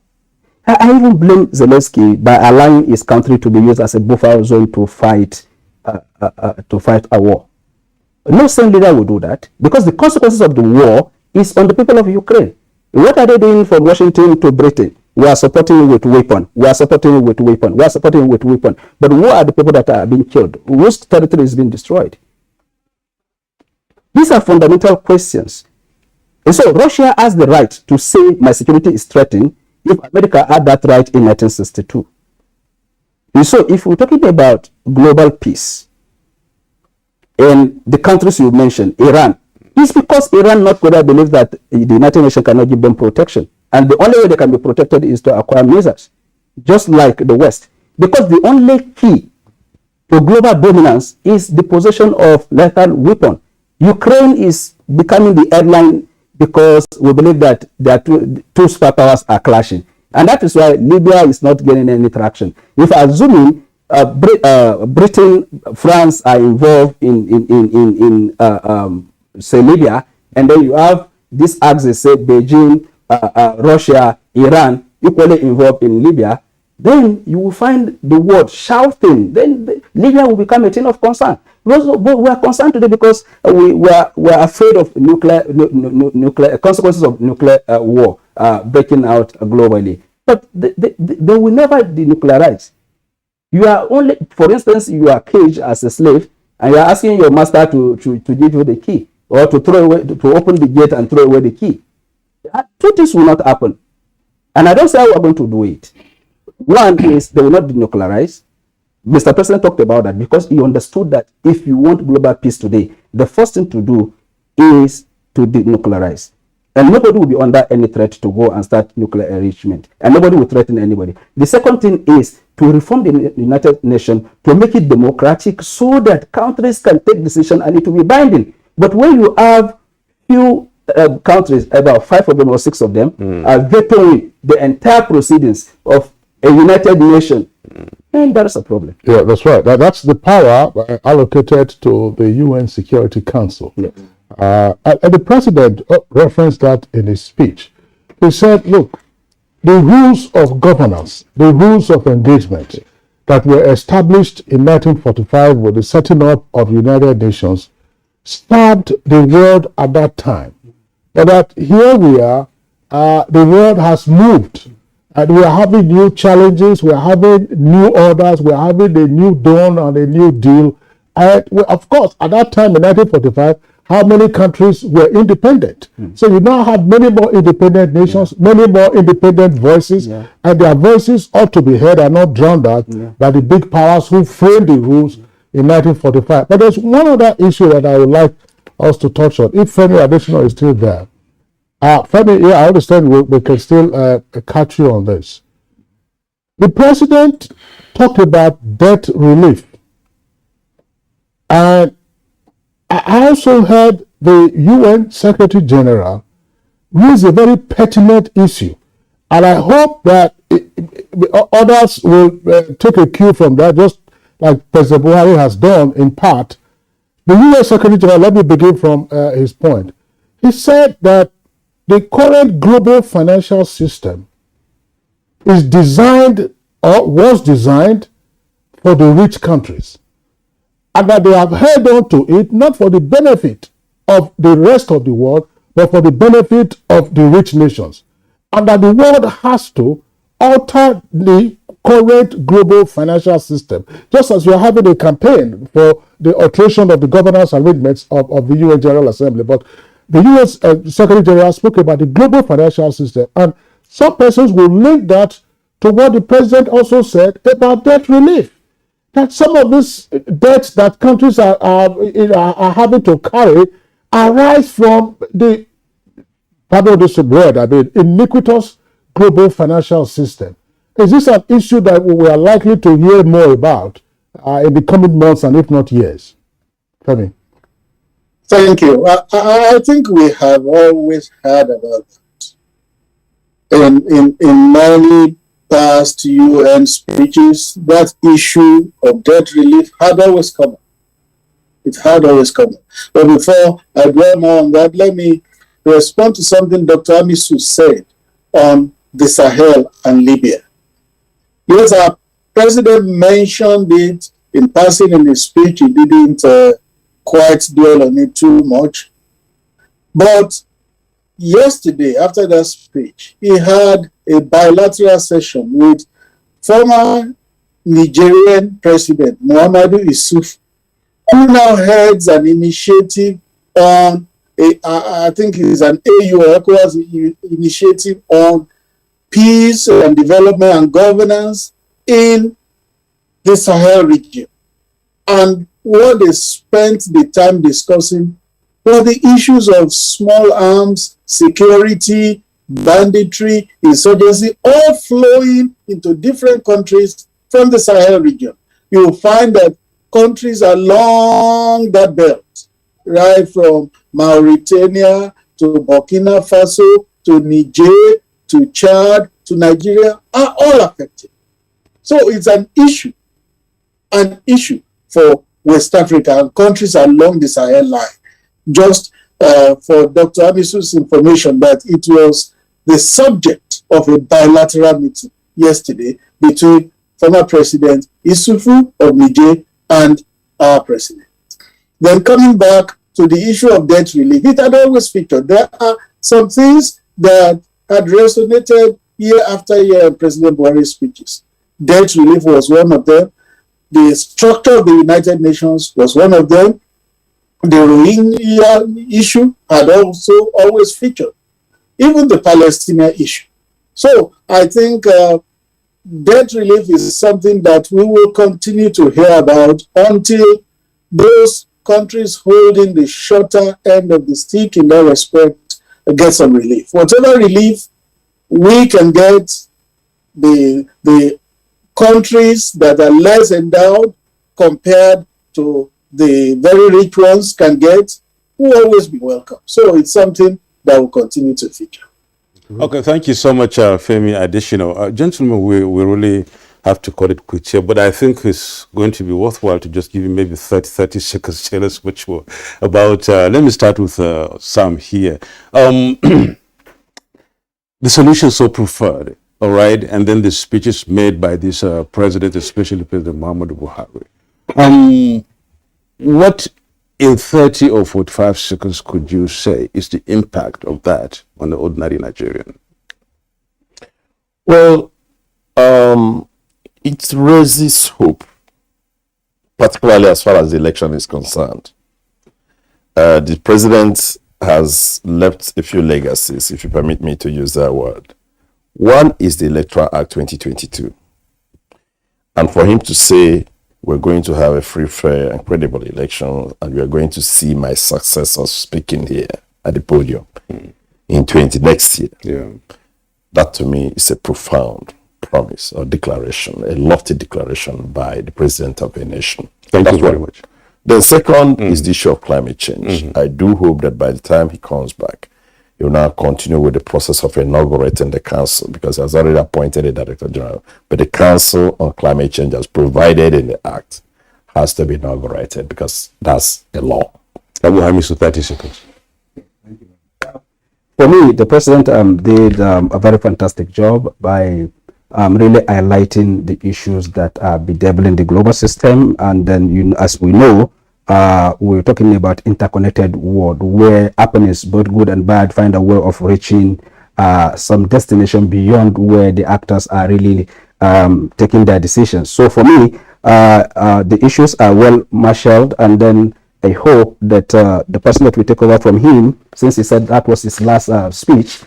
I even blame Zelensky by allowing his country to be used as a buffer zone to fight a war. No sane leader will do that because the consequences of the war is on the people of Ukraine. What are they doing from Washington to Britain? We are supporting you with weapon. We are supporting you with weapon. We are supporting you with weapon. But who are the people that are being killed? Whose territory is being destroyed? These are fundamental questions. And so Russia has the right to say my security is threatened if America had that right in 1962. And so if we're talking about global peace, and the countries you mentioned, Iran, it's because Iran not going to believe that the United Nations cannot give them protection. And the only way they can be protected is to acquire missiles, just like the West. Because the only key to global dominance is the possession of lethal weapon. Ukraine is becoming the headline because we believe that there are two superpowers are clashing. And that is why Libya is not getting any traction. If assuming Britain, France are involved in say Libya, and then you have this axis, say Beijing, Russia, Iran, equally involved in Libya, then you will find the world shouting. Then Libya will become a thing of concern. We are concerned today because we are afraid of nuclear consequences of nuclear war breaking out globally. But they will never denuclearize. You are only, for instance, you are caged as a slave, and you are asking your master to give you the key, or to throw away, to open the gate and throw away the key. Two things will not happen, and I don't say we are going to do it. One is they will not denuclearize. Mr. President talked about that because he understood that if you want global peace today, the first thing to do is to denuclearize. And nobody will be under any threat to go and start nuclear enrichment. And nobody will threaten anybody. The second thing is to reform the United Nations to make it democratic so that countries can take decisions and it will be binding. But when you have few countries, about 5 of them or 6 of them, are vetoing the entire proceedings of a United Nation, then there is a problem. Yeah, that's right. That's the power allocated to the UN Security Council. Yeah. And the president referenced that in his speech. He said, look, the rules of governance, the rules of engagement that were established in 1945 with the setting up of the United Nations stabbed the world at that time. But that here we are, the world has moved. And we are having new challenges, we are having new orders, we are having a new dawn and a new deal. And of course, at that time in 1945, how many countries were independent? So you now have many more independent nations, many more independent voices, and their voices ought to be heard and not drowned out by the big powers who framed the rules in 1945. But there's one other issue that I would like us to touch on, if Femi Adesina is still there. Femi, yeah, I understand we can still catch you on this. The president talked about debt relief. And I also heard the UN Secretary General raise a very pertinent issue. And I hope that others will take a cue from that, just like President Buhari has done in part. The UN Secretary General, let me begin from his point. He said that the current global financial system is designed or was designed for the rich countries, and that they have held on to it not for the benefit of the rest of the world, but for the benefit of the rich nations, and that the world has to alter the current global financial system. Just as you are having a campaign for the alteration of the governance arrangements of the UN General Assembly, but the US Secretary General spoke about the global financial system, and some persons will link that to what the president also said about debt relief. That some of this debts that countries are having to carry arise from the, pardon this word, iniquitous global financial system. Is this an issue that we are likely to hear more about in the coming months and if not years? Femi. Thank you. I think we have always heard about that. In many past UN speeches, that issue of debt relief had always come up. It had always come up. But before I dwell more on that, let me respond to something Dr. Amisu said on the Sahel and Libya. Yes, our president mentioned it in passing in his speech. He didn't quite dwell on it too much. But yesterday, after that speech, he had a bilateral session with former Nigerian President Muhammadu Yusuf, who now heads an initiative on, I think it is an AU or ECOWAS initiative on peace and development and governance in the Sahel region. And what they spent the time discussing were the issues of small arms, security, banditry, insurgency, all flowing into different countries from the Sahel region. You will find that countries along that belt, right from Mauritania to Burkina Faso to Niger to Chad to Nigeria, are all affected. So it's an issue for West Africa and countries along the Sahel line. Just for Dr. Amisu's information, that it was the subject of a bilateral meeting yesterday between former President Isufu of Niger and our president. Then coming back to the issue of debt relief, it had always featured. There are some things that had resonated year after year in President Buhari's speeches. Debt relief was one of them. The structure of the United Nations was one of them. The Rohingya issue had also always featured. Even the Palestinian issue. So I think debt relief is something that we will continue to hear about until those countries holding the shorter end of the stick in that respect get some relief. Whatever relief we can get, the countries that are less endowed compared to the very rich ones can get, will always be welcome. So it's something that will continue to feature. Okay, thank you so much, Femi Additional. Gentlemen, we really have to cut it quick here, but I think it's going to be worthwhile to just give you maybe 30 seconds to tell us which were about. Let me start with Sam here. The solution so preferred, all right, and then the speeches made by this president, especially President Muhammadu Buhari. What in 30 or 45 seconds could you say is the impact of that on the ordinary Nigerian? Well, it raises hope, particularly as far as the election is concerned. The president has left a few legacies, if you permit me to use that word. One is the Electoral Act 2022. And for him to say, we're going to have a free, fair, and credible election, and we are going to see my successor speaking here at the podium in next year. Yeah. That to me is a profound promise or declaration, a lofty declaration by the president of a nation. Thank you very much. The second is the issue of climate change. I do hope that by the time he comes back, he will now continue with the process of inaugurating the council, because he has already appointed a director general. But the council on climate change, as provided in the act, has to be inaugurated, because that's the law. Abu Hamisu, 30 seconds. For me, the president did a very fantastic job by really highlighting the issues that are bedeviling the global system. And then, as we know, we're talking about interconnected world where happiness, both good and bad, find a way of reaching some destination beyond where the actors are really taking their decisions. So for me, the issues are well marshaled, and then I hope that the person that we take over from him, since he said that was his last speech,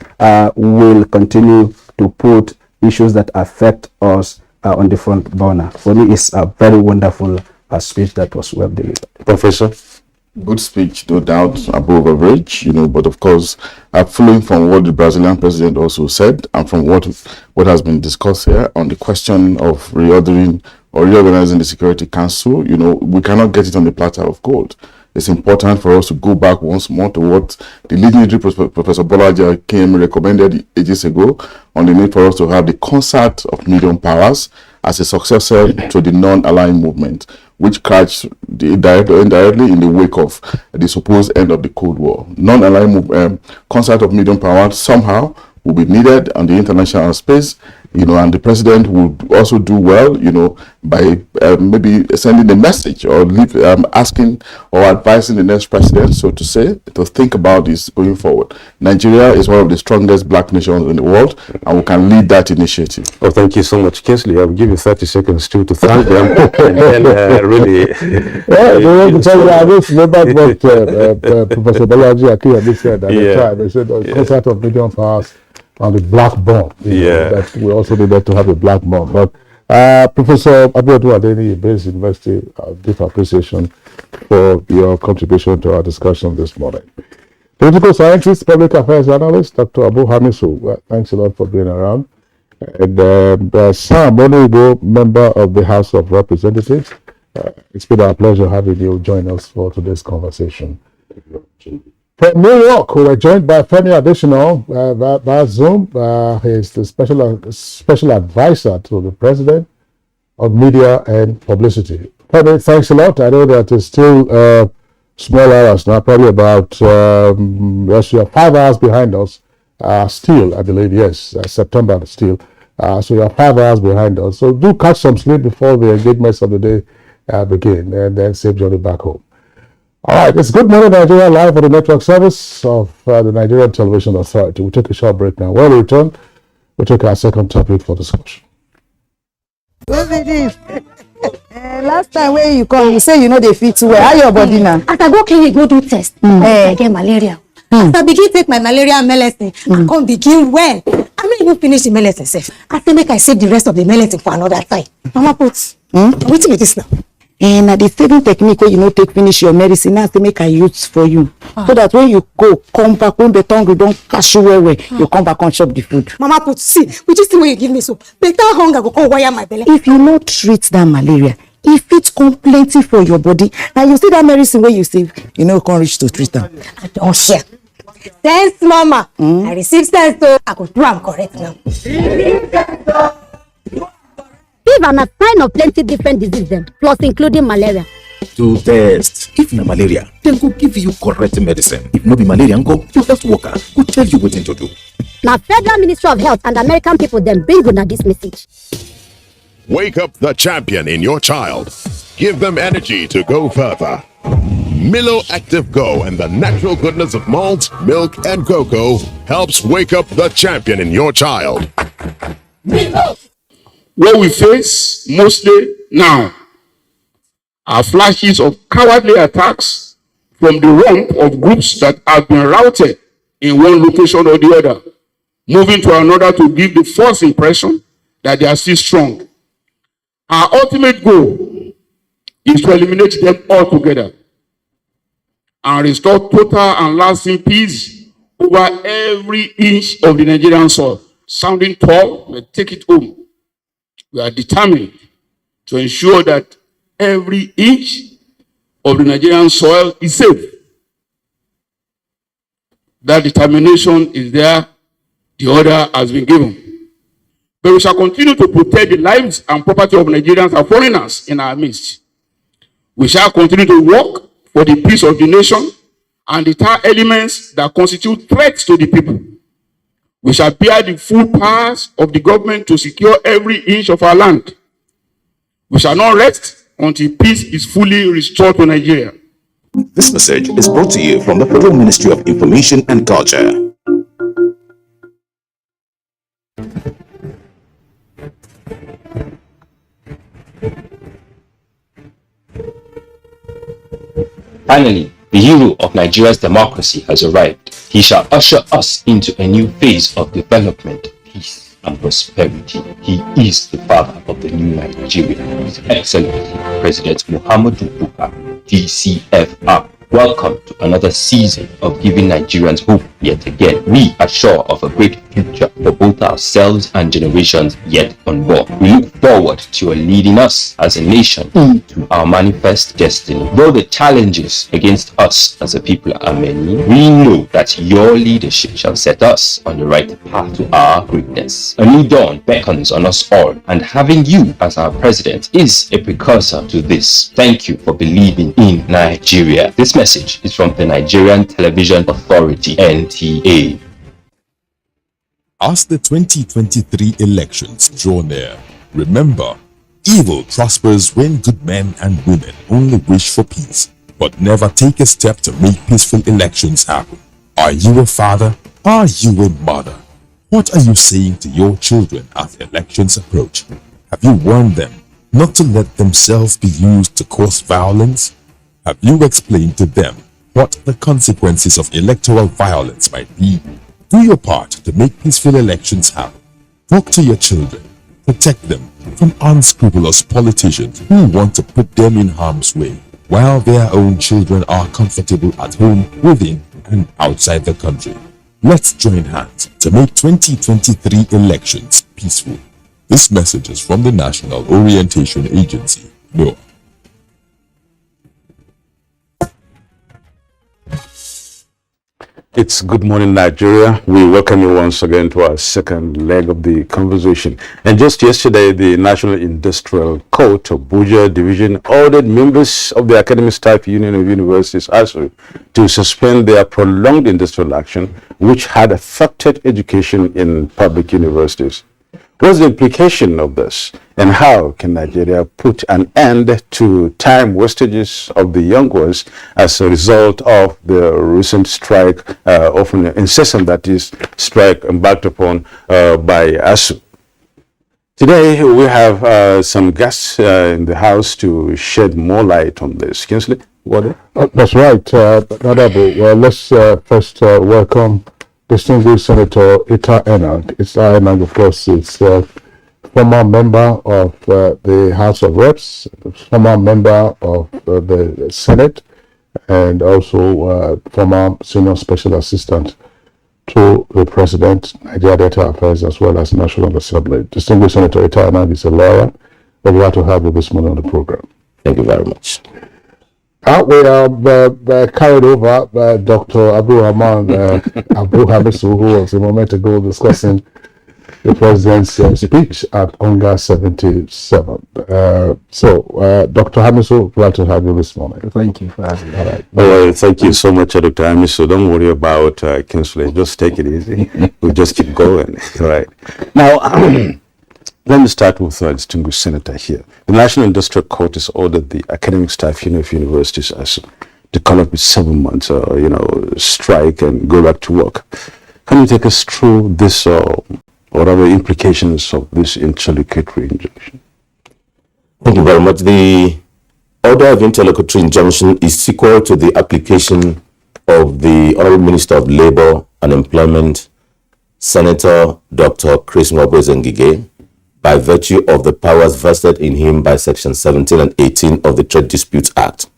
will continue to put issues that affect us on the front burner. For me, it's a very wonderful speech that was well delivered. Professor? Good speech, no doubt, above average, but of course, following from what the Brazilian president also said, and from what has been discussed here on the question of reorganizing the Security Council, we cannot get it on the platter of gold. It's important for us to go back once more to what the legendary Professor Bolaji Akinnyemi recommended ages ago on the need for us to have the concert of medium powers as a successor to the non-aligned movement, which crashed directly or indirectly in the wake of the supposed end of the Cold War. Non-aligned concert of medium powers somehow will be needed on the international space, and the president would also do well, by maybe sending a message or asking or advising the next president, so to say, to think about this going forward. Nigeria is one of the strongest black nations in the world, and we can lead that initiative. Oh, thank you so much, Kingsley. I'll give you 30 seconds to thank them. And then really... I just remember what Professor Bolaji Akinnyemi said at the time. He said, concert of medium powers on the black bomb. That we also needed to have a black bomb. But Professor Abiodun Adeni, Base University, deep appreciation for your contribution to our discussion this morning. Political scientist, public affairs analyst, Dr. Abu Hamisu, thanks a lot for being around. And Sam Onigo, member of the House of Representatives. It's been our pleasure having you join us for today's conversation. From New York, we were joined by Femi Additional via Zoom. He's the special advisor to the President of Media and Publicity. Femi, thanks a lot. I know that it's still small hours now, probably about, yes, you are 5 hours behind us. Still, I believe, yes, September still. So you are 5 hours behind us. So do catch some sleep before the engagements of the day begin, and then safe journey back home. All right, it's Good Morning Nigeria live on the network service of the Nigerian Television Authority. We'll take a short break now. When we return, we'll take our second topic for discussion. What be this? Last time when you come, you say you know they fit well. How your body now? As I go clinic, go do test. I get malaria. As I begin take my malaria medicine, I come begin well. I may even finish the medicine safe. I say make I save the rest of the medicine for another time. Mama put. Wait with this now. And the saving technique where you know take finish your medicine, now to make a use for you. So that when you go, come back, when the tongue don't pass you well, you come back and chop the food. Mama put, see, which is the way you give me so. Better hunger go come wire my belly. If you not treat that malaria, if it's come plenty for your body, and you see that medicine where you save, you know, can't reach to treat them. I don't share. Thanks, Mama. I receive sense, so I could do I'm correct now. Fever na sign of plenty different diseases, plus including malaria. To test. If na malaria, then go give you correct medicine. If no be malaria, go your health worker go tell you what to do. Now, Federal Ministry of Health and American people then bring una this message. Wake up the champion in your child. Give them energy to go further. Milo Active Go and the natural goodness of malt, milk, and cocoa helps wake up the champion in your child. Milo! What we face mostly now are flashes of cowardly attacks from the rump of groups that have been routed in one location or the other, moving to another to give the false impression that they are still strong. Our ultimate goal is to eliminate them altogether and restore total and lasting peace over every inch of the Nigerian soil. Sounding tall, but take it home. We are determined to ensure that every inch of the Nigerian soil is safe. That determination is there. The order has been given. But we shall continue to protect the lives and property of Nigerians and foreigners in our midst. We shall continue to work for the peace of the nation and deter elements that constitute threats to the people. We shall bear the full powers of the government to secure every inch of our land. We shall not rest until peace is fully restored to Nigeria. This message is brought to you from the Federal Ministry of Information and Culture. Finally, the hero of Nigeria's democracy has arrived. He shall usher us into a new phase of development, peace, and prosperity. He is the father of the new Nigeria, His Excellency President Muhammadu Buhari, DCFR. Welcome to another season of giving Nigerians hope yet again. We are sure of a great future for both ourselves and generations yet unborn. We look forward to your leading us as a nation to our manifest destiny. Though the challenges against us as a people are many, we know that your leadership shall set us on the right path to our greatness. A new dawn beckons on us all, and having you as our president is a precursor to this. Thank you for believing in Nigeria. This message is from the Nigerian Television Authority, NTA. As the 2023 elections draw near, remember, evil prospers when good men and women only wish for peace, but never take a step to make peaceful elections happen. Are you a father? Are you a mother? What are you saying to your children as elections approach? Have you warned them not to let themselves be used to cause violence? Have you explained to them what the consequences of electoral violence might be? Do your part to make peaceful elections happen. Talk to your children. Protect them from unscrupulous politicians who want to put them in harm's way, while their own children are comfortable at home, within and outside the country. Let's join hands to make 2023 elections peaceful. This message is from the National Orientation Agency, NOAA. It's Good Morning Nigeria. We welcome you once again to our second leg of the conversation. And just yesterday, the National Industrial Court, Abuja Division, ordered members of the Academic Staff Union of Universities, ASUU, to suspend their prolonged industrial action, which had affected education in public universities. What's the implication of this, and how can Nigeria put an end to time wastages of the young ones as a result of the recent strike, often incessant, that is, strike embarked upon by ASUU? Today we have some guests in the house to shed more light on this. Kinsley, what? That's right, Honorable. Well, let's first welcome distinguished Senator Ita Enang. Ita Enang, of course, is former member of the House of Reps, former member of the Senate, and also former senior special assistant to the President, Nigeria Data Affairs, as well as National Assembly. Distinguished Senator Ita Enang is a lawyer. We're glad to have you this morning on the program. Thank you very much. We are carried over by Dr. Abu Hamisu, who was a moment ago discussing the President's speech at UNGA 77. Dr. Hamisu, glad to have you this morning. Thank you for having me. All right. Well, thank you so much, Dr. Hamisu. Don't worry about Kinsley. Just take it easy. We'll just keep going. All right. Now, let me start with our distinguished senator here. The National Industrial Court has ordered the Academic Staff Union of Universities to come up with 7 months, strike and go back to work. Can you take us through this, or other implications of this interlocutory injunction? Thank you very much. The order of interlocutory injunction is sequel to the application of the Honorable Minister of Labour and Employment, Senator Dr. Chris Ngige, by virtue of the powers vested in him by Section 17 and 18 of the Trade Disputes Act.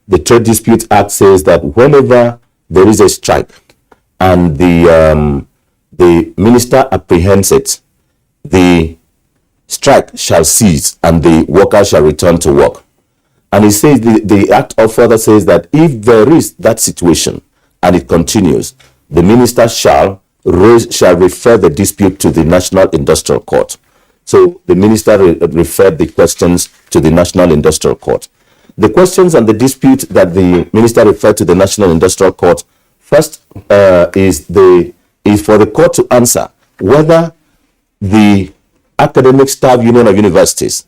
The Trade Disputes Act says that whenever there is a strike and the minister apprehends it, the strike shall cease and the workers shall return to work. And it says, the Act of further says that if there is that situation and it continues, the minister shall refer the dispute to the National Industrial Court. So the minister referred the questions to the National Industrial Court. The questions and the dispute that the minister referred to the National Industrial Court first is for the court to answer whether the Academic Staff Union of Universities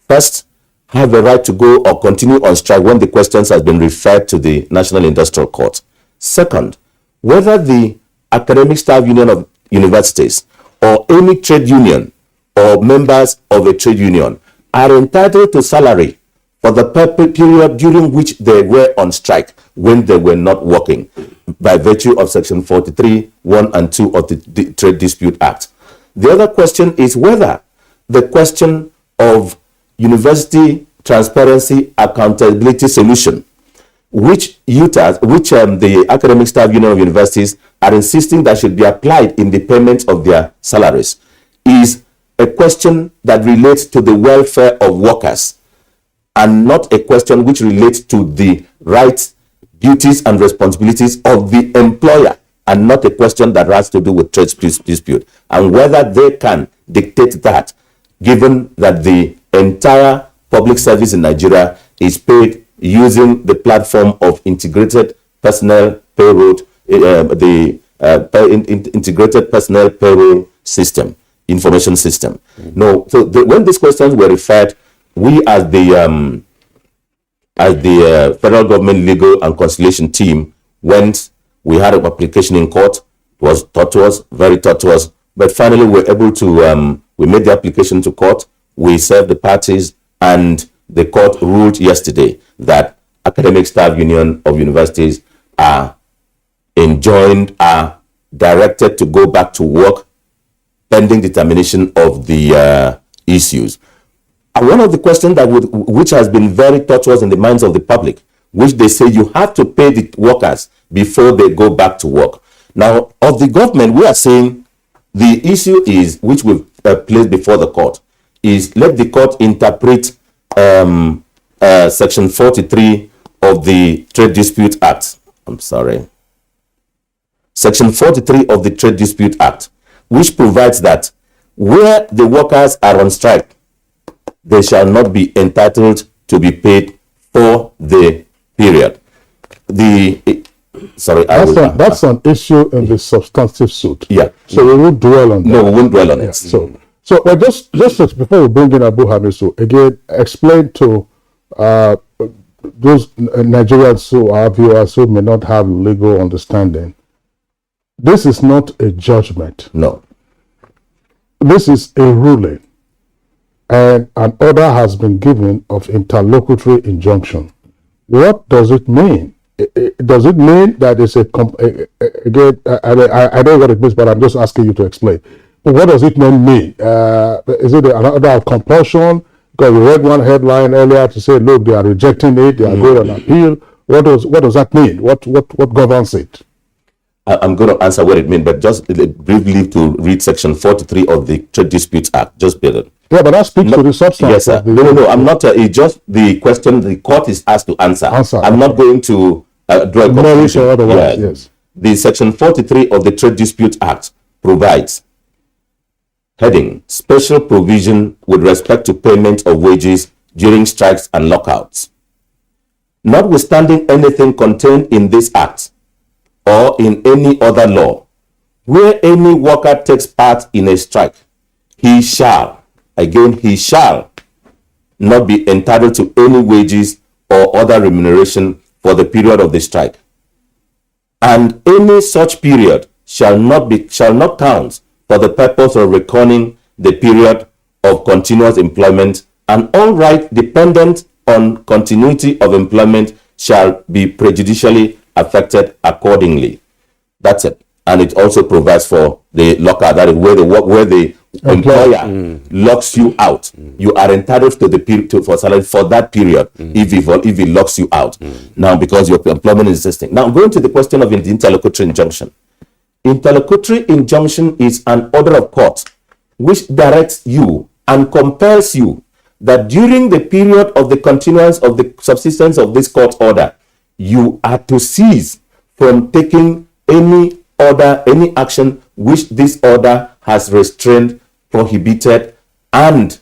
first have the right to go or continue on strike when the questions have been referred to the National Industrial Court. Second, whether the Academic Staff Union of Universities or any trade union or members of a trade union are entitled to salary for the period during which they were on strike when they were not working by virtue of Section 43, 1 and 2 of the Trade Dispute Act. The other question is whether the question of university transparency accountability solution, which the Academic Staff Union of Universities are insisting that should be applied in the payment of their salaries, is a question that relates to the welfare of workers and not a question which relates to the rights, duties, and responsibilities of the employer, and not a question that has to do with trade dispute, and whether they can dictate that, given that the entire public service in Nigeria is paid using the platform of integrated personnel payroll, integrated personnel payroll system, information system. No, so when these questions were referred, we as the federal government legal and conciliation team went. We had an application in court. It was tortuous, very tortuous, but finally we were able to. We made the application to court. We served the parties, and the court ruled yesterday that Academic Staff Union of Universities are directed to go back to work pending determination of the issues. And one of the questions which has been very tortuous in the minds of the public, which they say you have to pay the workers before they go back to work. Now, of the government, we are saying the issue is, which we've placed before the court, is let the court interpret Section 43 of the Trade Dispute Act. Section 43 of the Trade Dispute Act, which provides that where the workers are on strike, they shall not be entitled to be paid for the period. That's an issue in the substantive suit. Yeah. So we won't dwell on that. No, we won't dwell on it. So just before we bring in Abu Hamisu, again, explain to those Nigerians who are viewers who may not have legal understanding. This is not a judgment. No. This is a ruling. And an order has been given of interlocutory injunction. What does it mean? Does it mean that it's again, I don't know what it means, but I'm just asking you to explain. But what does it mean? Is it an order of compulsion? Because we read one headline earlier to say, look, they are rejecting it, they are going on appeal. What does that mean? What governs it? I'm going to answer what it means, but just briefly to read Section 43 of the Trade Disputes Act. Just bear it. Yeah, but that speaks to the substance. Yes, sir. No, I'm not. It's just the question the court is asked to answer. I'm not going to draw a conclusion. Otherwise, yes. The Section 43 of the Trade Dispute Act provides heading special provision with respect to payment of wages during strikes and lockouts. Notwithstanding anything contained in this act or in any other law, where any worker takes part in a strike, he shall not be entitled to any wages or other remuneration for the period of the strike. And any such period shall not count for the purpose of reckoning the period of continuous employment, and all right dependent on continuity of employment shall be prejudicially affected accordingly. That's it. And it also provides for the lockout, that is where the employer locks you out. You are entitled to the period for salary for that period if he locks you out. Now, because your employment is existing. Now, going to the question of the interlocutory injunction. Interlocutory injunction is an order of court which directs you and compels you that during the period of the continuance of the subsistence of this court order, you are to cease from taking any action which this order has restrained, prohibited, and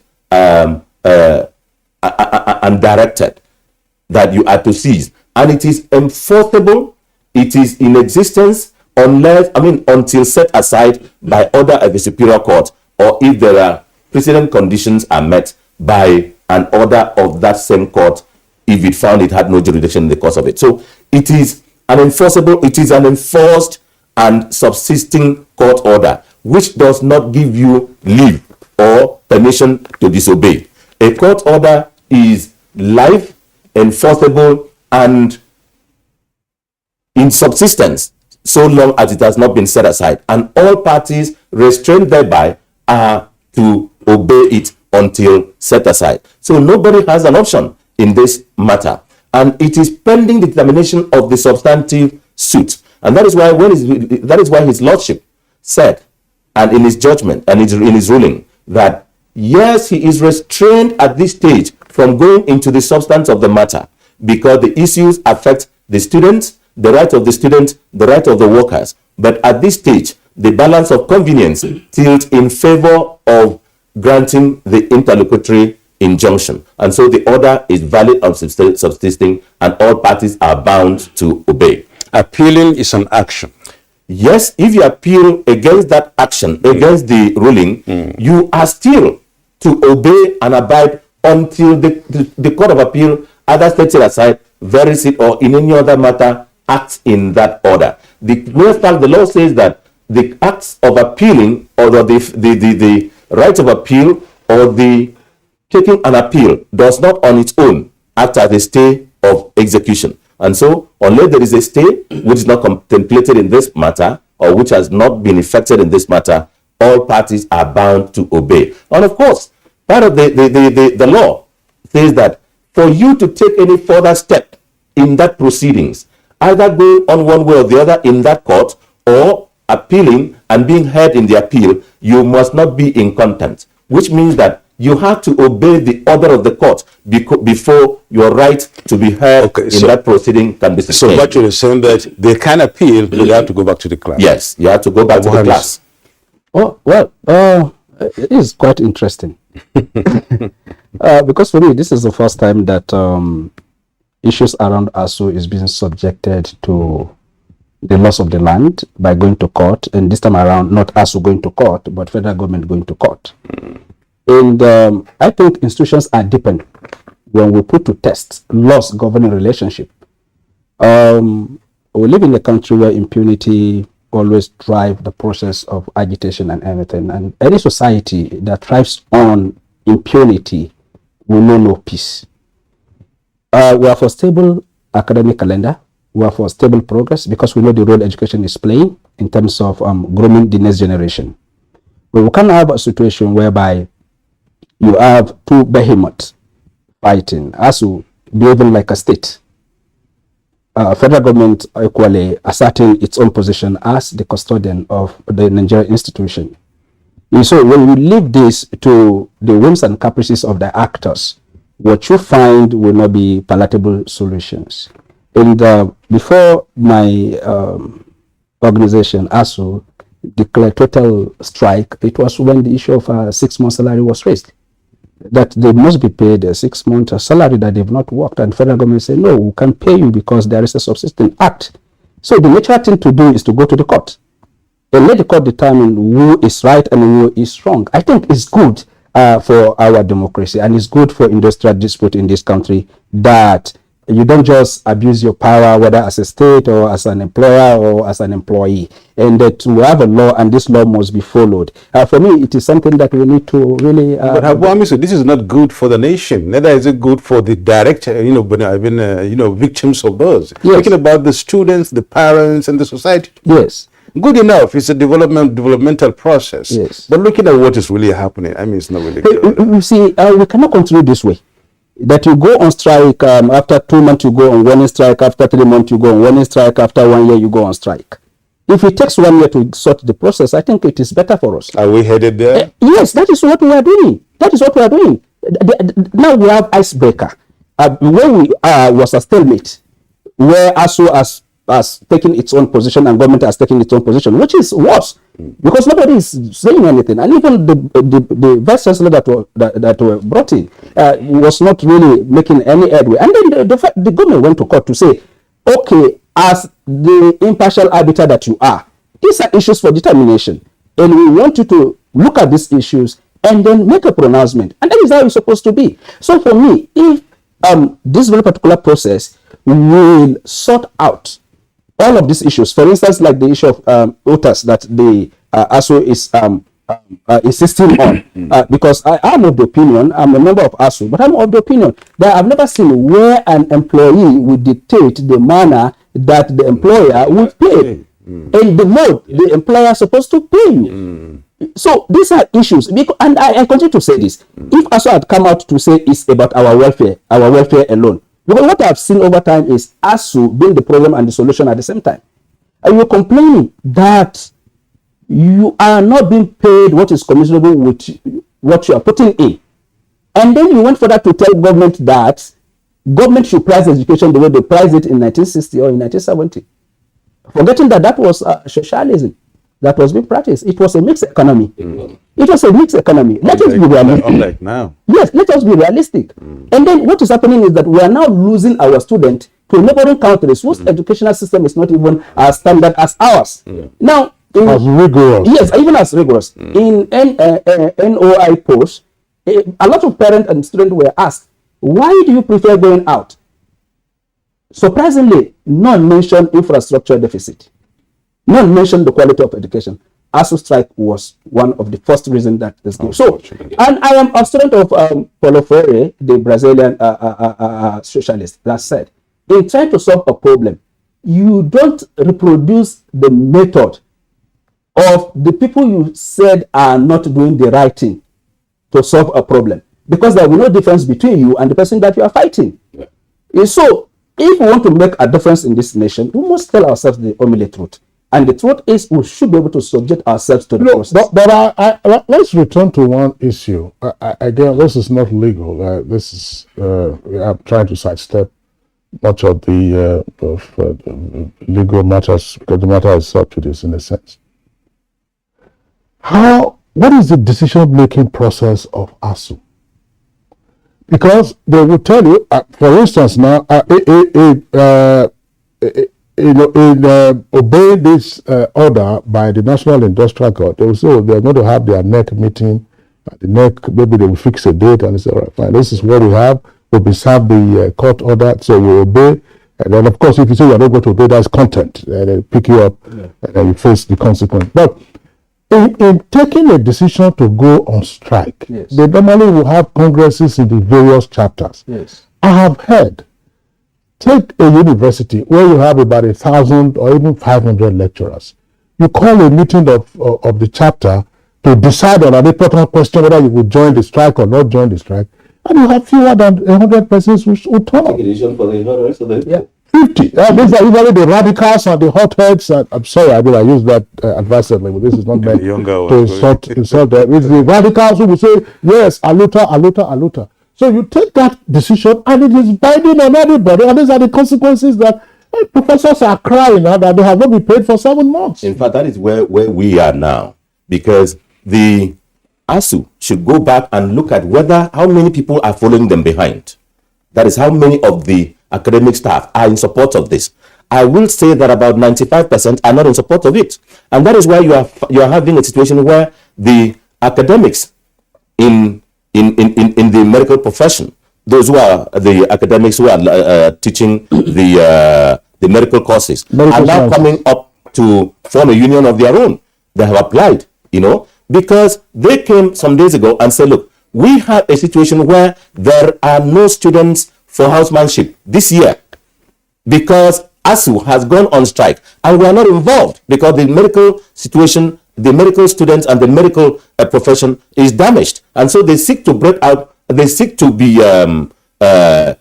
directed, that you are to cease. And it is enforceable, it is in existence until set aside by order of a superior court, or if there are precedent conditions are met by an order of that same court, if it found it had no jurisdiction in the course of it. So it is an enforced and subsisting court order, which does not give you leave or permission to disobey. A court order is live, enforceable, and in subsistence, so long as it has not been set aside. And all parties restrained thereby are to obey it until set aside. So nobody has an option in this matter. And it is pending determination of the substantive suit. And that is why his lordship said, and in his judgment and in his ruling, that yes, he is restrained at this stage from going into the substance of the matter because the issues affect the students, the right of the students, the right of the workers. But at this stage, the balance of convenience tilts in favor of granting the interlocutory injunction. And so the order is valid and subsisting, and all parties are bound to obey. Appealing is an action. Yes, if you appeal against that action, against the ruling, you are still to obey and abide until the Court of Appeal either sets it aside, varies it, or in any other matter acts in that order. The mere fact the law says that the acts of appealing, or the right of appeal, or the taking an appeal does not on its own act as a stay of execution. And so, unless there is a stay which is not contemplated in this matter, or which has not been effected in this matter, all parties are bound to obey. And of course, part of the law says that for you to take any further step in that proceedings, either going on one way or the other in that court, or appealing and being heard in the appeal, you must not be in contempt, which means that you have to obey the order of the court before your right to be heard in that proceeding can be sustained. So what you're saying that they can appeal, but they have to go back to the class. Yes, you have to go back to the class. Oh, well, it is quite interesting. Because for me, this is the first time that issues around ASUU is being subjected to the loss of the land by going to court, and this time around, not ASUU going to court, but federal government going to court. And I think institutions are deepened when we put to test laws governing relationship. We live in a country where impunity always drive the process of agitation and everything. And any society that thrives on impunity will know no peace. We are for stable academic calendar. We are for stable progress because we know the role education is playing in terms of grooming the next generation. But we can't have a situation whereby you have two behemoths fighting, ASUU behaving like a state. Federal government equally asserting its own position as the custodian of the Nigerian institution. And so when we leave this to the whims and caprices of the actors, what you find will not be palatable solutions. And before my organization, ASUU, declared total strike, it was when the issue of a 6-month salary was raised, that they must be paid a 6-month salary that they've not worked, and federal government say no, we can't pay you because there is a subsistence act. So the natural thing to do is to go to the court and let the court determine who is right and who is wrong. I think it's good for our democracy, and it's good for industrial dispute in this country that you don't just abuse your power, whether as a state or as an employer or as an employee, and that we have a law and this law must be followed. For me, it is something that we need to really. But Habuamiso, this is not good for the nation. Neither is it good for the direct, victims of those. Yes. Thinking about the students, the parents, and the society. Yes. Good enough. It's a developmental process. Yes. But looking at what is really happening, I mean, it's not really good. You see, we cannot continue this way. That you go on strike, after 2 months you go on warning strike, after 3 months you go on warning strike, after 1 year you go on strike. If it takes 1 year to sort the process, I think it is better for us. Are we headed there? Yes, that is what we are doing. That is what we are doing. Now we have icebreaker. When we was a stalemate, where ASUU has taken its own position and government has taken its own position, which is worse, because nobody is saying anything. And even the vice chancellor that were brought in was not really making any headway. And then the government went to court to say, okay, as the impartial arbiter that you are, these are issues for determination, and we want you to look at these issues and then make a pronouncement. And that is how it's supposed to be. So for me, if this very particular process will sort out all of these issues, for instance, like the issue of OTAS that the ASUU is insisting on, because I am of the opinion, I'm a member of ASUU, but I'm of the opinion that I've never seen where an employee would dictate the manner that the employer would pay, and the mode the employer is supposed to pay you. So these are issues, because, and I continue to say this. If ASUU had come out to say it's about our welfare alone, because what I've seen over time is ASUU being the problem and the solution at the same time. And you're complaining that you are not being paid what is commissionable with what you are putting in. And then you went further to tell government that government should price education the way they priced it in 1960 or in 1970. Forgetting that that was socialism that was being practiced. It was a mixed economy. It was a mixed economy. Let us be realistic. Unlike now. Yes, let us be realistic. And then what is happening is that we are now losing our students to neighboring countries whose educational system is not even as standard as ours. Now, as rigorous. Yes, even as rigorous. In NOI post, a lot of parents and students were asked, why do you prefer going out? Surprisingly, none mentioned infrastructure deficit. None mentioned the quality of education. ASUU strike was one of the first reasons that this came. So, and I am a student of Paulo Freire, the Brazilian socialist, that said, in trying to solve a problem, you don't reproduce the method of the people you said are not doing the right thing to solve a problem, because there will be no difference between you and the person that you are fighting. So, if we want to make a difference in this nation, we must tell ourselves the only truth. And the truth is, we should be able to subject ourselves to the process. But let's return to one issue. Again, this is not legal. This is I'm trying to sidestep much of the legal matters, because the matter is up to this in a sense. What is the decision-making process of ASUU? Because they will tell you, for instance, now, obeying this order by the National Industrial Court, they will say, oh, they're going to have their NEC meeting. At the NEC, maybe they will fix a date and they say, all right, fine, this is what we have. We'll be served the court order, so we obey. And then, of course, if you say you're not going to obey, that's content. And they pick you up and then you face the consequence. But in taking a decision to go on strike, they normally will have congresses in the various chapters. I have heard, take a university where you have about 1,000 or even 500 lecturers. You call a meeting of the chapter to decide on an important question whether you would join the strike or not join the strike, and you have fewer than 100 persons who turn up. 50. These are usually the radicals and the hotheads. I'm sorry, I use that advisedly, but this is not meant to insult them. It's the radicals who will say, yes, aluta. So you take that decision and it is binding on everybody, and these are the consequences that professors are crying now that they have not been paid for 7 months. In fact, that is where we are now, because the ASUU should go back and look at how many people are following them behind. That is how many of the academic staff are in support of this. I will say that about 95% are not in support of it. And that is why you are having a situation where the academics in the medical profession, those who are the academics who are teaching the medical courses, are now coming up to form a union of their own. They have applied, because they came some days ago and said, look, we have a situation where there are no students for housemanship this year because ASUU has gone on strike, and we are not involved because the medical situation, the medical students and the medical profession is damaged, and so they seek to break out. They seek to be a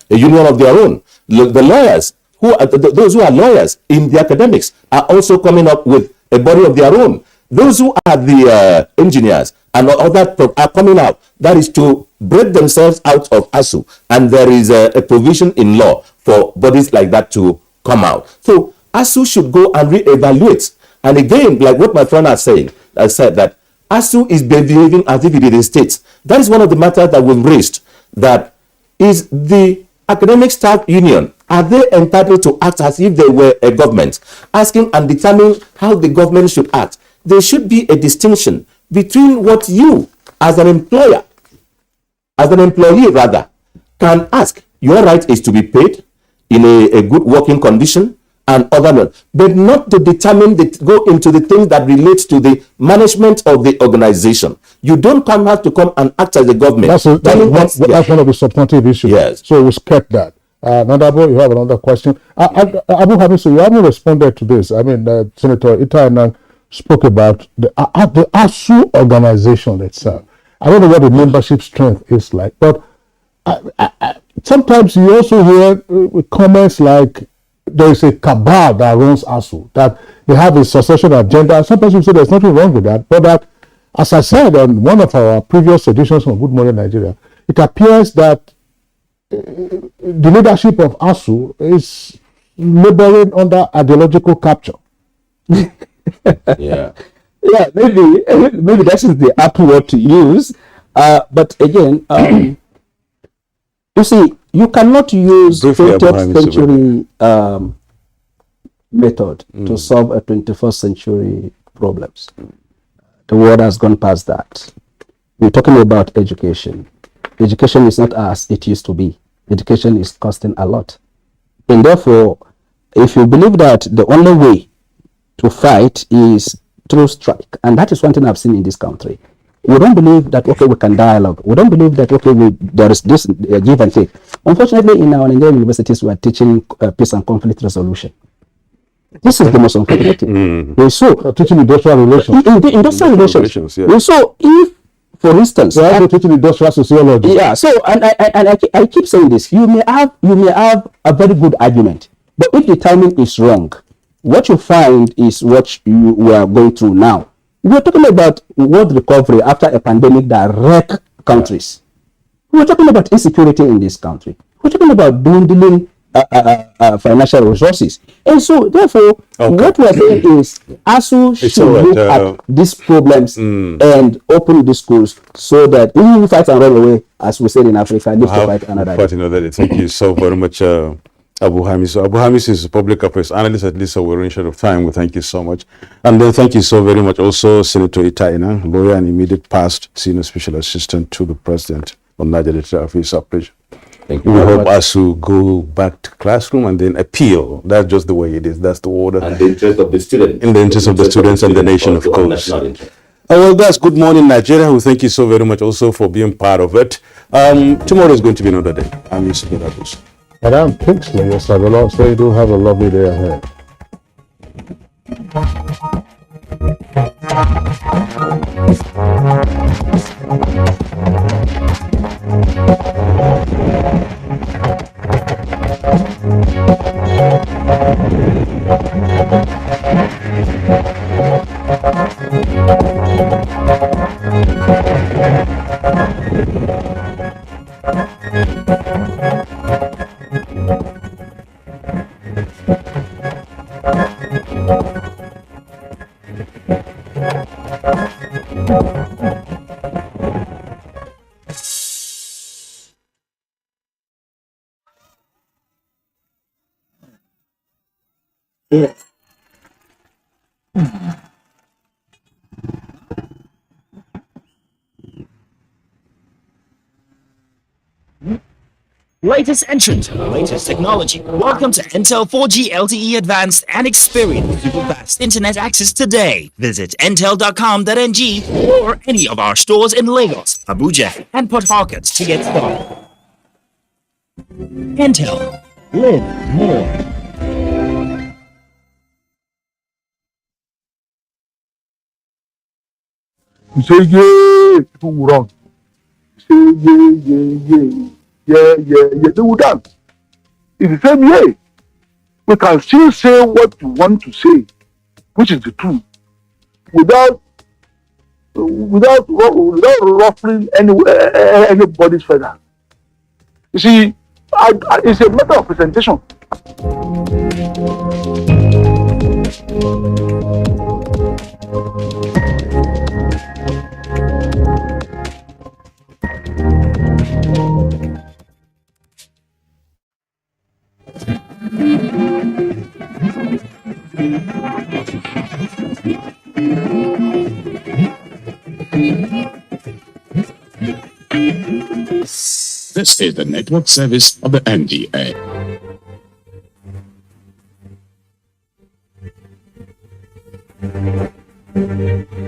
union of their own. The lawyers, those who are lawyers in the academics, are also coming up with a body of their own. Those who are the engineers and all that are coming out. That is to break themselves out of ASUU, and there is a provision in law for bodies like that to come out. So ASUU should go and reevaluate. And again, like what my friend has said that ASUU is behaving as if it is a state. That is one of the matters that we've raised. That is the academic staff union. Are they entitled to act as if they were a government, asking and determining how the government should act? There should be a distinction between what you, as an employer, as an employee rather, can ask. Your right is to be paid in a good working condition and other ones, but not to determine go into the things that relate to the management of the organization. You don't have to come and act as a government. That's one of the substantive issues. Yes. So we skipped that. Nadabo, you have another question. Abu Hamisu, you haven't responded to this. I mean, Senator Itainan spoke about the ASUU organization itself. I don't know what the membership strength is like, but sometimes you also hear comments like there is a cabal that runs ASUU, that they have a succession agenda. Sometimes you say there's nothing wrong with that, but that, as I said on one of our previous editions on Good Morning Nigeria, it appears that the leadership of ASUU is laboring under ideological capture. Yeah, maybe that is the apt word to use. But again, you see, you cannot use 20th century method to solve a 21st century problems. The world has gone past that. We're talking about education. Education is not as it used to be. Education is costing a lot. And therefore, if you believe that the only way to fight is through strike, and that is one thing I've seen in this country. We don't believe that, okay, we can dialogue. We don't believe that, okay, there is this give and take. Unfortunately, in our Nigerian universities, we are teaching peace and conflict resolution. This is the most unfortunate thing. So, teaching industrial relations. Industrial relations. Yeah. So, if, for instance, we are teaching industrial sociology. Yeah. So, and I keep saying this. You may have a very good argument, but if the timing is wrong, what you find is what we are going through now. We're talking about world recovery after a pandemic that wrecked countries. We're talking about insecurity in this country. We're talking about dwindling financial resources. And so, therefore, what we're saying is ASUU should look at these problems and open the schools so that we will fight and run away, as we said in Africa, live to fight another day. Thank you so very much, Abu Hamisu. Abu Hamisu is a public affairs analyst, at least, so we're in short of time. We thank you so much. And then thank you so very much also, Senator Itaina, lawyer and immediate past senior special assistant to the president on Nigerian Affairs Operation. Thank you. We hope ASUU go back to classroom and then appeal. That's just the way it is. That's the order. And the interest of the students. In the interest of the students and the nation, of course. Well, that's Good Morning Nigeria. We thank you so very much also for being part of it. Tomorrow is going to be another day. I'm Yusuf Adus. And I'm Kingsley. Yes, I will say do have a lovely day ahead. Yeah. Latest entrant, latest technology. Welcome to Intel 4G LTE Advanced and experience super fast internet access today. Visit intel.com.ng or any of our stores in Lagos, Abuja, and Port Harcourt to get started. Intel. Live more. You say, yeah, people will run. You say, yeah, they will dance. It's the same way. We can still say what we want to say, which is the truth, without ruffling anybody's feather. You see, it's a matter of presentation. This is the network service of the NTA. Good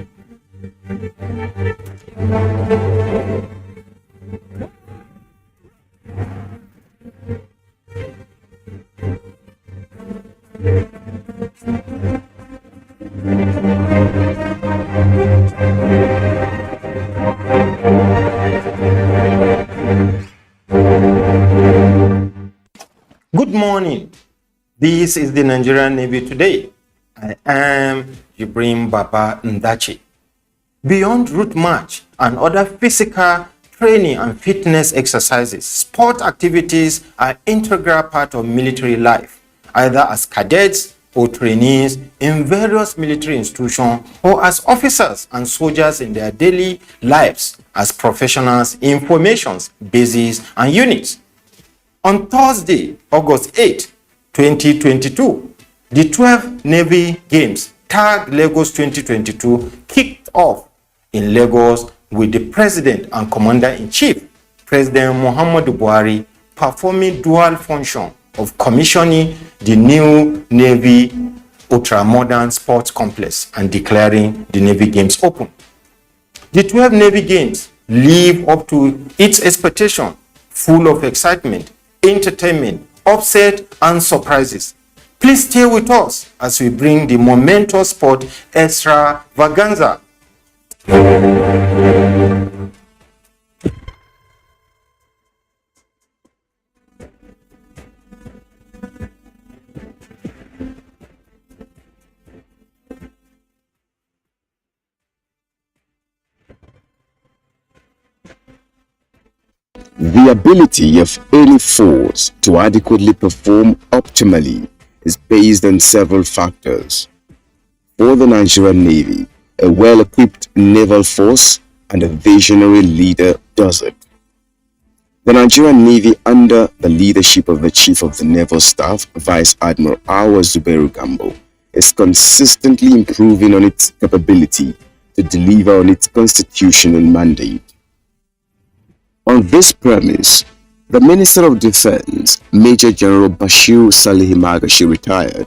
morning. This is the Nigerian Navy today. I am Jibrin Baba Ndachi. Beyond route march and other physical training and fitness exercises, sport activities are integral part of military life, either as cadets or trainees in various military institutions or as officers and soldiers in their daily lives as professionals in formations, bases, and units. On Thursday, August 8, 2022, the 12th Navy Games tagged Lagos 2022 kicked off in Lagos with the President and Commander-in-Chief, President Muhammadu Buhari, performing dual function of commissioning the new Navy ultra-modern sports complex and declaring the Navy Games open. The 12 Navy Games live up to its expectation, full of excitement, entertainment, upset, and surprises. Please stay with us as we bring the momentous sport extravaganza. The ability of any force to adequately perform optimally is based on several factors. For the Nigerian Navy, a well-equipped naval force and a visionary leader does it. The Nigerian Navy, under the leadership of the Chief of the Naval Staff, Vice Admiral Zubairu Gambo, is consistently improving on its capability to deliver on its constitutional mandate. On this premise, the Minister of Defense, Major General Bashir Salihi Magashi, retired,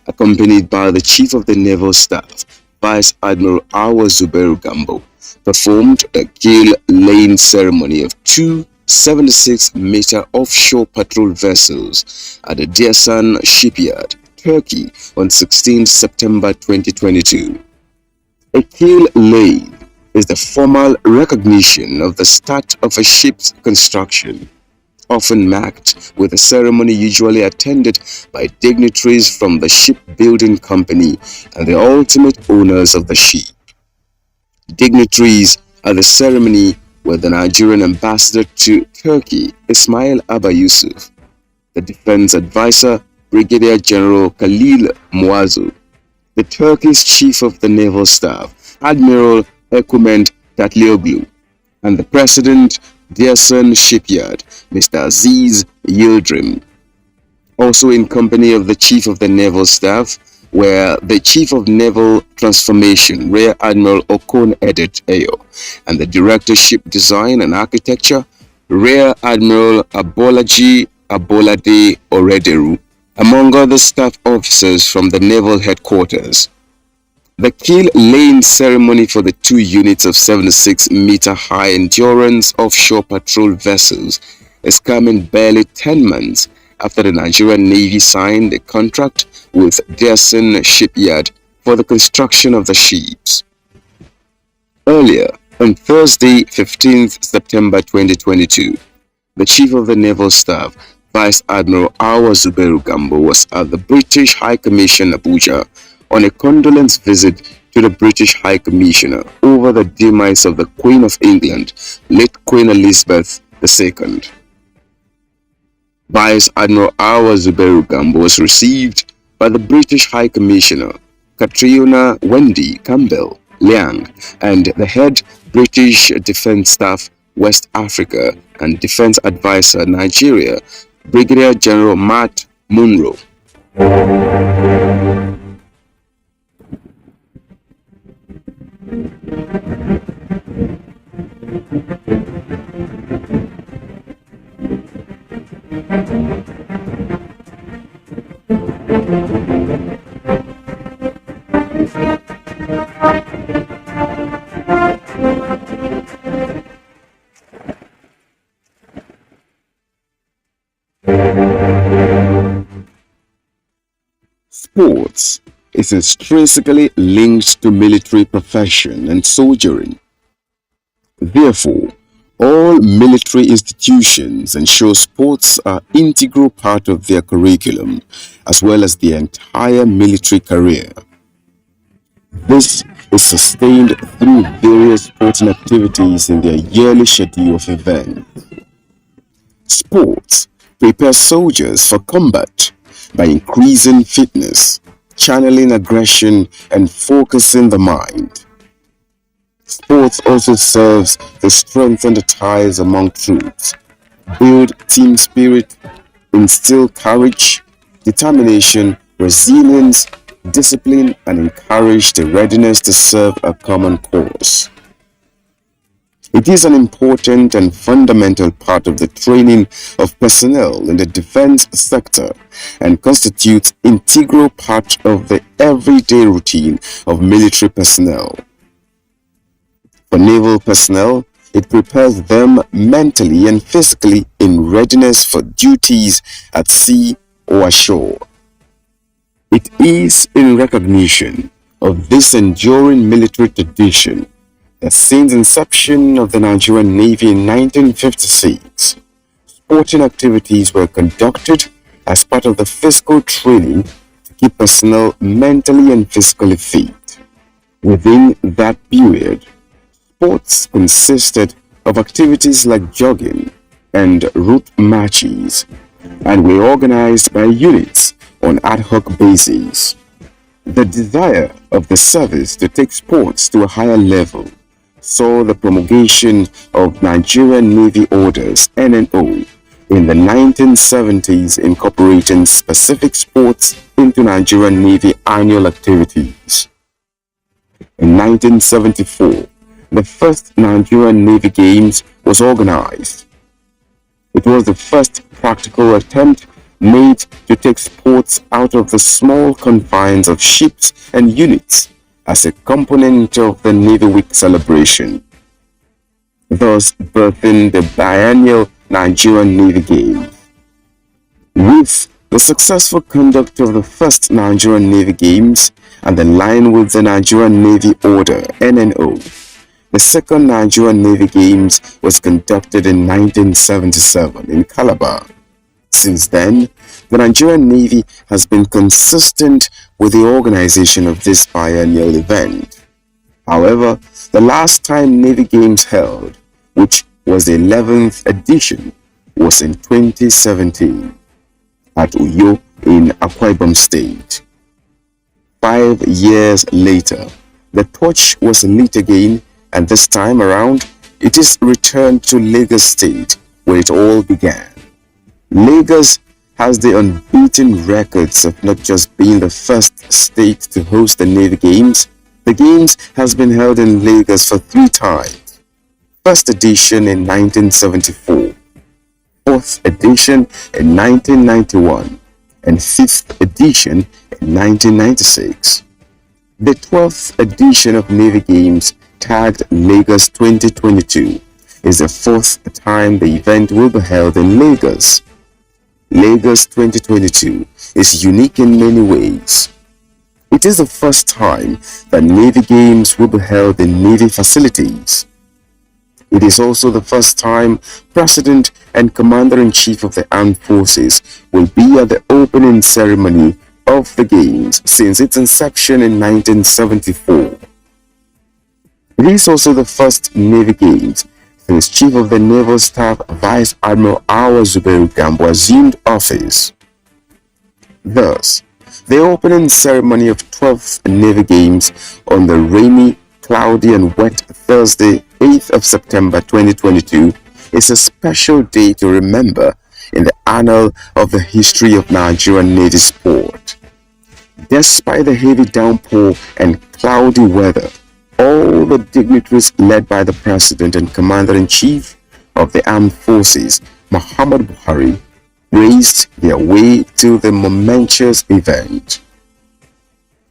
accompanied by the Chief of the Naval Staff, Vice Admiral Zubairu Gambo, performed a keel laying ceremony of two 76-meter offshore patrol vessels at the Dersan shipyard, Turkey, on 16 September 2022. A keel laying is the formal recognition of the start of a ship's construction, often marked with a ceremony usually attended by dignitaries from the shipbuilding company and the ultimate owners of the ship. Dignitaries at the ceremony were the Nigerian ambassador to Turkey, Ismail Abba Yusuf, the defense advisor, Brigadier General Khalil Muazzu, the Turkish Chief of the Naval Staff, Admiral Ekument Tatlioglu, and the President, Dersan Shipyard, Mr. Aziz Yildirim. Also in company of the Chief of the Naval Staff were the Chief of Naval Transformation, Rear Admiral Okon Edet Ayo, and the Director Ship Design and Architecture, Rear Admiral Abolaji Abolade Orederu, among other staff officers from the Naval Headquarters. The keel laying ceremony for the two units of 76-meter high endurance offshore patrol vessels is coming barely 10 months after the Nigerian Navy signed a contract with Dersan Shipyard for the construction of the ships. Earlier, on Thursday, 15th September 2022, the Chief of the Naval Staff, Vice Admiral Zubairu Gambo, was at the British High Commission Abuja on a condolence visit to the British High Commissioner over the demise of the Queen of England, late Queen Elizabeth II. Vice Admiral Zubairu Gambo was received by the British High Commissioner, Catriona Wendy Campbell Liang, and the head British Defence Staff West Africa and Defence Advisor Nigeria, Brigadier General Matt Munro. Sports is intrinsically linked to military profession and soldiering. Therefore, all military institutions ensure sports are an integral part of their curriculum, as well as the entire military career. This is sustained through various sporting activities in their yearly schedule of events. Sports prepare soldiers for combat by increasing fitness, channeling aggression, and focusing the mind. Sports also serves to strengthen the ties among troops, build team spirit, instill courage, determination, resilience, discipline, and encourage the readiness to serve a common cause. It is an important and fundamental part of the training of personnel in the defense sector and constitutes an integral part of the everyday routine of military personnel. For naval personnel, it prepares them mentally and physically in readiness for duties at sea or ashore. It is in recognition of this enduring military tradition that since inception of the Nigerian Navy in 1956, sporting activities were conducted as part of the physical training to keep personnel mentally and physically fit. Within that period, sports consisted of activities like jogging and route marches and were organized by units on ad hoc basis. The desire of the service to take sports to a higher level saw the promulgation of Nigerian Navy Orders (NNO) in the 1970s, incorporating specific sports into Nigerian Navy annual activities. In 1974, the first Nigerian Navy Games was organized. It was the first practical attempt made to take sports out of the small confines of ships and units as a component of the Navy Week celebration, thus birthing the biennial Nigerian Navy Games. With the successful conduct of the first Nigerian Navy Games and in line with the Nigerian Navy Order (NNO), the second Nigerian Navy Games was conducted in 1977 in Calabar. Since then, the Nigerian Navy has been consistent with the organization of this biennial event. However, the last time Navy Games held, which was the 11th edition, was in 2017 at Uyo in Akwa Ibom State. 5 years later, the torch was lit again, and this time around, it is returned to Lagos State, where it all began. Lagos has the unbeaten records of not just being the first state to host the Navy Games. The Games has been held in Lagos for 3 times. First edition in 1974, fourth edition in 1991, and fifth edition in 1996. The 12th edition of Navy Games, tagged Lagos 2022, is the 4th time the event will be held in Lagos. Lagos 2022 is unique in many ways. It is the first time that Navy Games will be held in Navy facilities. It is also the first time President and Commander-in-Chief of the Armed Forces will be at the opening ceremony of the Games since its inception in 1974. It is also the first Navy Games since Chief of the Naval Staff Vice Admiral Awa Zubairu Gambo assumed office. Thus, the opening ceremony of 12th Navy Games on the rainy, cloudy and wet Thursday, 8th of September 2022 is a special day to remember in the annal of the history of Nigerian Navy sport. Despite the heavy downpour and cloudy weather, all the dignitaries led by the President and Commander-in-Chief of the Armed Forces, Muhammadu Buhari, raced their way to the momentous event.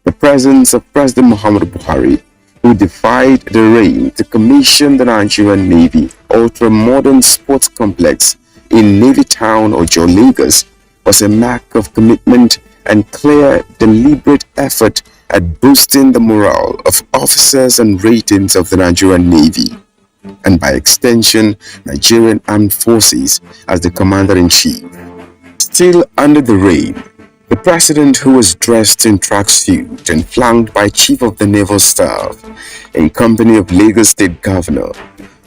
The presence of President Muhammadu Buhari, who defied the rain to commission the Nigerian Navy ultra-modern sports complex in Navy Town, Ojo, Lagos, was a mark of commitment and clear, deliberate effort at boosting the morale of officers and ratings of the Nigerian Navy, and by extension, Nigerian Armed Forces as the Commander-in-Chief. Still under the rain, the President, who was dressed in tracksuit and flanked by Chief of the Naval Staff, in company of Lagos State Governor,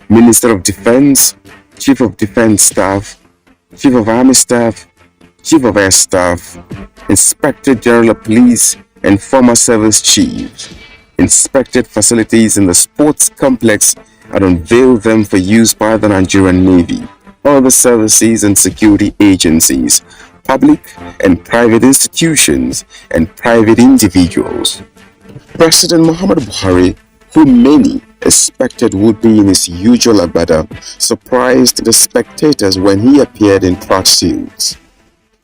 Minister of Defense, Chief of Defense Staff, Chief of Army Staff, Chief of Air Staff, Inspector General of Police, and former service chiefs, inspected facilities in the sports complex and unveiled them for use by the Nigerian Navy, other services and security agencies, public and private institutions, and private individuals. President Muhammadu Buhari, who many expected would be in his usual agbada, surprised the spectators when he appeared in tracksuits.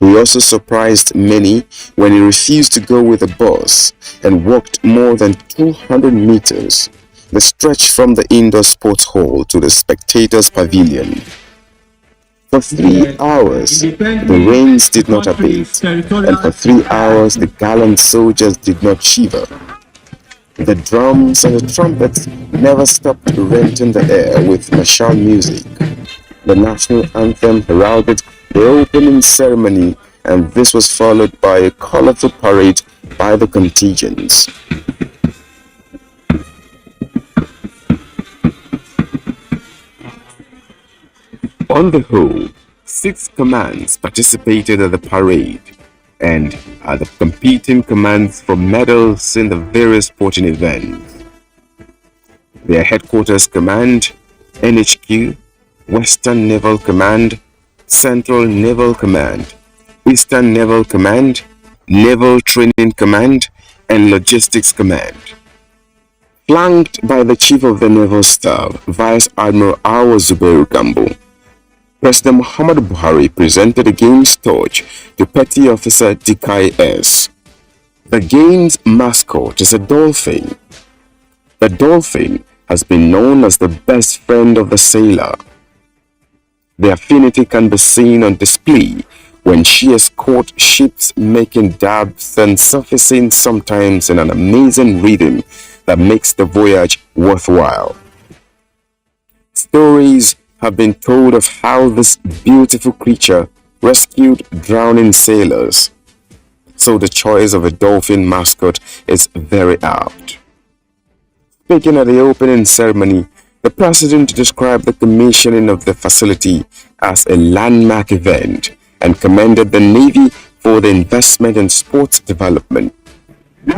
He also surprised many when he refused to go with the bus and walked more than 200 meters, the stretch from the indoor sports hall to the spectators' pavilion. For 3 hours, the rains did not abate, and for 3 hours, the gallant soldiers did not shiver. The drums and the trumpets never stopped renting the air with martial music. The national anthem heralded the opening ceremony, and this was followed by a colorful parade by the contingents. On the whole, 6 commands participated at the parade, and are the competing commands for medals in the various sporting events. Their headquarters command, NHQ, Western Naval Command, Central Naval Command, Eastern Naval Command, Naval Training Command, and Logistics Command. Flanked by the Chief of the Naval Staff, Vice Admiral Zubairu Gambo, President Muhammadu Buhari presented the game's torch to Petty Officer Dikai S. The game's mascot is a dolphin. The dolphin has been known as the best friend of the sailor. The affinity can be seen on display when she escorts ships, making dabs and surfacing sometimes in an amazing rhythm that makes the voyage worthwhile. Stories have been told of how this beautiful creature rescued drowning sailors, so the choice of a dolphin mascot is very apt. Speaking at the opening ceremony, the President described the commissioning of the facility as a landmark event and commended the Navy for the investment in sports development. He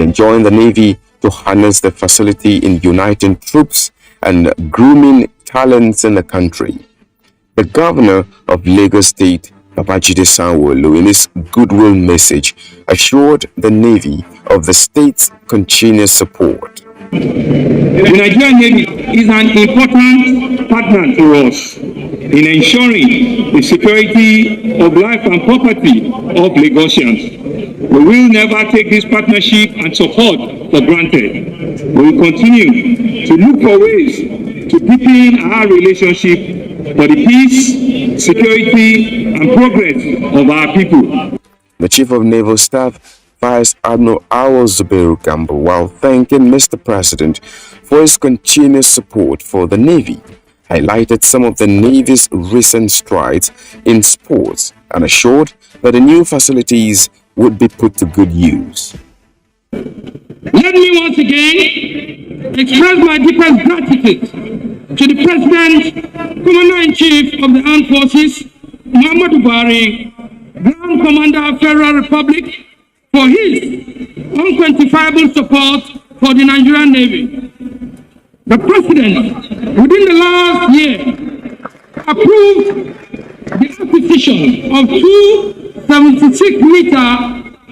enjoined the Navy to harness the facility in uniting troops and grooming talents in the country. The governor of Lagos State, Babajide Sanwo-Olu, in his goodwill message, assured the Navy of the state's continuous support. The Nigerian Navy is an important partner to us in ensuring the security of life and property of Lagosians. We will never take this partnership and support for granted. We will continue to look for ways to deepen our relationship for the peace, security, and progress of our people. The Chief of Naval Staff, Vice Admiral Zubairu Gambo, while thanking Mr. President for his continuous support for the Navy, highlighted some of the Navy's recent strides in sports and assured that the new facilities would be put to good use. Let me once again express my deepest gratitude to the President, Commander-in-Chief of the Armed Forces, Muhammadu Buhari, Grand Commander of Federal Republic, for his unquantifiable support for the Nigerian Navy. The President, within the last year, approved the acquisition of two 76-meter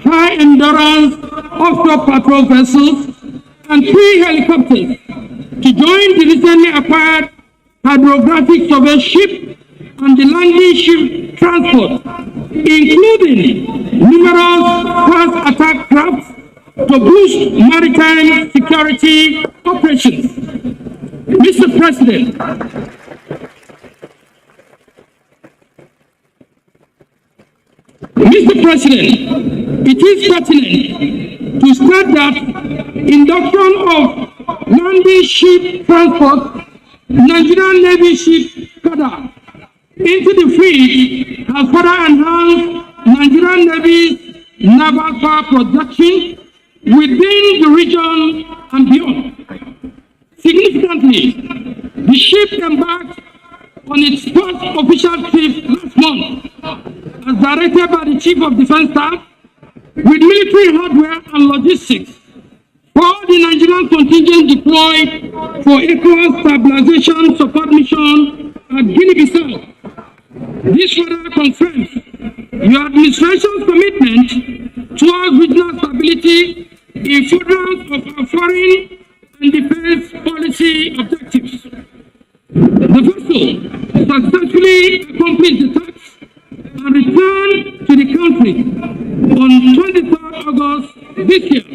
high-endurance offshore patrol vessels and 3 helicopters to join the recently acquired hydrographic survey ship and the landing ship transport, including numerous fast attack crafts to boost maritime security operations. Mr. President, it is pertinent to state that induction of landing ship transport, Nigerian Navy ship Kada, into the fleet has further enhanced Nigerian Navy's naval power production within the region and beyond. Significantly, the ship embarked on its first official trip last month, as directed by the Chief of Defense Staff, with military hardware and logistics for the Nigerian contingent deployed for ECOWAS stabilization support mission at Guinea-Bissau. This further confirms your administration's commitment towards regional stability in furtherance of our foreign and defense policy objectives. The vessel successfully accomplished the task and returned to the country on 23rd August this year.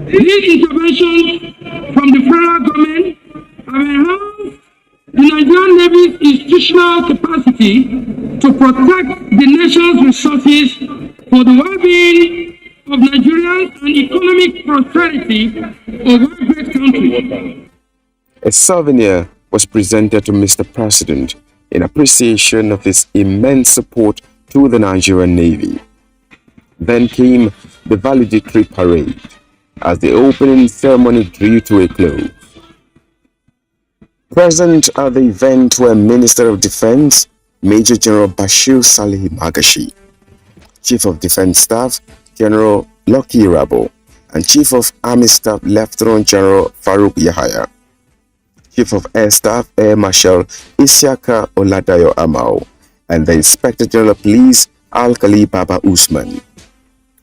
These interventions from the federal government have enhanced the Nigerian Navy's institutional capacity to protect the nation's resources for the well-being of Nigerians and economic prosperity of our great country. A souvenir was presented to Mr. President in appreciation of his immense support to the Nigerian Navy. Then came the valedictory parade as the opening ceremony drew to a close. Present at the event were Minister of Defense, Major General Bashir Salih Magashi, Chief of Defense Staff, General Lucky Rabo, and Chief of Army Staff, Lieutenant General Farouk Yahaya, Chief of Air Staff, Air Marshal Isiaka Oladayo Amao, and the Inspector General of Police, Al-Khali Baba Usman.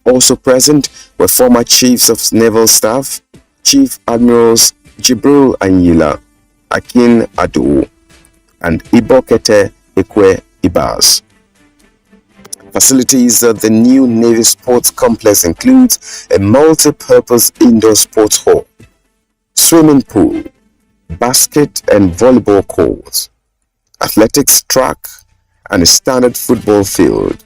Also present were former Chiefs of Naval Staff, Chief Admirals Jibril Anyila, Akin Adu, and Ibokete Ekwe Ibas. Facilities at the new Navy Sports Complex includes a multi-purpose indoor sports hall, swimming pool, basket and volleyball courts, athletics track, and a standard football field.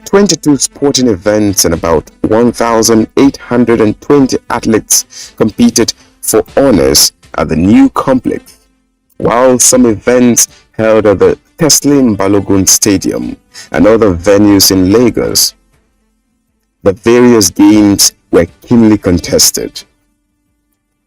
22 sporting events and about 1,820 athletes competed for honors at the new complex, while some events held at the Teslim Balogun Stadium and other venues in Lagos. The various games were keenly contested.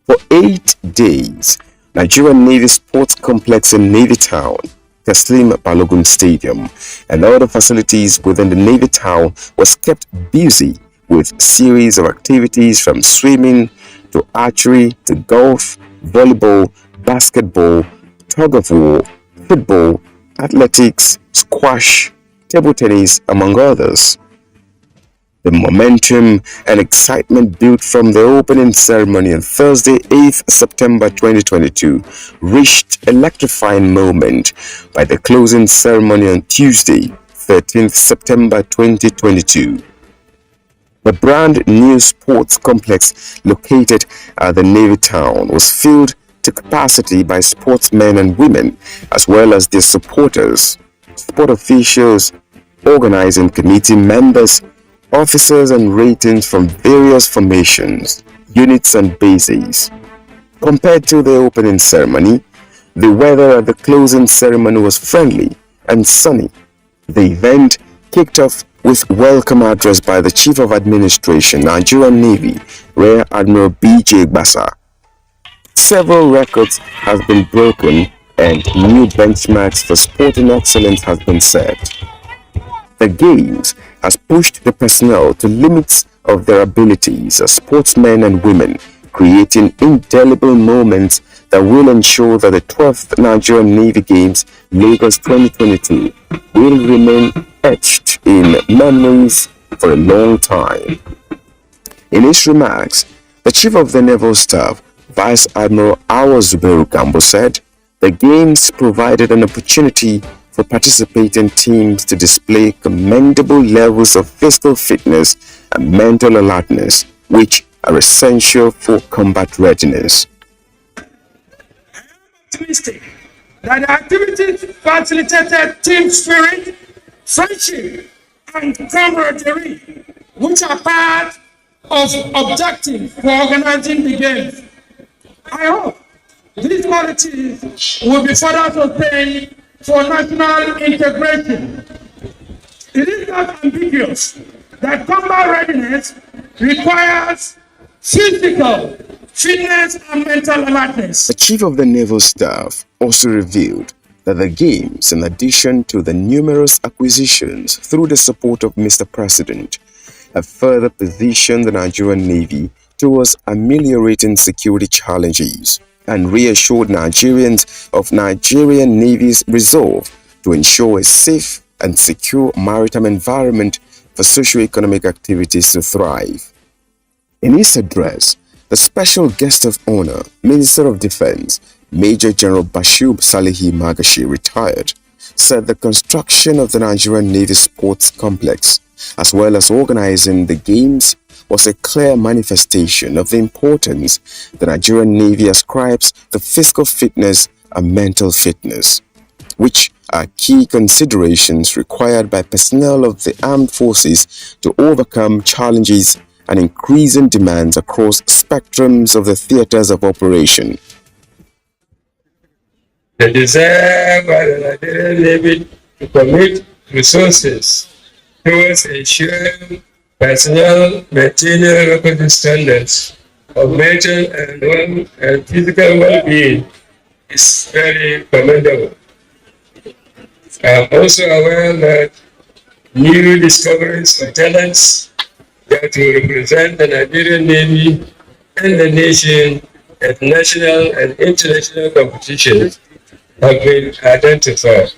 For 8 days, Nigerian Navy Sports Complex in Navy Town, Teslim Balogun Stadium, and other facilities within the Navy Town was kept busy with series of activities from swimming to archery to golf, volleyball, basketball, tug of war, football, athletics, squash, table tennis, among others. The momentum and excitement built from the opening ceremony on Thursday, 8th September 2022, reached an electrifying moment by the closing ceremony on Tuesday, 13th September 2022. The brand new sports complex located at the Navy Town was filled to capacity by sportsmen and women, as well as their supporters, sport officials, organizing committee members, officers and ratings from various formations, units and bases. Compared to the opening ceremony, the weather at the closing ceremony was friendly and sunny. The event kicked off with welcome address by the Chief of Administration, Nigerian Navy, Rear Admiral B.J. Gbassa. Several records have been broken and new benchmarks for sporting excellence have been set. The Games has pushed the personnel to limits of their abilities as sportsmen and women, creating indelible moments that will ensure that the 12th Nigerian Navy Games Lagos 2022 will remain etched in memories for a long time. In his remarks, the Chief of the Naval Staff, Vice Admiral Awa Zubairu Gambo, said the Games provided an opportunity for participating teams to display commendable levels of physical fitness and mental alertness, which are essential for combat readiness. Optimistic that the activities facilitated team spirit, friendship, and camaraderie, which are part of objectives for organizing the games. I hope these qualities will be further sustained for national integration. It is not ambiguous that combat readiness requires physical fitness and mental alertness. The Chief of the Naval Staff also revealed that the Games, in addition to the numerous acquisitions through the support of Mr. President, have further positioned the Nigerian Navy towards ameliorating security challenges and reassured Nigerians of Nigerian Navy's resolve to ensure a safe and secure maritime environment for socio-economic activities to thrive. In his address, the special guest of honor, Minister of Defense, Major General Bashir Salihi Magashi, retired, said the construction of the Nigerian Navy Sports Complex, as well as organizing the Games, was a clear manifestation of the importance the Nigerian Navy ascribes to physical fitness and mental fitness, which are key considerations required by personnel of the armed forces to overcome challenges and increasing demands across spectrums of the theaters of operation. The desire by the Nigerian Navy to commit resources towards ensuring personnel maintaining requisite standards of mental and physical well-being is very commendable. I am also aware that new discoveries of talents that will represent the Nigerian Navy and the nation at national and international competitions have been identified.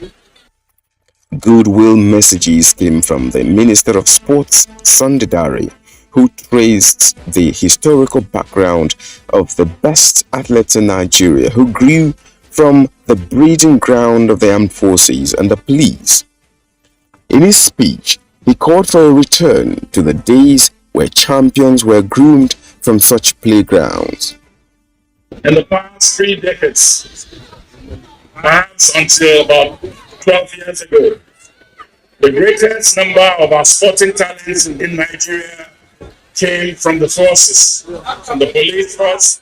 Goodwill messages came from the Minister of Sports, Sunday Dare, who traced the historical background of the best athletes in Nigeria who grew from the breeding ground of the armed forces and the police. In his speech, he called for a return to the days where champions were groomed from such playgrounds. In the past 3 decades, perhaps until about 12 years ago, the greatest number of our sporting talents in Nigeria came from the forces, from the police force,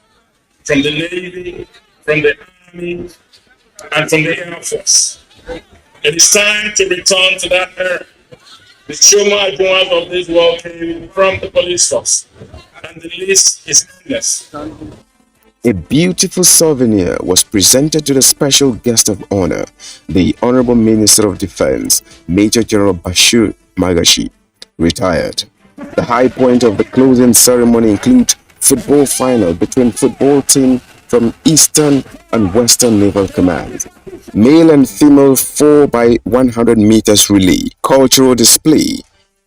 from the Navy, from the Army, and from the Air Force. It is time to return to that era. The Choma Joas of this world came from the police force, and the list is endless. A beautiful souvenir was presented to the special guest of honor, the Honorable Minister of Defense, Major General Bashir Magashi, retired. The high point of the closing ceremony includes football final between football team from Eastern and Western Naval Command, male and female 4x100 meters relay, cultural display,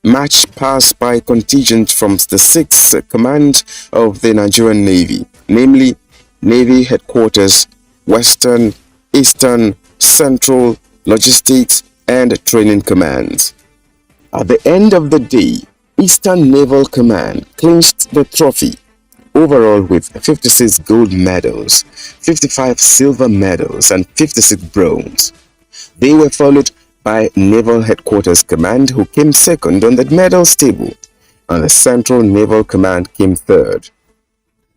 match pass by contingent from the 6th Command of the Nigerian Navy, namely Navy Headquarters, Western, Eastern, Central, Logistics, and Training Commands. At the end of the day, Eastern Naval Command clinched the trophy, overall with 56 gold medals, 55 silver medals, and 56 bronze. They were followed by Naval Headquarters Command, who came second on the medals table, and the Central Naval Command came third.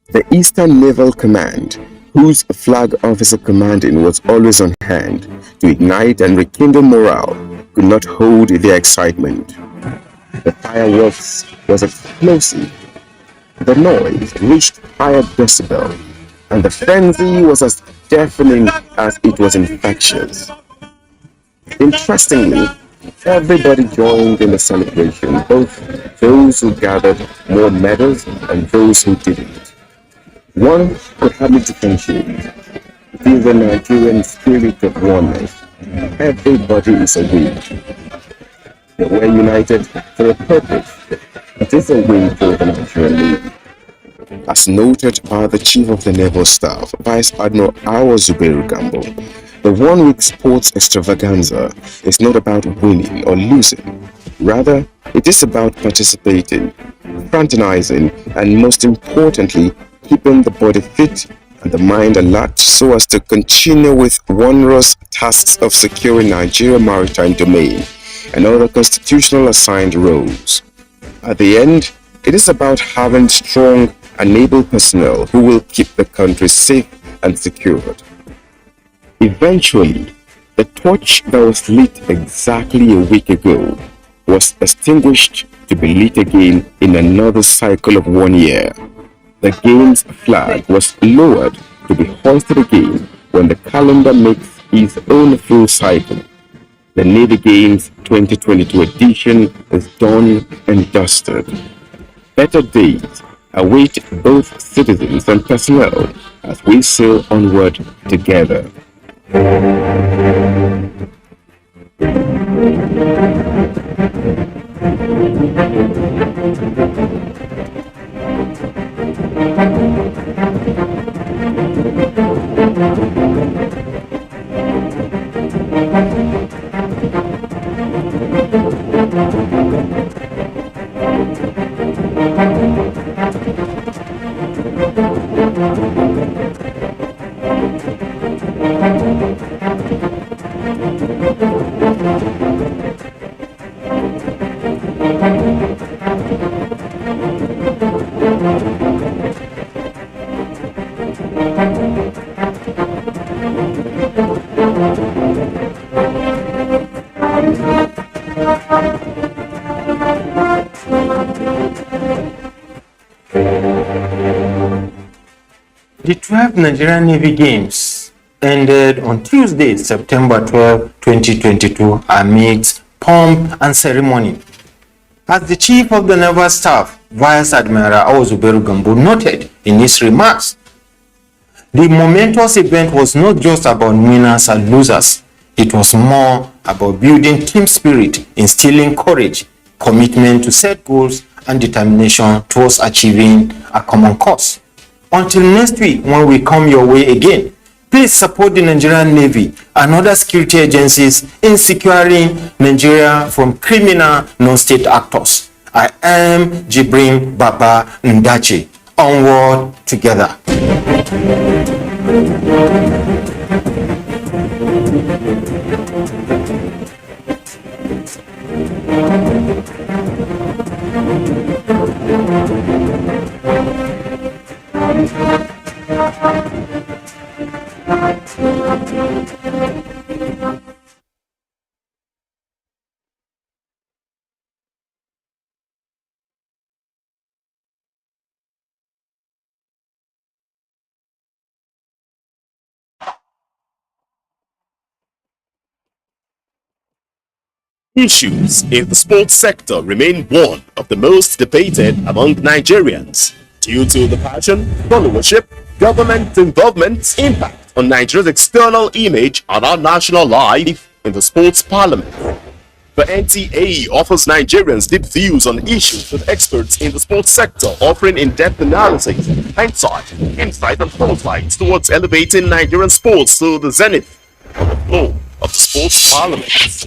The Eastern Naval Command, whose flag officer commanding was always on hand to ignite and rekindle morale, could not hold their excitement. The fireworks was explosive. The noise reached higher decibel, and the frenzy was as deafening as it was infectious. Interestingly, Everybody joined in the celebration, both those who gathered more medals and those who didn't. One could hardly differentiate. It is the Nigerian spirit of oneness. Everybody is away. We're united for a purpose. It is a win for the Nigerian Navy. As noted by the Chief of the Naval Staff, Vice Admiral Zubairu Gambo, the 1 week sports extravaganza is not about winning or losing. Rather, it is about participating, fraternizing, and most importantly, keeping the body fit and the mind alert so as to continue with onerous tasks of securing Nigeria's maritime domain and other constitutional assigned roles. At the end, it is about having strong and able personnel who will keep the country safe and secured. Eventually, the torch that was lit exactly a week ago was extinguished to be lit again in another cycle of 1 year. The game's flag was lowered to be hoisted again when the calendar makes its own full cycle. The Navy Games 2022 edition is done and dusted. Better days await both citizens and personnel as we sail onward together. The 12th Nigerian Navy Games ended on Tuesday, September 12, 2022, amidst pomp and ceremony. As the Chief of the Naval Staff, Vice Admiral Zubairu Gambo, noted in his remarks, the momentous event was not just about winners and losers. It was more about building team spirit, instilling courage, commitment to set goals, and determination towards achieving a common cause. Until next week, when we come your way again, please support the Nigerian Navy and other security agencies in securing Nigeria from criminal non-state actors. I am Jibrin Baba Ndachi. Onward together. Issues in the sports sector remain one of the most debated among Nigerians due to the passion, followership, government involvement, impact on Nigeria's external image and our national life in the sports parliament. The NTA offers Nigerians deep views on issues with experts in the sports sector, offering in-depth analysis, insight and foresight towards elevating Nigerian sports to the zenith on the floor of the sports parliament.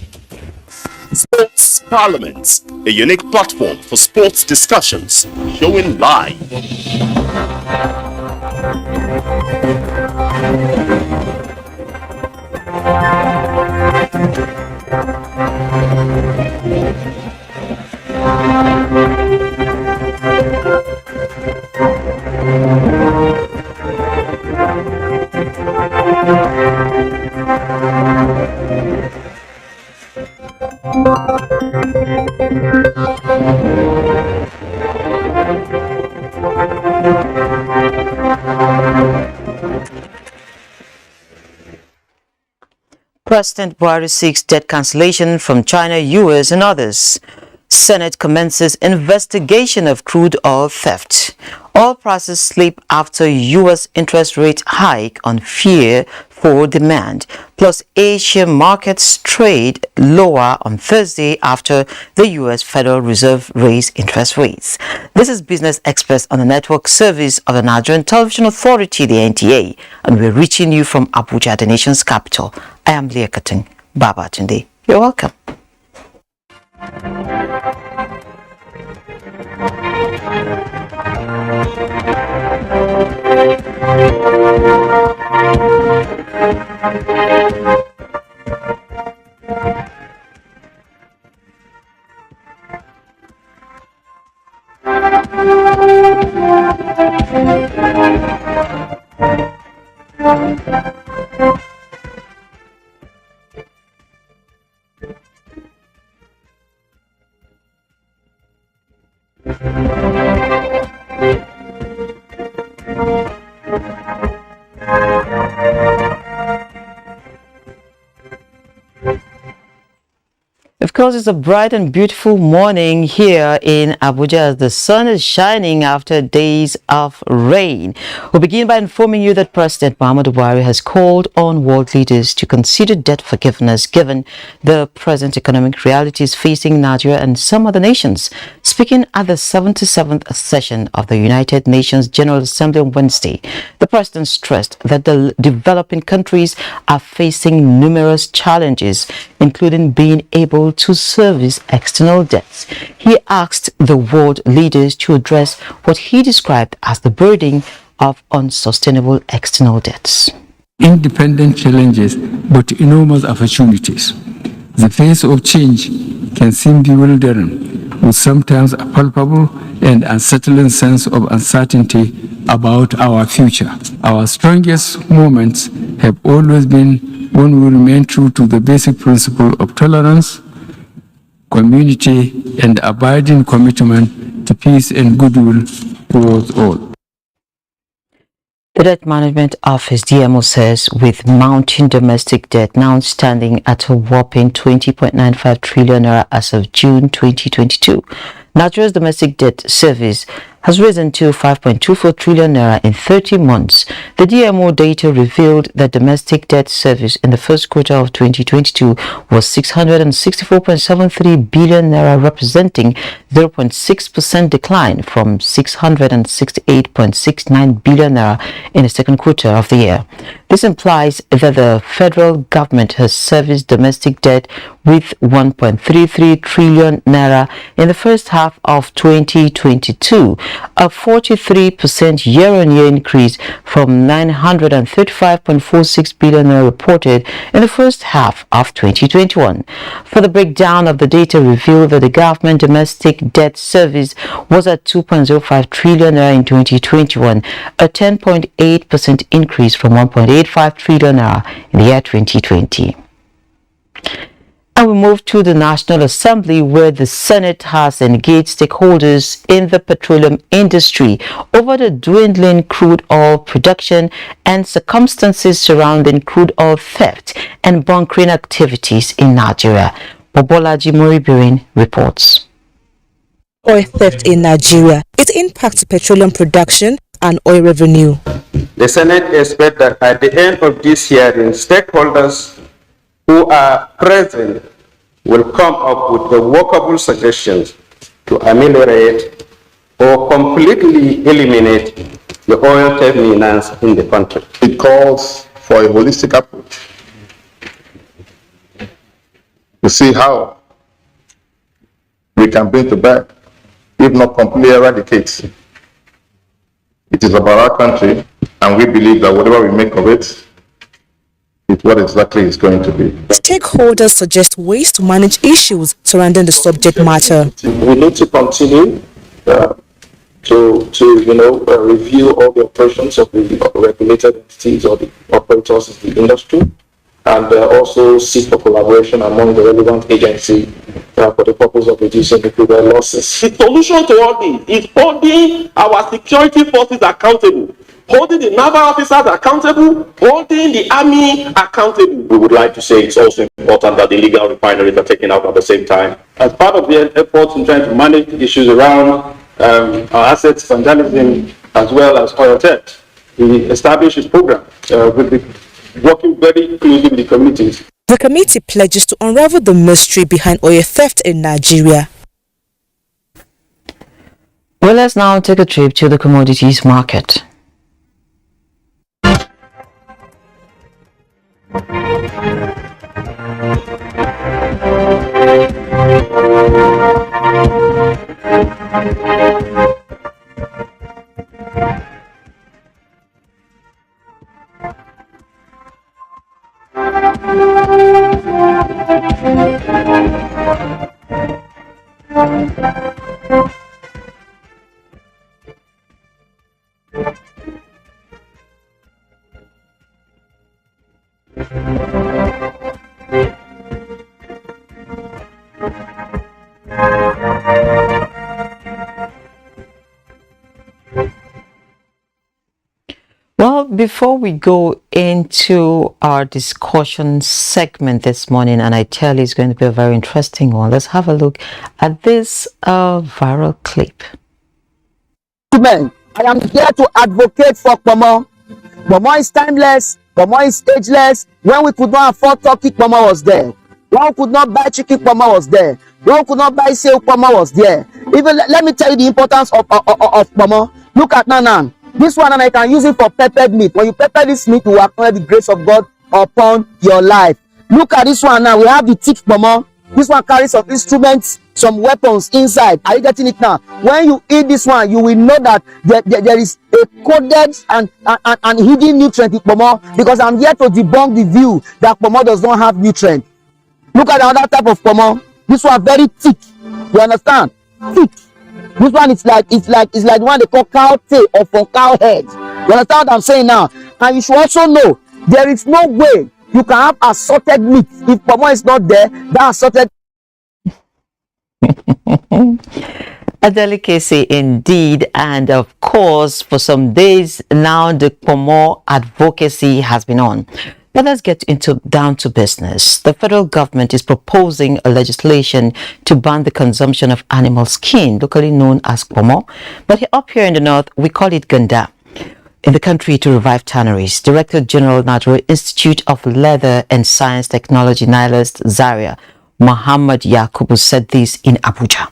Sports Parliament, a unique platform for sports discussions, showing live. President Buhari seeks debt cancellation from China, US, and others. Senate commences investigation of crude oil theft. Oil prices slip after U.S. interest rate hike on fear for demand. Plus, Asian markets trade lower on Thursday after the U.S. Federal Reserve raised interest rates. This is Business Express on the network service of the Nigerian Television Authority, the NTA, and we're reaching you from Abuja, the nation's capital. I am Leah Katun Babatunde. You're welcome. Of course, it's a bright and beautiful morning here in Abuja as the sun is shining after days of rain. We'll begin by informing you that President Muhammadu Buhari has called on world leaders to consider debt forgiveness given the present economic realities facing Nigeria and some other nations. Speaking at the 77th session of the United Nations General Assembly on Wednesday, the president stressed that the developing countries are facing numerous challenges, including being able to service external debts. He asked the world leaders to address what he described as the burden of unsustainable external debts. Independent challenges, but enormous opportunities. The face of change can seem bewildering, with sometimes a palpable and unsettling sense of uncertainty about our future. Our strongest moments have always been when we remain true to the basic principle of tolerance, community, and abiding commitment to peace and goodwill towards all. The Debt Management Office DMO says with mounting domestic debt now standing at a whopping 20.95 trillion naira as of June 2022, Nigeria's domestic debt service has risen to 5.24 trillion naira in 30 months. The DMO data revealed that domestic debt service in the first quarter of 2022 was 664.73 billion naira, representing 0.6% decline from 668.69 billion naira in the second quarter of the year. This implies that the federal government has serviced domestic debt with 1.33 trillion naira in the first half of 2022, a 43% year-on-year increase from 935.46 billion naira reported in the first half of 2021. For the breakdown of the data revealed that the government domestic debt service was at 2.05 trillion naira in 2021, a 10.8% increase from 1.85 trillion naira in the year 2020. And we move to the National Assembly, where the Senate has engaged stakeholders in the petroleum industry over the dwindling crude oil production and circumstances surrounding crude oil theft and bunkering activities in Nigeria. Bobolaji Moribirin reports. Oil theft in Nigeria. It impacts petroleum production and oil revenue. The Senate expects that at the end of this hearing, stakeholders who are present will come up with the workable suggestions to ameliorate or completely eliminate the oil theft menace in the country. It calls for a holistic approach to see how we can bring to bear, if not completely eradicate. It is about our country, and we believe that whatever we make of it is what exactly it's going to be. Stakeholders suggest ways to manage issues surrounding the subject matter. We need to continue to review all the operations of the regulated entities or the operators of the industry, and also seek for collaboration among the relevant agencies for the purpose of reducing the crude oil losses. The solution to all this is holding our security forces accountable holding the naval officers accountable, holding the army accountable. We would like to say it's also important that the illegal refineries are taken out at the same time. As part of the efforts in trying to manage issues around our assets, vandalism, as well as oil theft, we established this program. We'll be working very closely with the communities. The committee pledges to unravel the mystery behind oil theft in Nigeria. Well, let's now take a trip to the commodities market. Well, before we go into our discussion segment this morning, and I tell you it's going to be a very interesting one, let's have a look at this viral clip. I am here to advocate for Pomo. Pomo is timeless. Pomo is ageless. When we could not afford turkey, Pomo was there. When we could not buy chicken, Pomo was there. When we could not buy seal, Pomo was there. Even let me tell you the importance of Pomo. Look at Nanan. This one, and I can use it for peppered meat. When you pepper this meat, you will acquire the grace of God upon your life. Look at this one now. We have the thick Pomo. This one carries some instruments, some weapons inside. Are you getting it now? When you eat this one, you will know that there is a coded and hidden nutrient in Pomo, because I'm here to debunk the view that Pomo does not have nutrient. Look at another type of Pomo. This one very thick. You understand? Thick. This one is like the one they call cow tail or for cow head. You understand what I'm saying now? And you should also know there is no way you can have assorted meat if Pomo is not there. That assorted. A delicacy indeed, and of course, for some days now, the Pomo advocacy has been on. But let's get down to business. The federal government is proposing a legislation to ban the consumption of animal skin, locally known as Pomo, but up here in the north, we call it Ganda. In the country to revive tanneries, Director General Nigerian Institute of Leather and Science Technology, NILEST, Zaria, Muhammad Yakubu, said this in Abuja.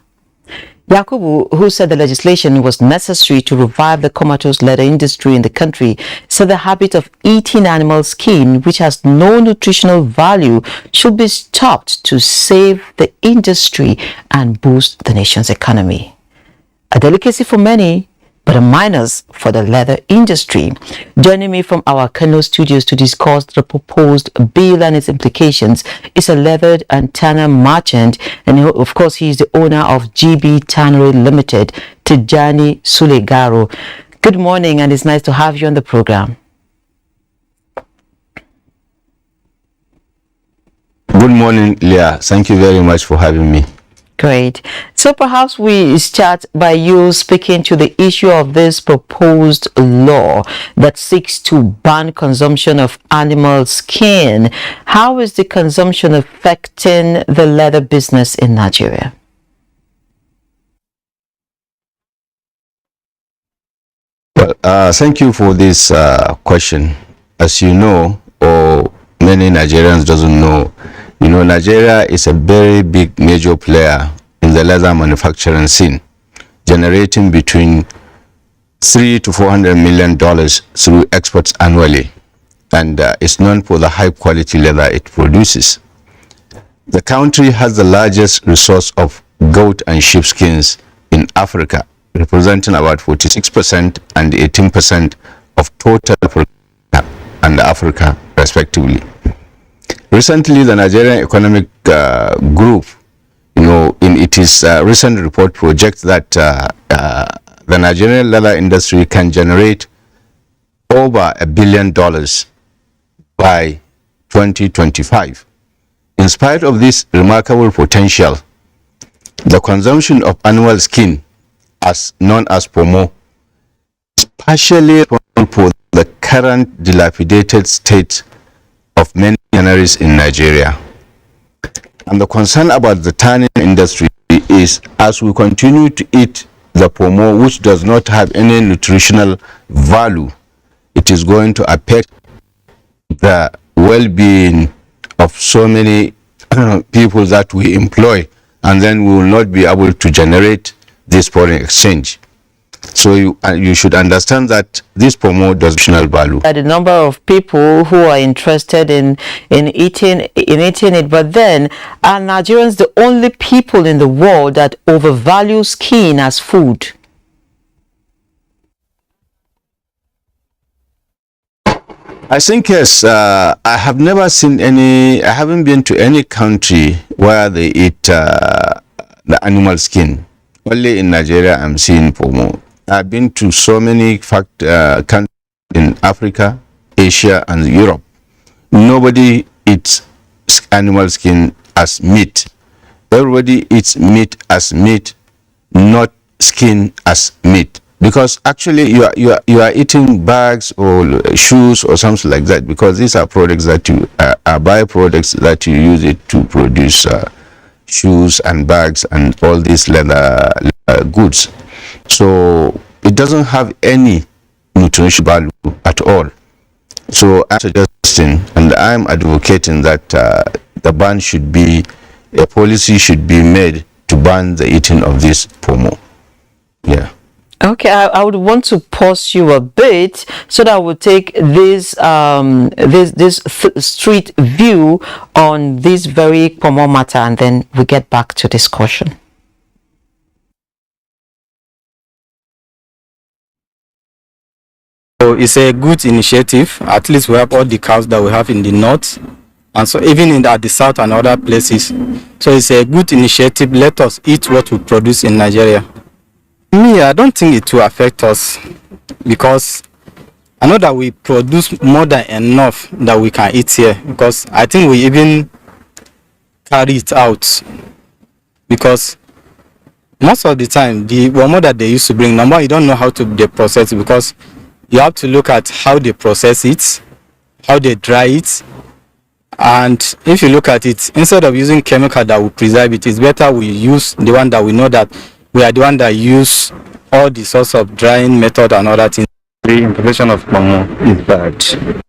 Yakubu, who said the legislation was necessary to revive the comatose leather industry in the country, said the habit of eating animal skin, which has no nutritional value, should be stopped to save the industry and boost the nation's economy. A delicacy for many, but a minus for the leather industry. Joining me from our Kano studios to discuss the proposed bill and its implications is a leather and tanner merchant, and of course he is the owner of GB Tannery Limited, Tijani Sulegaro. Good morning, and it's nice to have you on the program. Good morning, Leah. Thank you very much for having me. Great. So perhaps we start by you speaking to the issue of this proposed law that seeks to ban consumption of animal skin. How is the consumption affecting the leather business in Nigeria? Well, thank you for this question. As you know, or many Nigerians doesn't know, Nigeria is a very big major player in the leather manufacturing scene, generating between $300 to $400 million through exports annually, and is known for the high quality leather it produces. The country has the largest resource of goat and sheep skins in Africa, representing about 46% and 18% of total production and Africa respectively. Recently, the Nigerian Economic Group, in its recent report, projects that the Nigerian leather industry can generate over $1 billion by 2025. In spite of this remarkable potential, the consumption of animal skin, as known as Pomo, is partially for the current dilapidated state of many canneries in Nigeria. And the concern about the tanning industry is, as we continue to eat the pomo, which does not have any nutritional value, it is going to affect the well-being of so many people that we employ, and then we will not be able to generate this foreign exchange. So you should understand that this pomo does nutritional value. The number of people who are interested in eating it, but then are Nigerians the only people in the world that overvalue skin as food? I think yes. I have never seen any. I haven't been to any country where they eat the animal skin. Only in Nigeria I'm seeing pomo. I've been to so many countries in Africa, Asia, and Europe. Nobody eats animal skin as meat. Everybody eats meat as meat, not skin as meat. Because actually you are eating bags or shoes or something like that, because these are products that you are byproducts that you use it to produce shoes and bags and all these leather goods. So it doesn't have any nutritional value at all. So I'm suggesting, and I'm advocating that the ban should be, a policy should be made to ban the eating of this pomo. Yeah. Okay, I would want to pause you a bit so that we'll take this street view on this very pomo matter, and then we get back to discussion. So it's a good initiative. At least we have all the cows that we have in the north, and so even at the south and other places. So it's a good initiative. Let us eat what we produce in Nigeria. Me, I don't think it will affect us, because I know that we produce more than enough that we can eat here, because I think we even carry it out, because most of the time the pomo that they used to bring, number you don't know how to they process it, because you have to look at how they process it, how they dry it, and if you look at it, instead of using chemical that will preserve it, it's better we use the one that we know that we are the one that use all the sorts of drying method and other things. The importation of pomo is bad.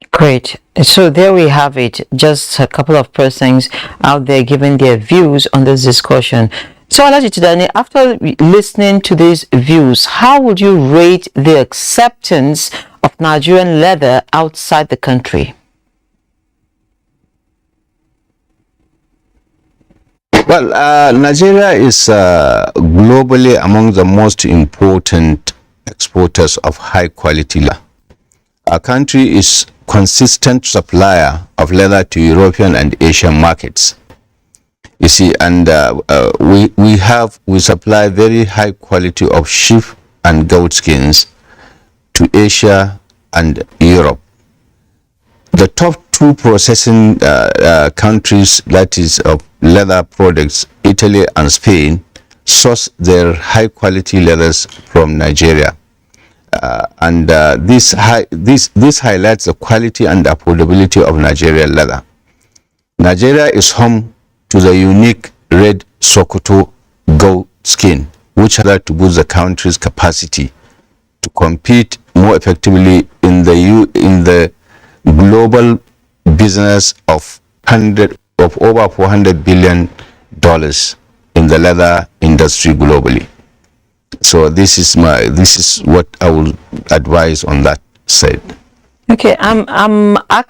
Great. So there we have it. Just a couple of persons out there giving their views on this discussion. So Alhaji Tijani, after listening to these views, how would you rate the acceptance of Nigerian leather outside the country? Well, Nigeria is globally among the most important exporters of high quality leather. Our country is consistent supplier of leather to European and Asian markets. You see, and we supply very high quality of sheep and goat skins to Asia and Europe. The top two processing countries, that is of leather products, Italy and Spain, source their high quality leathers from Nigeria. This highlights the quality and affordability of Nigerian leather. Nigeria is home to the unique red Sokoto goat skin, which has to boost the country's capacity to compete more effectively in the global business of over $400 billion in the leather industry globally. So this is what I will advise on that side. Okay, I'm actually